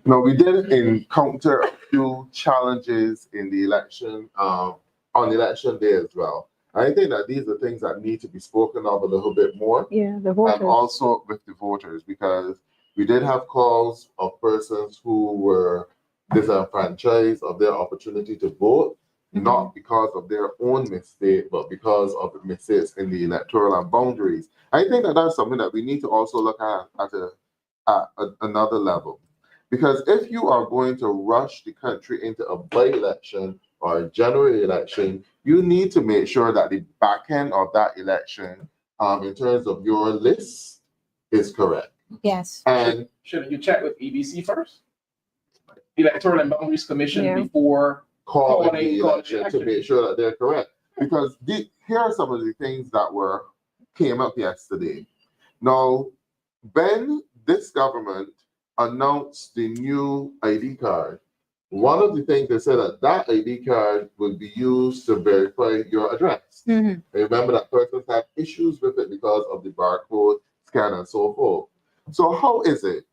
Speaker 2: Now, we did encounter a few challenges in the election, on election day as well. I think that these are things that need to be spoken of a little bit more.
Speaker 6: Yeah, the voters.
Speaker 2: And also with the voters, because we did have calls of persons who were disenfranchised of their opportunity to vote, not because of their own mistake, but because of the mistakes in the electoral and boundaries. I think that that's something that we need to also look at another level. Because if you are going to rush the country into a by-election or a general election, you need to make sure that the back end of that election, in terms of your list, is correct.
Speaker 3: Yes.
Speaker 2: And
Speaker 4: Shouldn't you check with EBC first? Electoral and Boundaries Commission
Speaker 6: Yeah.
Speaker 4: before
Speaker 2: calling
Speaker 4: calling
Speaker 2: the election to
Speaker 4: election.
Speaker 2: make sure that they're correct. Because here are some of the things that came up yesterday. Now, when this government announced the new ID card, one of the things they said that ID card would be used to verify your address.
Speaker 3: Mhm.
Speaker 2: Remember that persons had issues with it because of the barcode scan and so forth. So how is it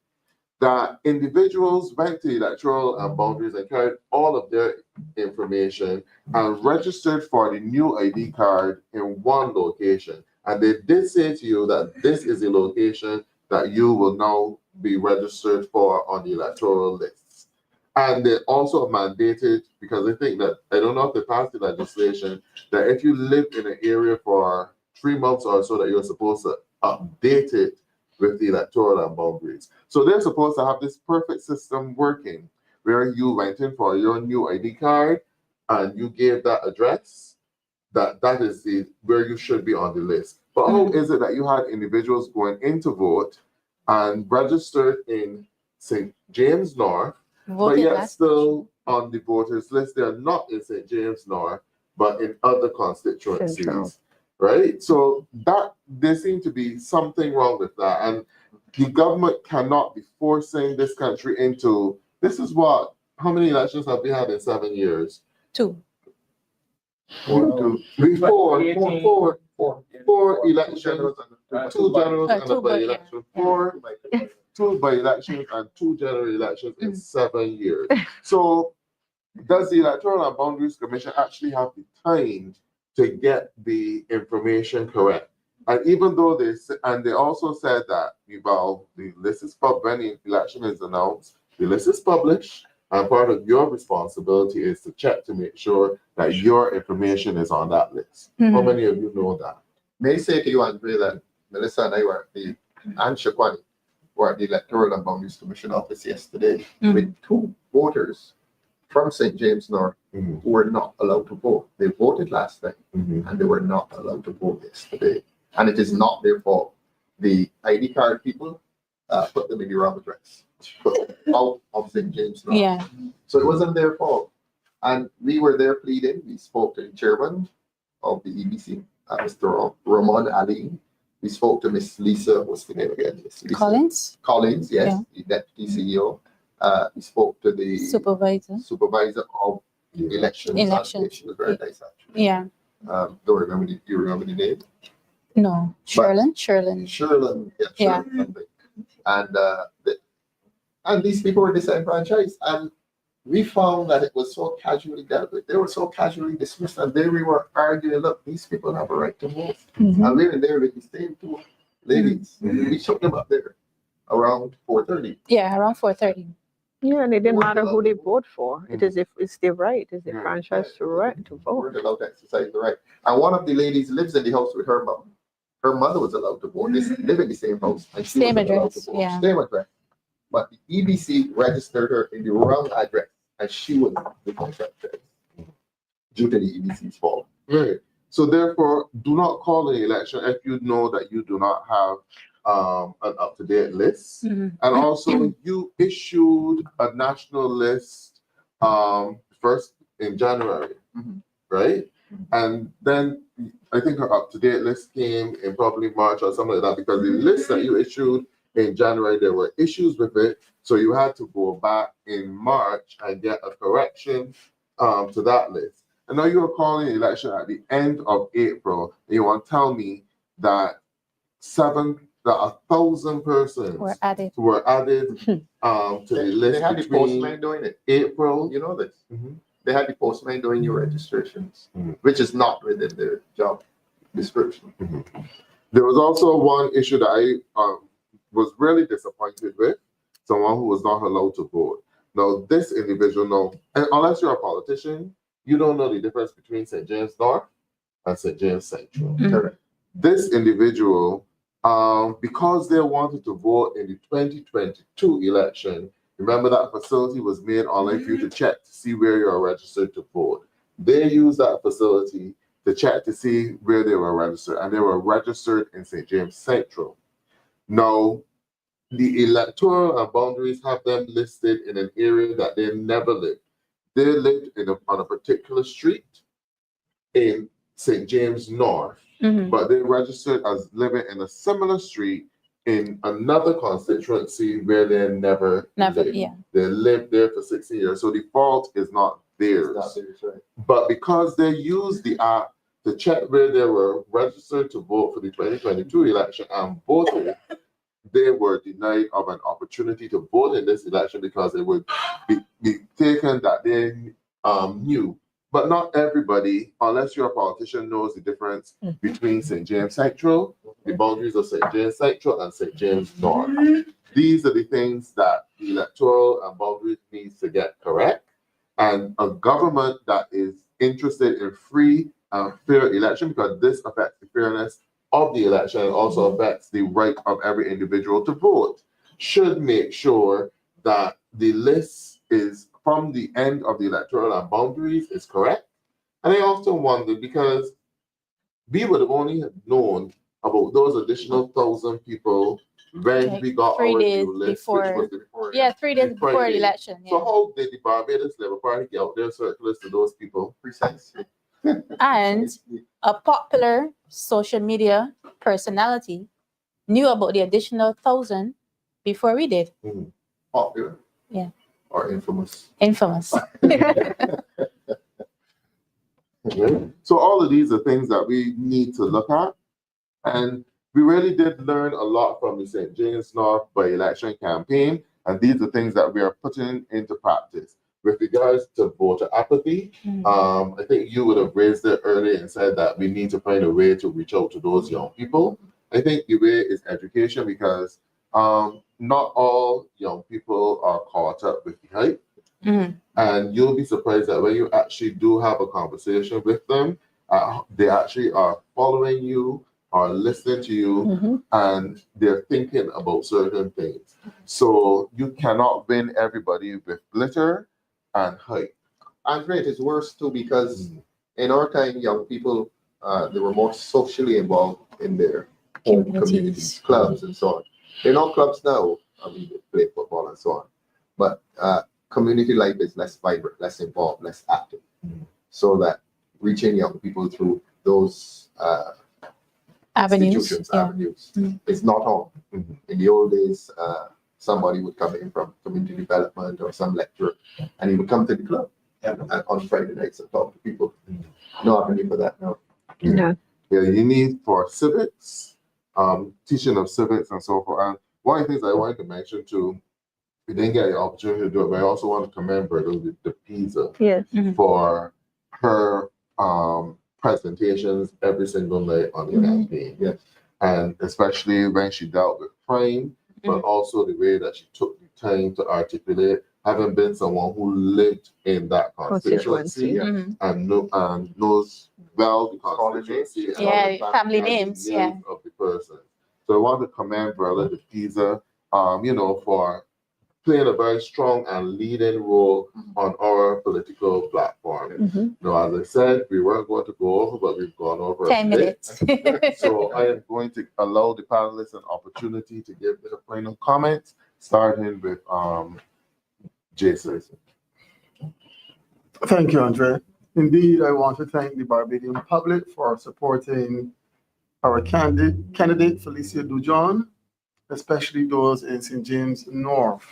Speaker 2: that individuals went to Electoral and Boundaries and carried all of their information and registered for the new ID card in one location? And they did say to you that this is a location that you will now be registered for on the electoral lists. And they also mandated, because I think that, I don't know if they passed the legislation, that if you live in an area for 3 months or so, that you're supposed to update it with the electoral and boundaries. So they're supposed to have this perfect system working where you went in for your new ID card and you gave that address, that is where you should be on the list. But how is it that you had individuals going in to vote and registered in St. James North, but yet still on the voters list? They're not in St. James North, but in other constituencies.
Speaker 6: Central.
Speaker 2: Right? So that there seems to be something wrong with that. And the government cannot be forcing this country into, this is what, how many elections have we had in 7 years?
Speaker 3: 2.
Speaker 2: Four elections, 2 generals and a by-election. Two by-elections and 2 general elections in 7 years. So does the Electoral and Boundaries Commission actually have the time to get the information correct? And even though they also said that the list is published, when the election is announced, the list is published, and part of your responsibility is to check to make sure that your information is on that list. How many of you know that?
Speaker 7: May I say to you, Andre, that Melissa and I were at the, and Shakwani were at the Electoral and Boundaries Commission office yesterday with 2 voters from St. James North who were not allowed to vote. They voted last night and they were not allowed to vote yesterday. And it is not their fault. The ID card people put them in the wrong address, put them out of St. James North.
Speaker 3: Yeah.
Speaker 7: So it wasn't their fault. And we were there pleading. We spoke to the chairman of the EBC, Mr. Ramon Ali. We spoke to Miss Lisa, what's the name again? Miss Lisa Collins, yes, the deputy CEO. We spoke to the supervisor of elections. She was very nice, actually.
Speaker 3: Yeah.
Speaker 7: Don't remember do you remember the name?
Speaker 3: No. Sherlyn.
Speaker 7: Yeah. Something. And these people were disenfranchised. And we found that it was so casually dealt with. They were so casually dismissed. And then we were arguing, look, these people have a right to vote. And we were there with the same 2 ladies. We took them up there around 4:30.
Speaker 3: Yeah, around 4:30.
Speaker 6: Yeah, and it didn't matter who they vote for. It is if it's their right, it's their franchise to vote.
Speaker 7: We're allowed to exercise the right. And one of the ladies lives in the house with her mom. Her mother was allowed to vote. They live in the same house. And she
Speaker 3: Same
Speaker 7: was allowed
Speaker 3: address,
Speaker 7: to vote.
Speaker 3: yeah.
Speaker 7: Same address. But the EBC registered her in the wrong address, and she was the contractor due to the EBC's fault.
Speaker 2: Right. So therefore, do not call an election if you know that you do not have an up-to-date list. And also, you issued a national list first in January, right? And then I think her up-to-date list came in probably March or something like that, because the list that you issued in January, there were issues with it. So you had to go back in March and get a correction to that list. And now you're calling the election at the end of April, and you want to tell me that 1,000 persons
Speaker 3: Were added.
Speaker 2: To the list.
Speaker 7: They had the postman doing it.
Speaker 2: April.
Speaker 7: You know this. They had the postman doing your registrations, which is not within their job description.
Speaker 2: There was also one issue that I was really disappointed with, someone who was not allowed to vote. Now, this individual, and unless you're a politician, you don't know the difference between St. James North and St. James Central.
Speaker 7: Correct.
Speaker 2: This individual, because they wanted to vote in the 2022 election, remember that facility was made online for you to check to see where you're registered to vote. They used that facility to check to see where they were registered, and they were registered in St. James Central. Now, the Electoral and Boundaries have them listed in an area that they never lived. They lived on a particular street in St. James North, but they registered as living in a similar street in another constituency where they never lived.
Speaker 3: Yeah.
Speaker 2: They lived there for 16 years. So the fault is not theirs. But because they used the app to check where they were registered to vote for the 2022 election and voted, they were denied of an opportunity to vote in this election because it would be taken that they knew. But not everybody, unless you're a politician, knows the difference between St. James Central, the boundaries of St. James Central and St. James North. These are the things that the Electoral and Boundaries needs to get correct. And a government that is interested in free and fair election, because this affects the fairness of the election and also affects the right of every individual to vote, should make sure that the list is from the end of the electoral and boundaries is correct. And I also wonder, because we would have only have known about those additional 1,000 people when
Speaker 3: Like
Speaker 2: we got
Speaker 3: 3
Speaker 2: our
Speaker 3: days
Speaker 2: new list,
Speaker 3: before.
Speaker 2: which was before.
Speaker 3: Yeah, 3 days before the
Speaker 2: Friday.
Speaker 3: election.
Speaker 2: So
Speaker 3: Yeah.
Speaker 2: how did the Barbados Labour Party get out their circulars to those people?
Speaker 7: Precisely.
Speaker 3: And a popular social media personality knew about the additional 1,000 before we did.
Speaker 7: Popular.
Speaker 3: Yeah.
Speaker 7: Or infamous.
Speaker 3: Infamous.
Speaker 2: Okay. So all of these are things that we need to look at. And we really did learn a lot from the St. James North by-election campaign. And these are things that we are putting into practice. With regards to voter apathy, I think you would have raised it earlier and said that we need to find a way to reach out to those young people. I think the way is education, because not all young people are caught up with the hype. And you'll be surprised that when you actually do have a conversation with them, they actually are following you, are listening to you, and they're thinking about certain things. So you cannot win everybody with glitter and hype.
Speaker 7: And great, it's worse too, because in our time, young people, they were more socially involved in their home communities, clubs and so on. They're not clubs now. I mean, they play football and so on. But community life is less vibrant, less involved, less active. So that reaching young people through those
Speaker 3: Avenues.
Speaker 7: avenues is not on. In the old days, somebody would come in from community development or some lecturer, and he would come to the club on Friday nights and talk to people. No avenue for that now.
Speaker 6: No.
Speaker 2: Yeah, you need for civics, teaching of civics and so forth. And one of the things I wanted to mention too, we didn't get the opportunity to do it, but I also want to commend Berto de Pisa
Speaker 6: Yes.
Speaker 2: for her presentations every single night on the campaign.
Speaker 7: Yes.
Speaker 2: And especially when she dealt with crime, but also the way that she took the time to articulate, having been someone who lived in that constituency and knows well the constituency and all the
Speaker 3: family
Speaker 2: and the
Speaker 3: names, yeah.
Speaker 2: of the person. So I want to commend Berto de Pisa, for playing a very strong and leading role on our political platform. As I said, we weren't going to go over, but we've gone over
Speaker 3: 10 minutes.
Speaker 2: So I am going to allow the panelists an opportunity to give their final comments, starting with Jason.
Speaker 5: Thank you, Andre. Indeed, I want to thank the Barbadian public for supporting our candidate Felicia Dujon, especially those in St. James North.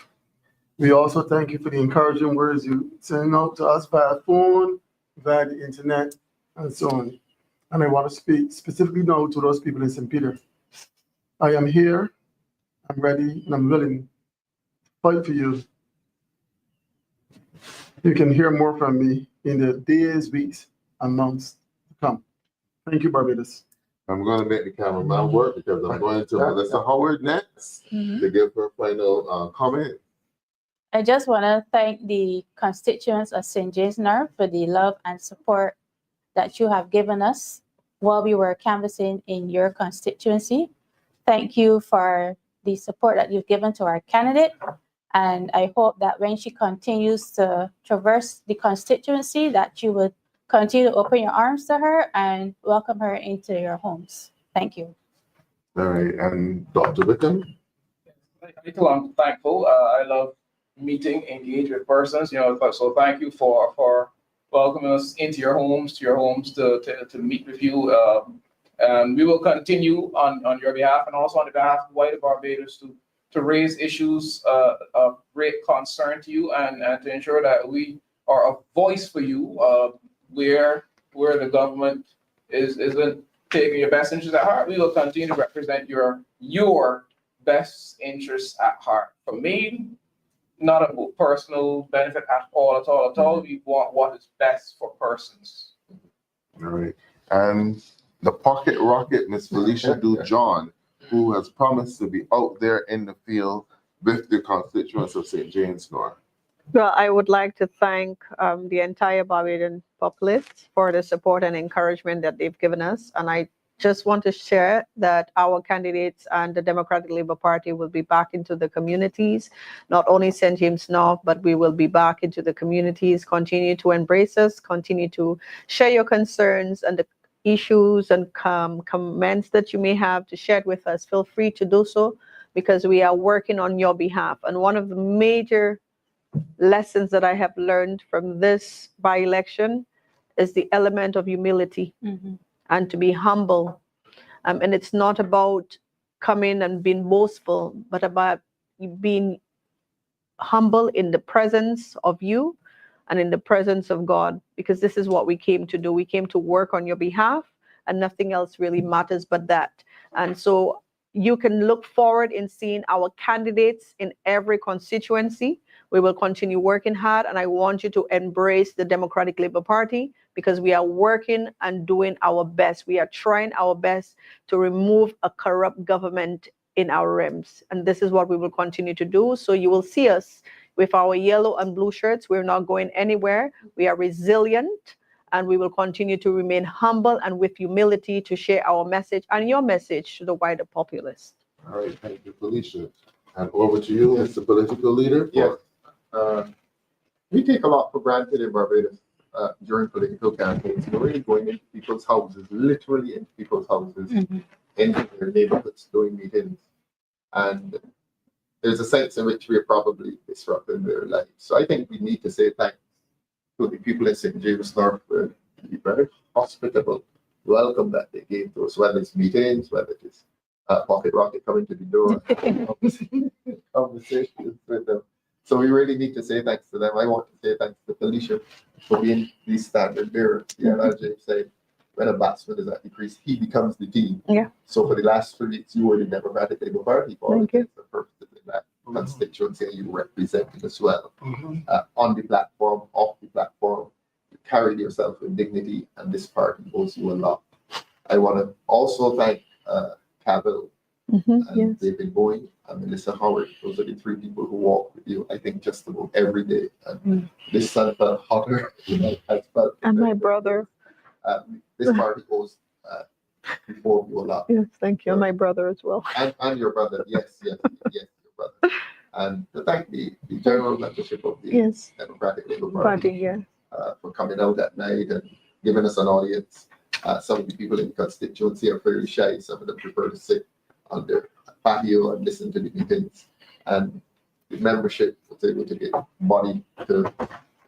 Speaker 5: We also thank you for the encouraging words you send out to us via phone, via the internet, and so on. And I want to speak specifically now to those people in St. Peter. I am here, I'm ready, and I'm willing to fight for you. You can hear more from me in the days, weeks, and months to come. Thank you, Barbados.
Speaker 2: I'm going to make the cameraman work because I'm going to Malissa Howard next to give her final comment.
Speaker 3: I just want to thank the constituents of St. James North for the love and support that you have given us while we were canvassing in your constituency. Thank you for the support that you've given to our candidate. And I hope that when she continues to traverse the constituency, that you would continue to open your arms to her and welcome her into your homes. Thank you.
Speaker 2: All right, and Dr. Wickham?
Speaker 4: I'm thankful. I love meeting, engage with persons, so thank you for welcoming us into your homes, to meet with you. And we will continue on your behalf and also on the behalf of White Barbados to raise issues of great concern to you and to ensure that we are a voice for you where the government isn't taking your best interests at heart. We will continue to represent your best interests at heart. For me, not a personal benefit at all. We want what is best for persons.
Speaker 2: All right. And the pocket rocket, Miss Felicia Dujon, who has promised to be out there in the field with the constituents of St. James North.
Speaker 6: Well, I would like to thank the entire Barbadian populace for the support and encouragement that they've given us. And I just want to share that our candidates and the Democratic Labour Party will be back into the communities, not only St. James North, but we will be back into the communities. Continue to embrace us, continue to share your concerns and the issues and comments that you may have to share it with us. Feel free to do so, because we are working on your behalf. And one of the major lessons that I have learned from this by-election is the element of humility and to be humble. And it's not about coming and being boastful, but about being humble in the presence of you and in the presence of God, because this is what we came to do. We came to work on your behalf, and nothing else really matters but that. And so you can look forward in seeing our candidates in every constituency. We will continue working hard, and I want you to embrace the Democratic Labour Party, because we are working and doing our best. We are trying our best to remove a corrupt government in our realms, and this is what we will continue to do. So you will see us with our yellow and blue shirts. We're not going anywhere. We are resilient, and we will continue to remain humble and with humility to share our message and your message to the wider populace.
Speaker 2: All right, thank you, Felicia. And over to you, Mr. Political Leader.
Speaker 7: Yes. We take a lot for granted in Barbados during political campaigns. We're really going into people's houses, literally into people's houses, into their neighborhoods, doing meetings. And there's a sense in which we're probably disrupting their lives. So I think we need to say thanks to the people in St. James North for the very hospitable welcome that they gave to us, whether it's meetings, whether it's Pocket Rocket coming to the door, conversations with them. So we really need to say thanks to them. I want to say thanks to Felicia for being the standard bearer. Yeah, as James said, when a batsman is at the crease, he becomes the team.
Speaker 6: Yeah.
Speaker 7: So for the last 3 weeks, you were the Democratic Labour Party for
Speaker 6: Thank you.
Speaker 7: the purposes in that constituency, and you represented as well. On the platform, off the platform, you carried yourself with dignity, and this party owes you a lot. I want to also thank Cavill, and
Speaker 6: Yes.
Speaker 7: David Bowie and Malissa Howard. Those are the 3 people who walk with you, I think, just about every day. And this sun felt hotter than it has felt.
Speaker 6: And my brother.
Speaker 7: This party owes before you a lot.
Speaker 6: Yes, thank you. And my brother as well.
Speaker 7: And your brother, yes, your brother. And to thank the general membership of the
Speaker 6: Yes.
Speaker 7: Democratic Labour
Speaker 6: Party,
Speaker 7: Party
Speaker 6: yeah.
Speaker 7: for coming out that night and giving us an audience. Some of the people in the constituency are very shy. Some of them prefer to sit on their patio and listen to the meetings. And the membership was able to get money to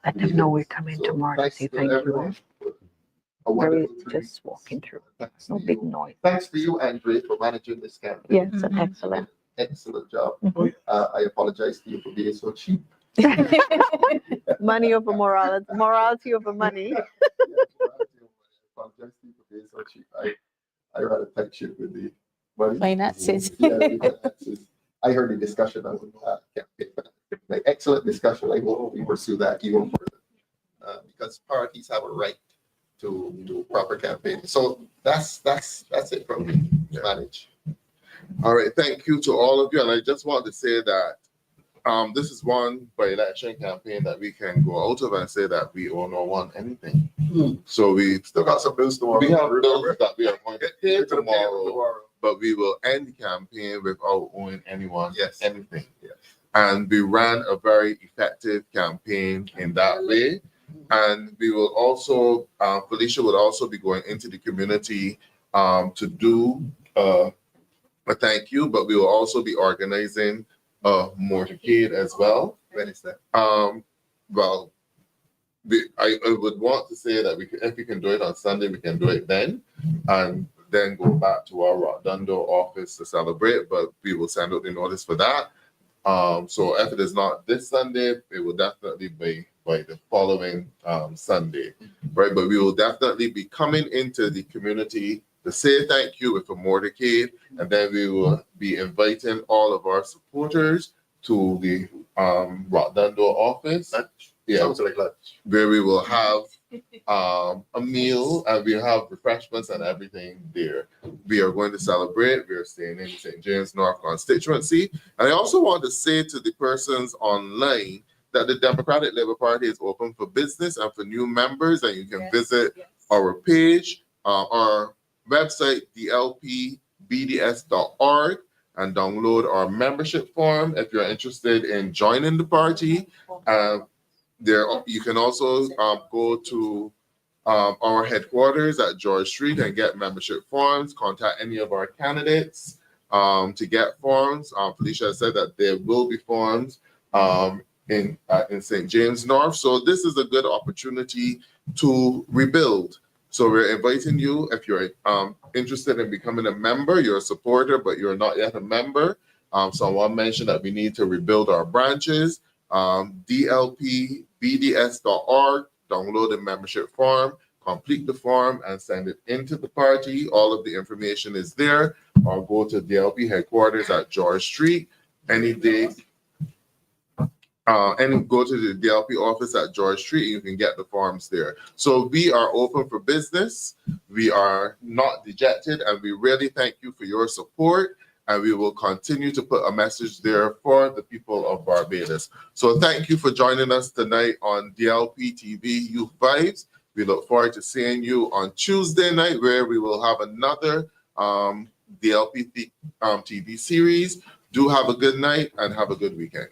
Speaker 6: Let them know we're coming tomorrow to say thank you.
Speaker 7: everyone for a
Speaker 6: Very
Speaker 7: wonderful 3
Speaker 6: just
Speaker 7: weeks.
Speaker 6: walking through.
Speaker 7: Thanks
Speaker 6: No
Speaker 7: to
Speaker 6: big
Speaker 7: you.
Speaker 6: noise.
Speaker 7: Thanks to you, Andre, for managing this campaign.
Speaker 6: Yes, excellent.
Speaker 7: Excellent job.
Speaker 6: Mhm.
Speaker 7: I apologize to you for being so cheap.
Speaker 6: Money over morality, morality over money.
Speaker 7: I apologize to you for being so cheap. I had a tight ship with the money.
Speaker 1: Finances.
Speaker 7: Yeah, the finances. I heard the discussion on campaign. Like, excellent discussion. I hope we pursue that even further, because parties have a right to do proper campaigning. So that's it from me to manage.
Speaker 2: All right, thank you to all of you. And I just want to say that this is one by-election campaign that we can go out of and say that we owe no one anything. So we
Speaker 7: Still got some bills tomorrow.
Speaker 2: we have bills that we are going to pay tomorrow, but we will end the campaign without owing anyone anything.
Speaker 7: Yes.
Speaker 2: And we ran a very effective campaign in that way. And we will also, Felicia will also be going into the community to do a thank you, but we will also be organizing a motorcade as well.
Speaker 7: When is that?
Speaker 2: Well, I would want to say that if we can do it on Sunday, we can do it then, and then go back to our Rotundo office to celebrate. But we will send out the notice for that. So if it is not this Sunday, it will definitely be by the following Sunday, right? But we will definitely be coming into the community to say thank you with a motorcade, and then we will be inviting all of our supporters to the Rotundo office.
Speaker 7: Sounds like lunch.
Speaker 2: Where we will have a meal and we have refreshments and everything there. We are going to celebrate. We are staying in St. James North constituency. And I also want to say to the persons online that the Democratic Labour Party is open for business and for new members, and you can visit our page or website, dlpbds.org, and download our membership form if you're interested in joining the party. There, you can also go to our headquarters at George Street and get membership forms. Contact any of our candidates to get forms. Felicia said that there will be forms in St. James North. So this is a good opportunity to rebuild. So we're inviting you, if you're interested in becoming a member, you're a supporter, but you're not yet a member. Someone mentioned that we need to rebuild our branches. dlpbds.org, download the membership form, complete the form, and send it into the party. All of the information is there. Or go to DLP headquarters at George Street any day. And go to the DLP office at George Street, and you can get the forms there. So we are open for business. We are not dejected, and we really thank you for your support. And we will continue to put a message there for the people of Barbados. So thank you for joining us tonight on DLP TV Youth Vibes. We look forward to seeing you on Tuesday night, where we will have another DLP TV series. Do have a good night and have a good weekend.